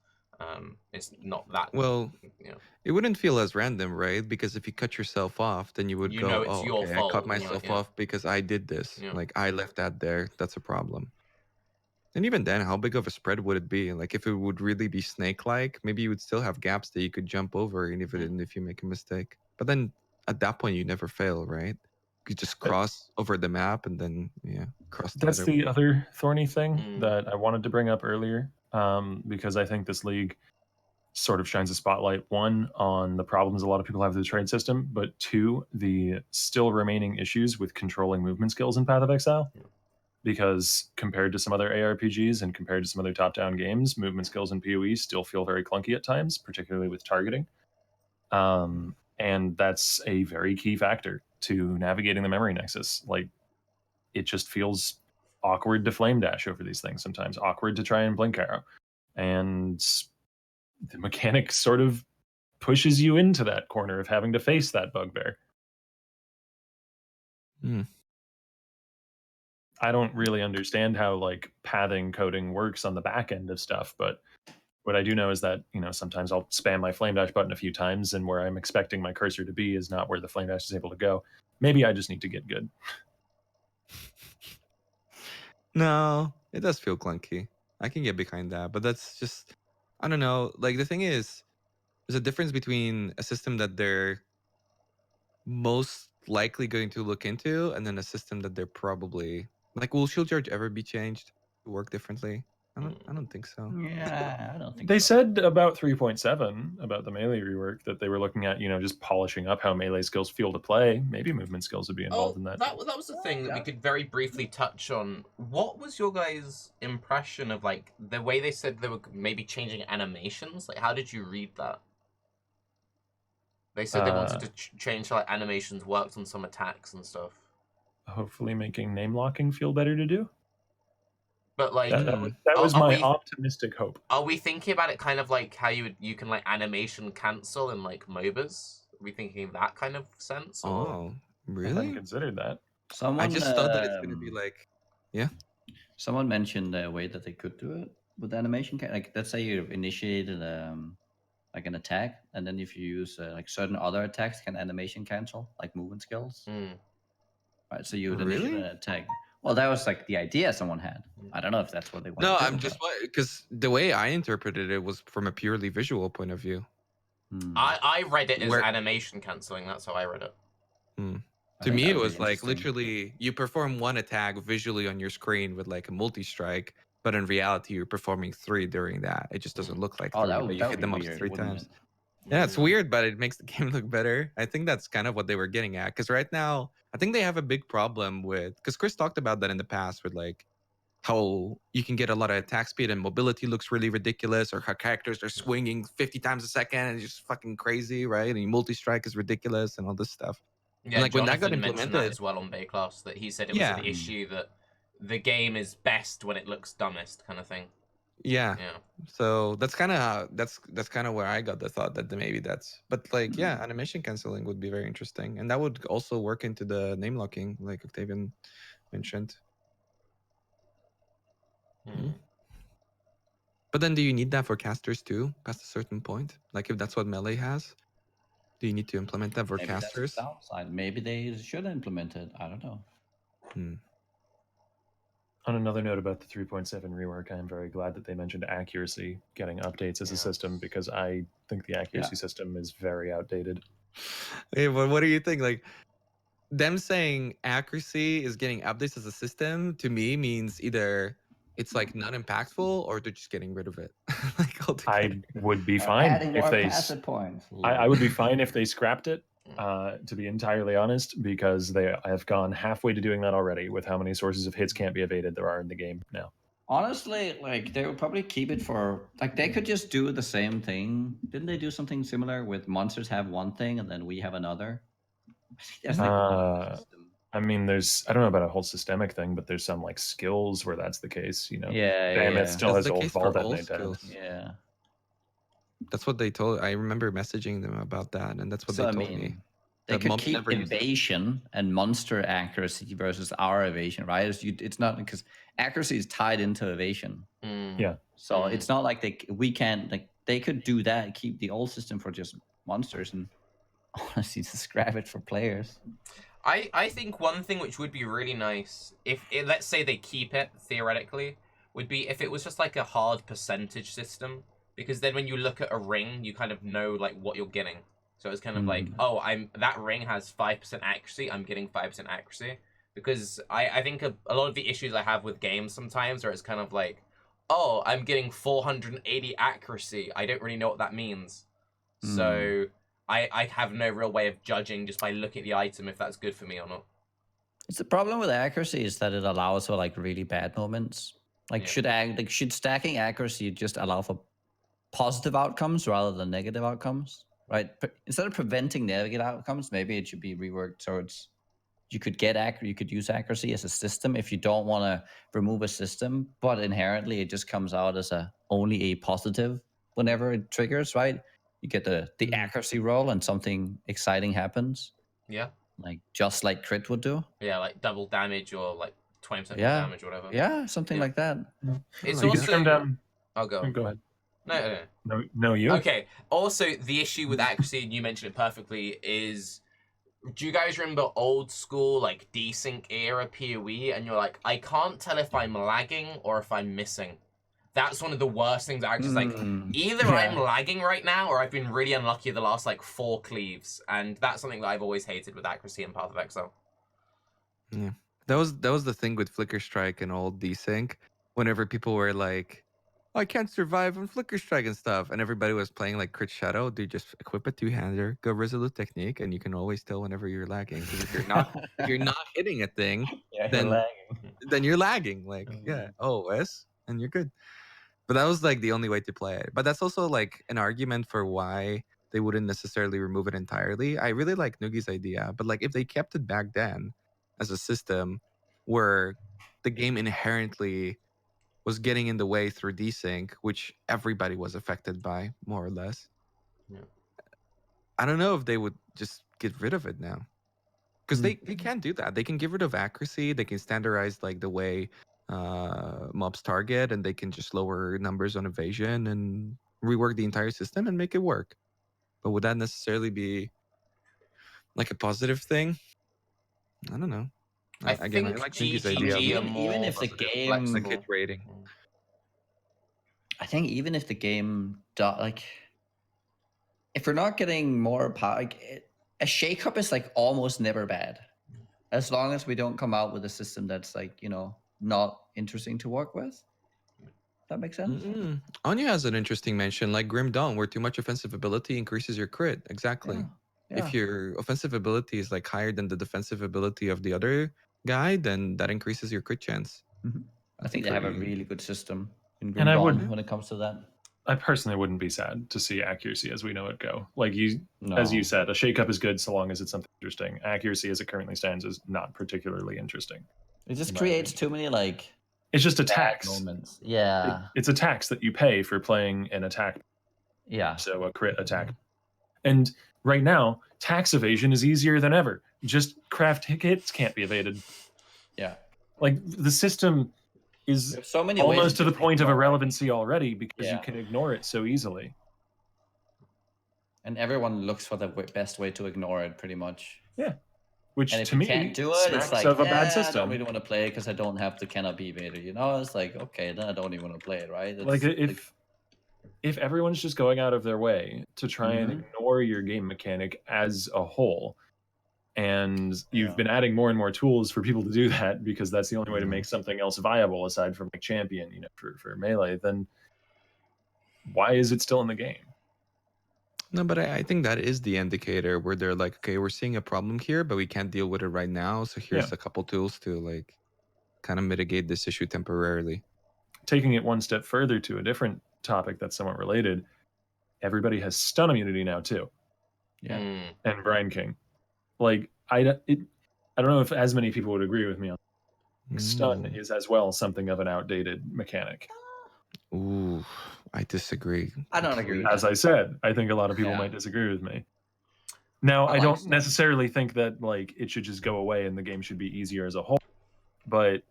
It's not that well. You know. It wouldn't feel as random, right? Because if you cut yourself off, then you would You go, know it's "Oh, your okay, fault. I cut myself off because I did this. Yeah. Like I left that there. That's a problem." And even then, how big of a spread would it be? Like if it would really be snake-like, maybe you would still have gaps that you could jump over, even if you make a mistake. But then at that point, you never fail, right? You just cross over the map and then cross. That's the other thorny thing that I wanted to bring up earlier, because I think this league sort of shines a spotlight, 1, on the problems a lot of people have with the trade system, but 2, the still remaining issues with controlling movement skills in Path of Exile. Because compared to some other ARPGs and compared to some other top-down games, movement skills in PoE still feel very clunky at times, particularly with targeting. And that's a very key factor to navigating the memory nexus. Like, it just feels awkward to flame dash over these things sometimes, awkward to try and blink arrow. And the mechanic sort of pushes you into that corner of having to face that bugbear. I don't really understand how like pathing coding works on the back end of stuff, but what I do know is that, you know, sometimes I'll spam my flame dash button a few times and where I'm expecting my cursor to be is not where the flame dash is able to go. Maybe I just need to get good. No, it does feel clunky. I can get behind that, but that's just, I don't know. Like the thing is, there's a difference between a system that they're most likely going to look into and then a system that they're probably like, will shield charge ever be changed to work differently? I don't think so. Yeah, I don't think They so. said about 3.7 about the melee rework that they were looking at, you know, just polishing up how melee skills feel to play. Maybe movement skills would be involved in that. That was the thing that we could very briefly touch on. What was your guys' impression of like the way they said they were maybe changing animations? Like, how did you read that? They said they wanted to change how like animations worked on some attacks and stuff. Hopefully making name locking feel better to do. But like that was my optimistic hope. Are we thinking about it kind of like how you can like animation cancel in like MOBAs? Are we thinking that kind of sense? Or? Oh, I really? hadn't considered that. I just thought that it's gonna be like, Someone mentioned a way that they could do it with animation. Like, let's say you initiated like an attack, and then if you use like certain other attacks, can animation cancel, like movement skills. Right, so you would initiate an attack. Well, that was like the idea someone had. I don't know if that's what they want. No, I'm just because the way I interpreted it was from a purely visual point of view. I read it as animation canceling. That's how I read it. To me, it was like literally you perform one attack visually on your screen with like a multi-strike, but in reality, you're performing 3 during that. It just doesn't look like 3, but you hit them up 3 times. Yeah, it's weird, but it makes the game look better. I think that's kind of what they were getting at. Because right now, I think they have a big problem with, because Chris talked about that in the past with like how you can get a lot of attack speed and mobility looks really ridiculous, or how characters are swinging 50 times a second and it's just fucking crazy, right? And multi-strike is ridiculous and all this stuff. Yeah, and like when that got Jonathan mentioned that implemented as well on Baeclast, that he said it was Yeah. an issue that the game is best when it looks dumbest, kind of thing. Yeah. Yeah. So that's kind of that's kind of where I got the thought that maybe that's, but like yeah, animation canceling would be very interesting, and that would also work into the name locking, like Octavian mentioned. But then, do you need that for casters too, past a certain point? Like if that's what Melee has, do you need to implement that for Maybe casters? that's the downside. Maybe they should implement it. I don't know. On another note about the 3.7 rework, I am very glad that they mentioned accuracy getting updates as a system, because I think the accuracy system is very outdated. Hey, but what do you think? Like them saying accuracy is getting updates as a system to me means either it's like not impactful or they're just getting rid of it. Like altogether. I would be fine Adding if more they. passive points. I would be fine if they scrapped it. To be entirely honest, because they have gone halfway to doing that already with how many sources of hits can't be evaded there are in the game now. Honestly, like they would probably keep it for like they could just do the same thing. Didn't they do something similar with monsters have one thing and then we have another? That's like a system. I mean, I don't know about a whole systemic thing, but there's some like skills where that's the case. You know, Mammoth still That's has the old case ball for that all they did. skills. Yeah. That's what they told. I remember messaging them about that, and that's what they told me. They That could mobs keep never use it. evasion and monster accuracy versus our evasion, right? It's not because accuracy is tied into evasion. Yeah. So it's not like we can't like they could do that, keep the old system for just monsters, and honestly just grab it for players. I think one thing which would be really nice if let's say they keep it theoretically would be if it was just like a hard percentage system, because then when you look at a ring you kind of know like what you're getting. So it's kind of like, oh, that ring has 5% accuracy, I'm getting 5% accuracy. Because I think a lot of the issues I have with games sometimes are it's kind of like, oh, I'm getting 480 accuracy, I don't really know what that means. So I have no real way of judging just by looking at the item if that's good for me or not. It's the problem with accuracy is that it allows for like really bad moments. Like should stacking accuracy just allow for positive outcomes rather than negative outcomes, right? Instead of preventing negative outcomes, maybe it should be reworked towards you could use accuracy as a system if you don't want to remove a system, but inherently it just comes out as only a positive whenever it triggers, right? You get the accuracy roll and something exciting happens. Yeah. Like just like crit would do. Yeah, like double damage or like 20% more damage or whatever. Yeah, something like that. It's You also can come down. I'll go. Go ahead. No, you. Okay. Also, the issue with accuracy, and you mentioned it perfectly, is do you guys remember old school like desync era PoE? And you're like, I can't tell if I'm lagging or if I'm missing. That's one of the worst things. Actually, like either I'm lagging right now or I've been really unlucky the last like 4 cleaves, and that's something that I've always hated with accuracy in Path of Exile. Yeah, that was the thing with Flicker Strike and old desync. Whenever people were like, I can't survive on Flicker Strike and stuff, and everybody was playing like Crit Shadow, dude, just equip a 2-hander, go Resolute Technique, and you can always tell whenever you're lagging. Because if you're not hitting a thing, then you're lagging. Like OS, and you're good. But that was like the only way to play it. But that's also like an argument for why they wouldn't necessarily remove it entirely. I really like Nugi's idea, but like if they kept it back then as a system where the game inherently was getting in the way through desync, which everybody was affected by, more or less. Yeah. I don't know if they would just get rid of it now. Because they can do that. They can get rid of accuracy. They can standardize like the way mobs target, and they can just lower numbers on evasion and rework the entire system and make it work. But would that necessarily be like a positive thing? I don't know. I like GGG idea. Even if the game like hit rating. I think even if the game like if we're not getting more power, like a shakeup is like almost never bad, as long as we don't come out with a system that's like not interesting to work with. That makes sense. Anya has an interesting mention, like Grim Dawn, where too much offensive ability increases your crit. Exactly. Yeah. If your offensive ability is like higher than the defensive ability of the other guy, then that increases your crit chance. I think they have a really good system in Grim And I Dawn would- when it comes to that. I personally wouldn't be sad to see accuracy as we know it go. Like No. as you said, a shakeup is good so long as it's something interesting. Accuracy as it currently stands is not particularly interesting. It just in my creates opinion. too many like It's just a bad tax. moments. Yeah. It's a tax that you pay for playing an attack. Yeah. So a crit attack. And right now, tax evasion is easier than ever. Just craft hits can't be evaded. Yeah. Like the system is There's so many almost ways to the just point of ignore it. irrelevancy already because you Yeah. can ignore it so easily. And everyone looks for the best way to ignore it, pretty much. Yeah. Which And if to you me can't do it, it's smacks like, of a bad I don't system. really want to play it because I don't have the cannot be evader. You know, it's like, okay, then I don't even want to play it, right? Like if everyone's just going out of their way to try and ignore your game mechanic as a whole, and you've been adding more and more tools for people to do that because that's the only way to make something else viable aside from like champion, you know, for melee, then why is it still in the game? No, but I think that is the indicator where they're like, okay, we're seeing a problem here, but we can't deal with it right now. So here's a couple tools to like kind of mitigate this issue temporarily. Taking it one step further to a different topic that's somewhat related, everybody has stun immunity now too. Yeah. And Brian King. Like I don't know if as many people would agree with me on stun is as well something of an outdated mechanic. Ooh, I disagree. I don't agree. As I said, I think a lot of people might disagree with me. Now, I don't necessarily think that like it should just go away and the game should be easier as a whole, but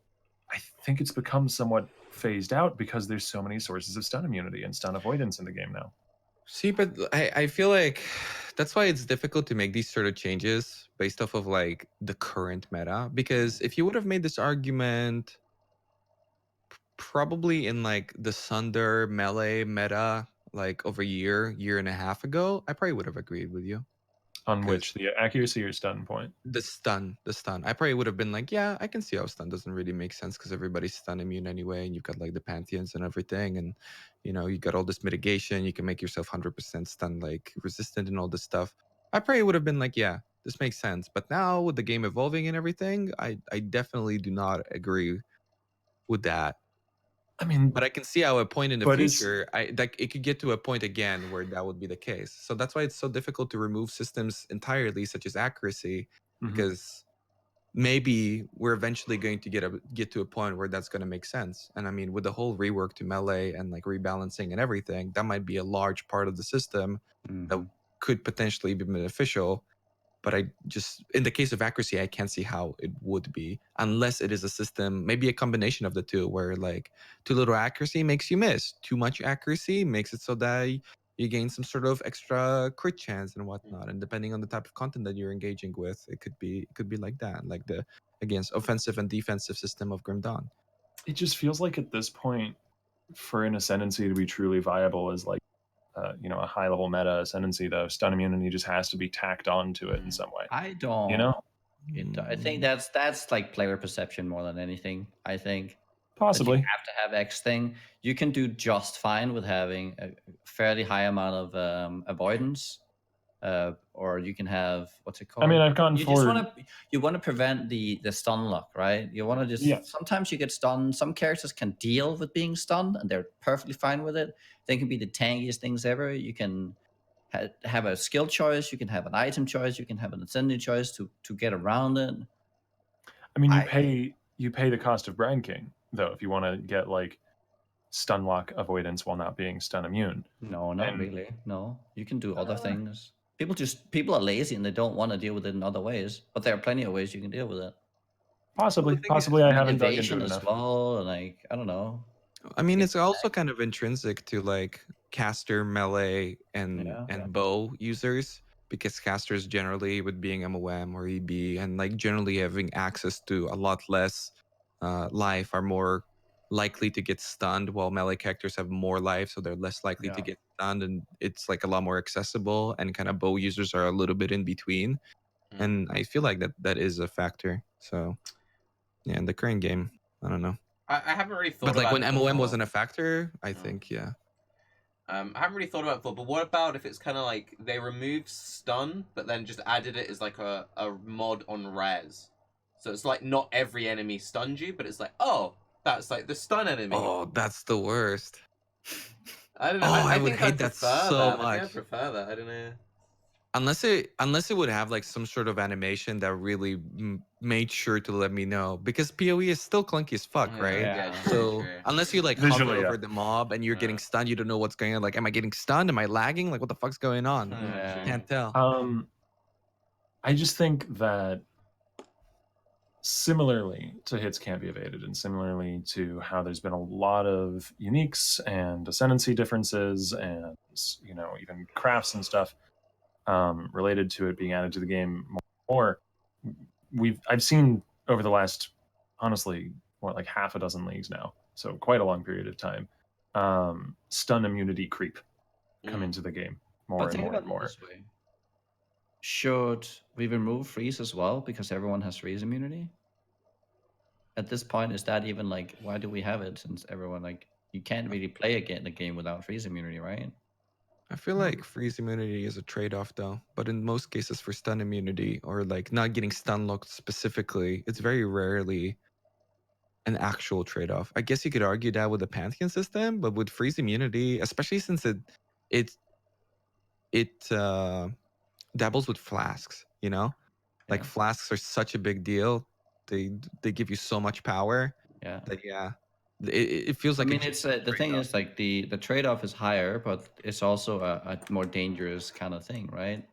I think it's become somewhat phased out because there's so many sources of stun immunity and stun avoidance in the game now. See, but I feel like that's why it's difficult to make these sort of changes based off of like the current meta. Because if you would have made this argument probably in like the Sunder melee meta like over a year and a half ago, I probably would have agreed with you. On which, the accuracy or stun point? The stun. I probably would have been like, yeah, I can see how stun doesn't really make sense because everybody's stun immune anyway, and you've got like the pantheons and everything, and you know, you got all this mitigation, you can make yourself 100% stun like resistant and all this stuff. I probably would have been like, yeah, this makes sense. But now with the game evolving and everything, I definitely do not agree with that. I mean, but I can see how a point in the future, like it could get to a point again where that would be the case. So that's why it's so difficult to remove systems entirely, such as accuracy, because maybe we're eventually going to get to a point where that's going to make sense. And I mean, with the whole rework to melee and like rebalancing and everything, that might be a large part of the system that could potentially be beneficial. But I just, in the case of accuracy, I can't see how it would be unless it is a system, maybe a combination of the two, where like too little accuracy makes you miss, too much accuracy makes it so that you gain some sort of extra crit chance and whatnot. And depending on the type of content that you're engaging with, it could be like that, like the against offensive and defensive system of Grim Dawn. It just feels like at this point, for an Ascendancy to be truly viable is like, you know, a high level meta Ascendancy, though, stun immunity just has to be tacked onto it in some way. I don't. You know, I think that's like player perception more than anything. I think possibly you have to have X thing. You can do just fine with having a fairly high amount of avoidance, or you can have what's it called? I mean, I've gone you forward. You want to prevent the stun luck, right? You want to just sometimes you get stunned. Some characters can deal with being stunned, and they're perfectly fine with it. They can be the tankiest things ever. You can have a skill choice. You can have an item choice. You can have an ascending choice to get around it. I mean, you pay the cost of Brand King though if you want to get like stun lock avoidance while not being stun immune. No, not really. No, you can do other things. People are lazy and they don't want to deal with it in other ways. But there are plenty of ways you can deal with it. Possibly I haven't dug into it as enough. well. Like I don't know. I mean, it's also kind of intrinsic to like caster, melee, and bow users, because casters generally, with being MOM or EB, and like generally having access to a lot less life, are more likely to get stunned, while melee characters have more life, so they're less likely to get stunned, and it's like a lot more accessible. And kind of bow users are a little bit in between, and I feel like that is a factor. So yeah, in the current game, I don't know. I haven't really thought But like about when it MOM before. wasn't a factor, I think, yeah. I haven't really thought about it before, but what about if it's kind of like they removed stun, but then just added it as like a mod on Raiz? So it's like not every enemy stuns you, but it's like, oh, that's like the stun enemy. Oh, that's the worst. I don't know. Oh, I would think hate I'd that prefer so that. I think much. I'd prefer that. I don't know. Unless it would have like some sort of animation that really made sure to let me know, because PoE is still clunky as fuck, right? Yeah, So true. unless you like Visually, hover yeah. over the mob and you're getting stunned, you don't know what's going on. Like, am I getting stunned? Am I lagging? Like, what the fuck's going on? Yeah. Can't tell. I just think that similarly to hits can't be evaded, and similarly to how there's been a lot of uniques and ascendancy differences, and even crafts and stuff related to it being added to the game more. I've seen over the last, honestly, like half a dozen leagues now, so quite a long period of time, stun immunity creep come into the game more But and think more about and it more. this way. Should we remove freeze as well because everyone has freeze immunity? At this point, is that even like, why do we have it, since everyone, like, you can't really play again the game without freeze immunity, right? I feel like freeze immunity is a trade-off though, but in most cases for stun immunity or like not getting stun locked specifically, it's very rarely an actual trade-off. I guess you could argue that with the Pantheon system, but with freeze immunity, especially since it dabbles with flasks, you know? Like Yeah. flasks are such a big deal. They give you so much power. Yeah. That it feels like I mean, it's the thing trade-off. is like the trade-off is higher, but it's also a more dangerous kind of thing, right?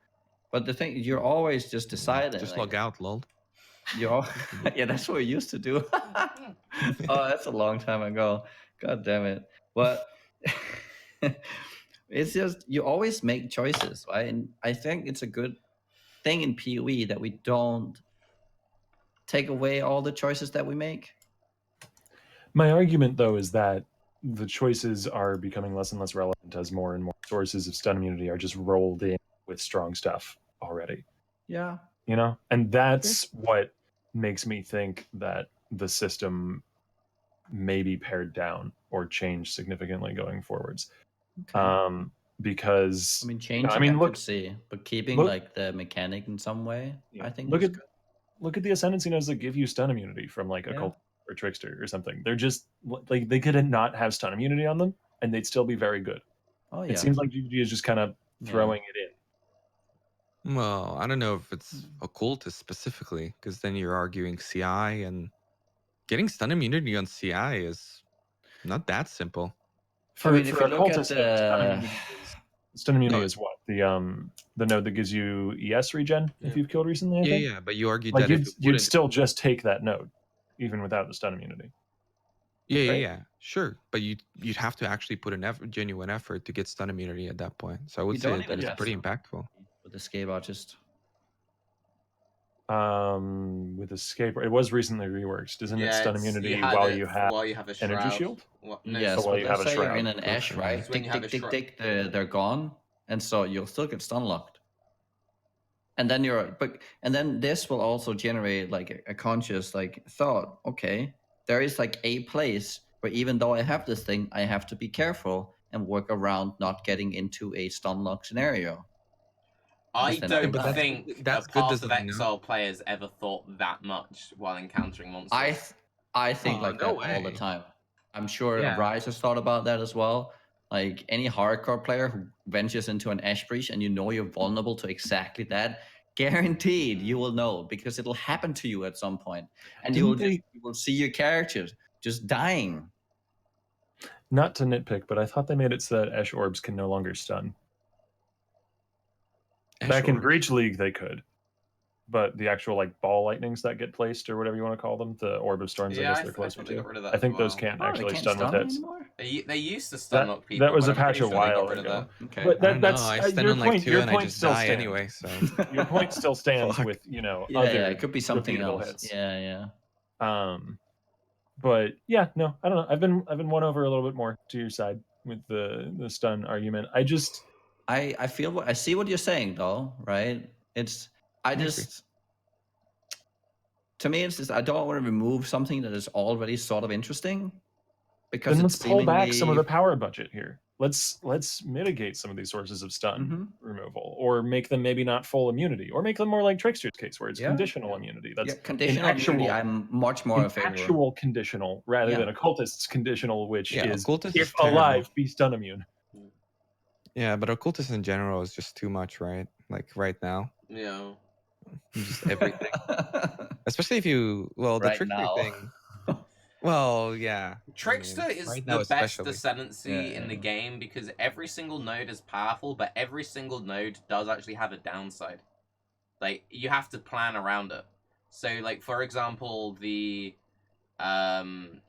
But the thing, you're always just deciding. Just like, log out, lol. you all, yeah, that's what we used to do. Oh, that's a long time ago. God damn it. But it's just, you always make choices, right? And I think it's a good thing in PoE that we don't take away all the choices that we make. My argument, though, is that the choices are becoming less and less relevant as more and more sources of stun immunity are just rolled in with strong stuff already. Yeah. And that's what makes me think that the system may be pared down or changed significantly going forwards. Okay. Because I mean, changing, look, could see, but keeping look, like the mechanic in some way, I think look is at good. look at the ascendancy nodes that give you stun immunity from like a cult or trickster or something. They're just like, they could not have stun immunity on them and they'd still be very good. Oh yeah. It seems like GG is just kind of throwing it in. Well, I don't know if it's occultist specifically, because then you're arguing CI, and getting stun immunity on CI is not that simple. For, I mean, for if you look at occultists, stun immunity is what? The node that gives you ES regen if you've killed recently, I think? Yeah, but you argued Like, that if it you'd wouldn't... still just take that node, even without the stun immunity. Yeah, sure. But you'd have to actually put genuine effort to get stun immunity at that point. So I would say that it's pretty impactful. With Escape Artist. With Escape, it was recently reworked. Isn't it stun immunity while you have a shroud. energy shield? Yes, while you have a say you're shroud. in an Ash, right? Tick, they're gone, and so you'll still get stun locked. And then then this will also generate like a conscious like thought. Okay, there is like a place where even though I have this thing, I have to be careful and work around not getting into a stun lock scenario. I don't think that's a part of Exile players ever thought that much while encountering monsters. I think like that all the time. I'm sure Raiz has thought about that as well. Like any hardcore player who ventures into an Ash Breach and you know you're vulnerable to exactly that, guaranteed you will know, because it'll happen to you at some point, and you will see your characters just dying. Not to nitpick, but I thought they made it so that Ash Orbs can no longer stun. Back in Breach League, they could. But the actual like ball lightnings that get placed, or whatever you want to call them, the Orb of Storms, I guess they're closer to. I think those can't actually stun with hits. They used to stun lock people. That was a patch a while ago. Okay. But that's your point. Your point still die stands anyway. So your point still stands with other it could be something else. Hits. Yeah. But yeah, no, I don't know. I've been won over a little bit more to your side with the stun argument. I see what you're saying though, right? I to me, it's just I don't want to remove something that is already sort of interesting because Then it's let's pull back some of seemingly the power budget here. Let's mitigate some of these sources of stun removal, or make them maybe not full immunity, or make them more like Trickster's case where it's conditional immunity. That's conditional immunity. I'm much more in favor. Actual conditional rather than occultist's conditional, which is occultist if is terrible. alive, be stun immune. Yeah, but occultist in general is just too much, right? Like right now. Yeah. Just everything. Especially if you the right trickster now. thing. Well, yeah. Trickster is right the now best especially. ascendancy in the game because every single node is powerful, but every single node does actually have a downside. Like, you have to plan around it. So, like, for example, the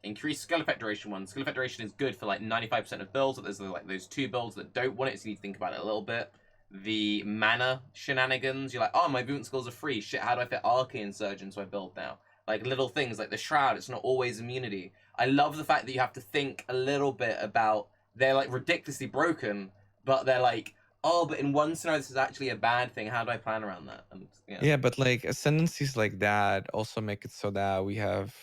increased skill effect duration one. Skill effect duration is good for like 95% of builds, but there's like those 2 builds that don't want it, so you need to think about it a little bit. The mana shenanigans, you're like, oh, my movement skills are free. Shit, how do I fit Arcane Surge into my build now? Like, little things like the Shroud, it's not always immunity. I love the fact that you have to think a little bit about, they're like ridiculously broken, but they're like, oh, but in one scenario this is actually a bad thing. How do I plan around that? And yeah, but like ascendancies like that also make it so that we have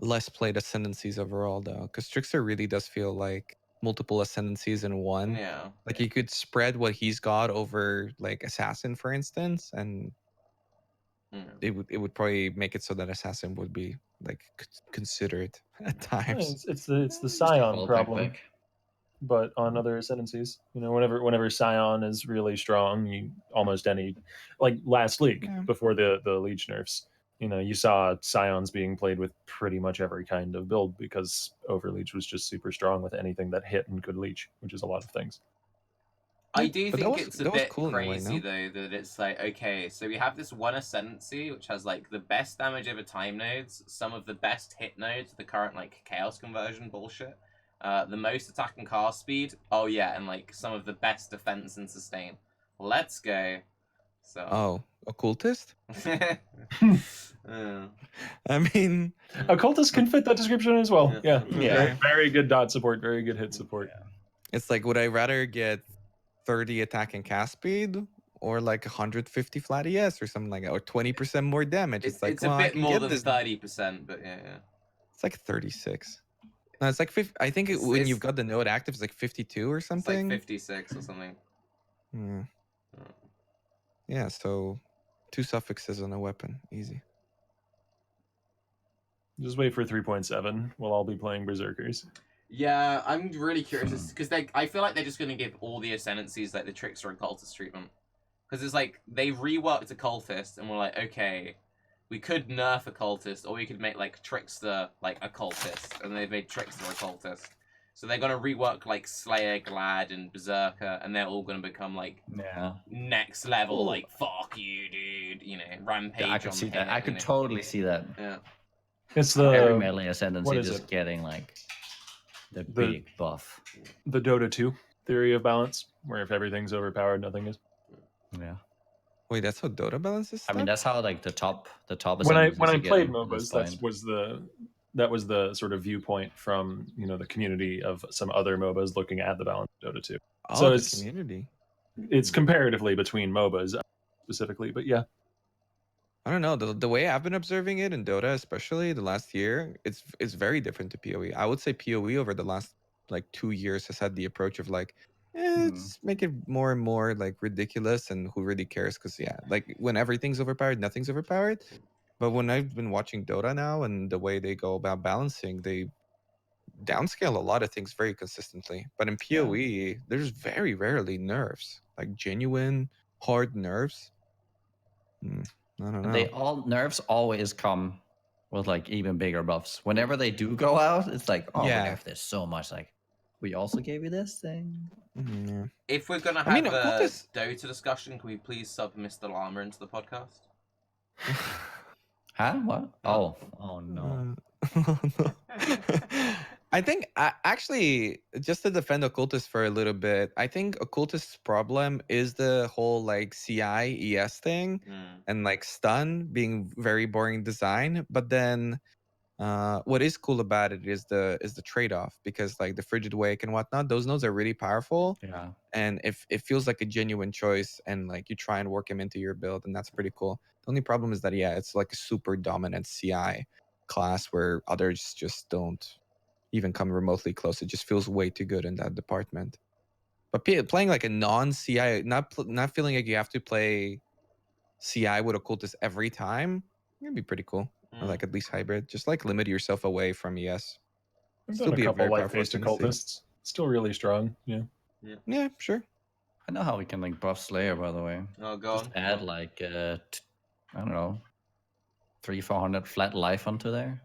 less played ascendancies overall, though, because Trickster really does feel like multiple ascendancies in one. Yeah. Like you could spread what he's got over like Assassin, for instance, and it would probably make it so that Assassin would be like considered at times. It's the Scion problem, Back. but on other ascendancies. You know, whenever Scion is really strong, you almost any, like last league before the Leech nerfs, you know, you saw Scions being played with pretty much every kind of build because Overleech was just super strong with anything that hit and could leech, which is a lot of things. I do think it's a bit crazy, though, that it's like, okay, so we have this one Ascendancy, which has, like, the best damage over time nodes, some of the best hit nodes, the current, like, Chaos Conversion bullshit, the most attack and cast speed, oh yeah, and, like, some of the best defense and sustain. Let's go. So. Oh, occultist? I mean, occultist can fit that description as well. Yeah. Very, very good dot support, very good hit support. It's like, would I rather get 30 attack and cast speed or like 150 flat ES or something like that, or 20% more damage? It's like, it's a bit more than 30%, but yeah. It's like 36. No, it's like 50. I think when you've got the node active, it's like 52 or something. It's like 56 or something. Yeah. Yeah, so 2 suffixes on a weapon, easy. Just wait for 3.7. We'll all be playing Berserkers. Yeah, I'm really curious because I feel like they're just gonna give all the ascendancies like the Trickster and Cultist treatment, because it's like they reworked a Cultist and we're like, okay, we could nerf a Cultist or we could make like Trickster like a Cultist, and they've made Trickster a Cultist. So they're gonna rework like Slayer, Glad, and Berserker, and they're all gonna become like next level, like fuck you, dude. You know, Rampage. Yeah, I could see that. I could totally see that. Yeah. It's the every melee Ascendancy just getting like the big buff. The Dota 2 theory of balance, where if everything's overpowered, nothing is. Yeah. Wait, that's how Dota balances stuff? I mean, that's how like the top. When I played MOBAs, that was the sort of viewpoint from, you know, the community of some other MOBAs looking at the balance of Dota 2. Oh, so the community. It's comparatively between MOBAs specifically, but yeah. I don't know. The way I've been observing it in Dota, especially the last year, it's very different to PoE. I would say PoE over the last like 2 years has had the approach of like, let's make it more and more like ridiculous, and who really cares? Because yeah, like when everything's overpowered, nothing's overpowered. But when I've been watching Dota now and the way they go about balancing, they downscale a lot of things very consistently. But in PoE, there's very rarely nerfs, like genuine hard nerfs. I don't know. Nerfs always come with like even bigger buffs. Whenever they do go out, it's like, oh, nerf this so much. Like, we also gave you this thing. If we're gonna have a Dota discussion, can we please sub Mr. Llama into the podcast? Huh? What? Oh no. I think actually, just to defend Occultist for a little bit, I think Occultist's problem is the whole like CI ES thing and like stun being very boring design. But then What is cool about it is the trade-off, because like the Frigid Wake and whatnot, those nodes are really powerful. Yeah. And if it feels like a genuine choice, and like you try and work them into your build, and that's pretty cool. The only problem is that it's like a super dominant CI class where others just don't even come remotely close. It just feels way too good in that department. But playing like a non-CI, not feeling like you have to play CI with occultist every time, it'd be pretty cool. Or like at least hybrid. Just like limit yourself away from ES. I've Still done a be a couple very light powerful based Ascendancy. occultists. Still really strong. Yeah. Yeah, sure. I know how we can like buff Slayer, by the way. Oh, go Just on. add like I don't know, 300-400 flat life onto there.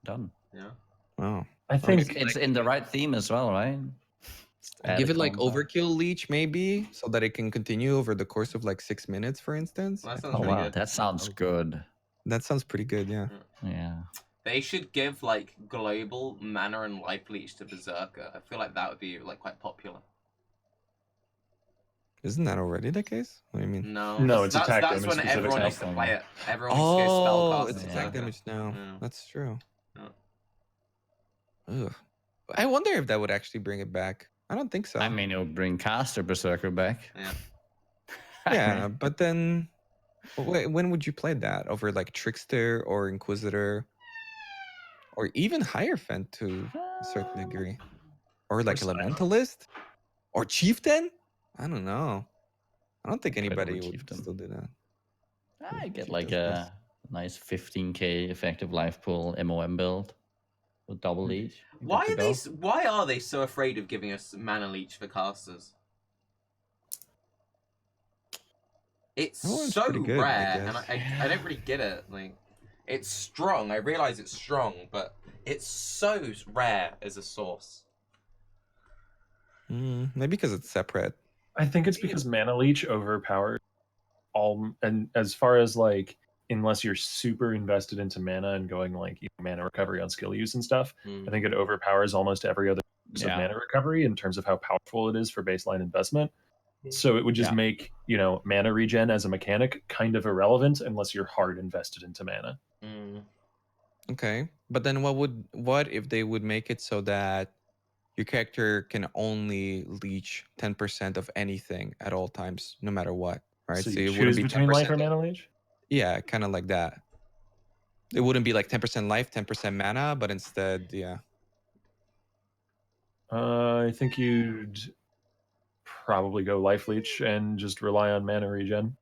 Done. Yeah. Wow. I think It's in the right theme as well, right? Give it like overkill leech maybe, so that it can continue over the course of like 6 minutes, for instance. That sounds Oh really wow, good. that sounds good. That sounds pretty good, yeah. Yeah. They should give like global mana and life leech to Berserker. I feel like that would be like quite popular. Isn't that already the case? What do you mean? No, it's attack that's damage when specific everyone now. needs to play it. Everyone needs to go spellcast It's Berserker. attack damage now. Yeah. That's true. Yeah. Ugh. I wonder if that would actually bring it back. I don't think so. I mean, it'll bring Caster Berserker back. Yeah. Yeah, but then when would you play that? Over like Trickster or Inquisitor? Or even Hierophant to a certain degree? Or like Elementalist? Or Chieftain? I don't know. I don't think anybody would Chieftain. still do that. I get like a nice 15k effective life pool MOM build with double leech. Why are they so afraid of giving us mana leech for casters? It's so good, rare, and I don't really get it. Like, it's strong. I realize it's strong, but it's so rare as a source. Maybe because it's separate. I think it's because mana leech overpowers all, and as far as like, unless you're super invested into mana and going like mana recovery on skill use and stuff, I think it overpowers almost every other use of mana recovery in terms of how powerful it is for baseline investment. So it would just make, mana regen as a mechanic kind of irrelevant unless you're hard invested into mana. Okay, but then what if they would make it so that your character can only leech 10% of anything at all times, no matter what, right? So it you wouldn't choose be between 10% life or mana leech? Yeah, kind of like that. It wouldn't be like 10% life, 10% mana, but instead, yeah. I think you'd probably go life leech and just rely on mana regen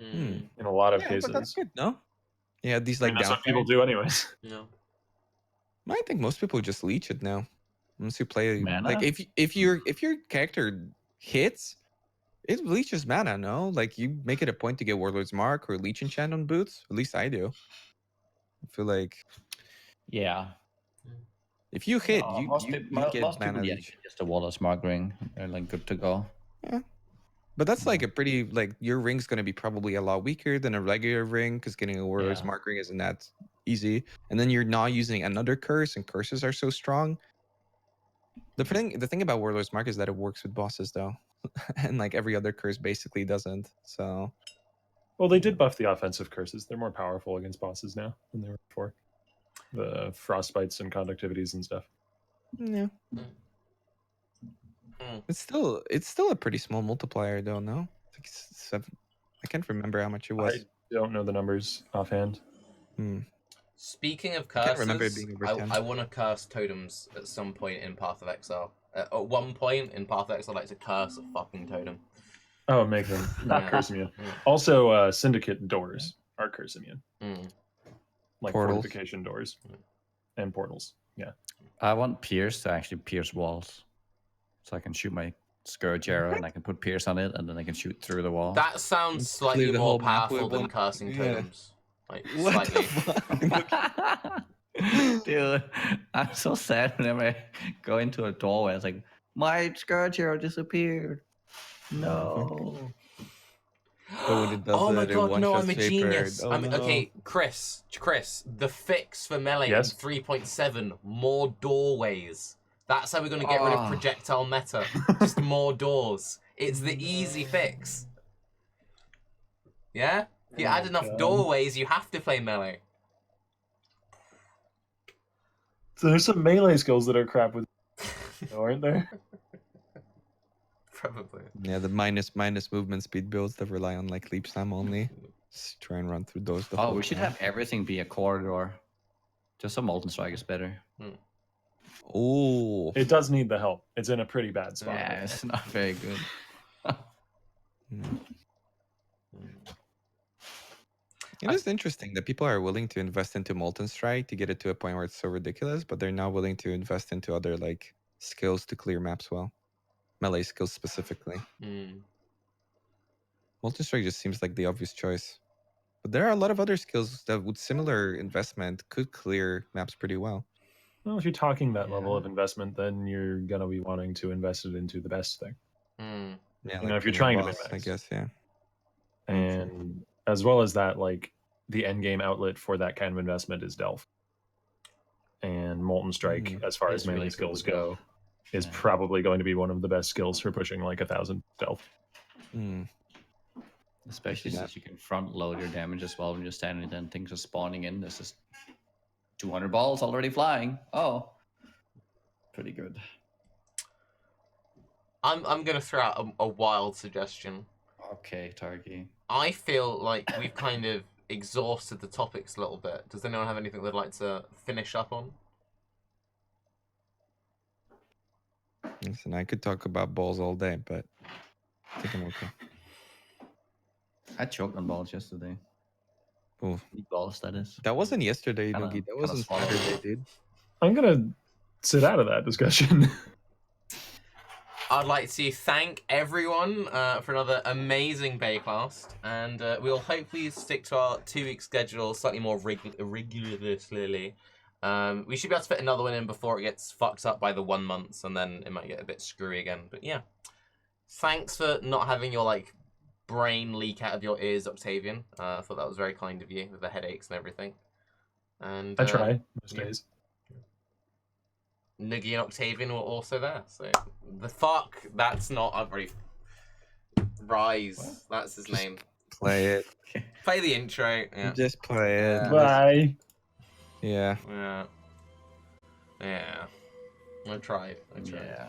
in a lot of cases. But that's good, no? Yeah, these like that's what people do anyways. No. I think most people just leech it now. Once you play, Mana? like if your character hits, it leeches mana. No, like you make it a point to get Warlord's Mark or Leech Enchant on boots. At least I do. I feel like if you hit, you get most mana people, leech. just a Warlord's Mark ring. They're like good to go. Yeah. But that's like a pretty, like, your ring's going to be probably a lot weaker than a regular ring, because getting a Warlord's Mark ring isn't that easy. And then you're not using another curse, and curses are so strong. The thing about Warlord's Mark is that it works with bosses, though. And like every other curse basically doesn't. So. Well, they did buff the offensive curses. They're more powerful against bosses now than they were before. The frostbites and conductivities and stuff. Yeah. It's still a pretty small multiplier, though. No, like 7. I can't remember how much it was. I don't know the numbers offhand. Speaking of I can't curses, remember it being over 10. I want to curse totems at some point in Path of Exile. At one point in Path of Exile, I'd like to curse a fucking totem. Oh, make them not curse immune. Also, syndicate doors are curse immune. Like portals. Fortification doors and portals. Yeah. I want Pierce to actually pierce walls, so I can shoot my Scourge arrow and I can put Pierce on it, and then I can shoot through the wall. That sounds slightly more powerful than cursing totems. Like, slightly. Dude, I'm so sad whenever I go into a doorway. It's like, my Scourge arrow disappeared. No. But when it does oh my it, god, no, I'm a Vapored. genius. Oh, no. Okay, Chris, the fix for melee in 3.7, more doorways. That's how we're going to get rid of projectile meta. Just more doors. It's the easy fix. Yeah? If you add enough doorways, you have to play melee. So there's some melee skills that are crap with, aren't there? Probably. Yeah, the minus movement speed builds that rely on like leap slam only. Just try and run through those. Oh, we should have everything be a corridor. Just so Molten Strike is better. Oh, It does need the help. It's in a pretty bad spot. Yeah, it's not very good. it is interesting that people are willing to invest into Molten Strike to get it to a point where it's so ridiculous, but they're not willing to invest into other like skills to clear maps well, melee skills specifically. Molten Strike just seems like the obvious choice, but there are a lot of other skills that, with similar investment, could clear maps pretty well. Well, if you're talking that level of investment, then you're gonna be wanting to invest it into the best thing. Yeah, You know, like if you're King of trying to Boss, min-max. I guess, yeah. And as well as that, like the end game outlet for that kind of investment is Delph. And Molten Strike, as far as It's melee really skills good with go, is probably going to be one of the best skills for pushing like 1,000 Delph. Especially since you can front load your damage as well when you're standing there and things are spawning in. There's just 200 balls already flying. Oh, pretty good. I'm gonna throw out a wild suggestion. Okay, Tarke. I feel like we've kind of exhausted the topics a little bit. Does anyone have anything they'd like to finish up on? Listen, I could talk about balls all day, but I think I'm okay. I choked on balls yesterday. Ooh. Balls, that is. That wasn't yesterday, Nugi. That wasn't Saturday, dude. I'm gonna sit out of that discussion. I'd like to thank everyone for another amazing Baeclast, and we'll hopefully stick to our 2-week schedule slightly more regularly. We should be able to fit another one in before it gets fucked up by the 1 month, and then it might get a bit screwy again. But yeah, thanks for not having your like brain leak out of your ears, Octavian. I thought that was very kind of you with the headaches and everything. And I try most days. Nugiyen and Octavian were also there, so the fuck, that's not a very Raiz. That's his name. Play it. Play the intro. Yeah. Just play it. Bye. Yeah. Yeah. I tried. Yeah.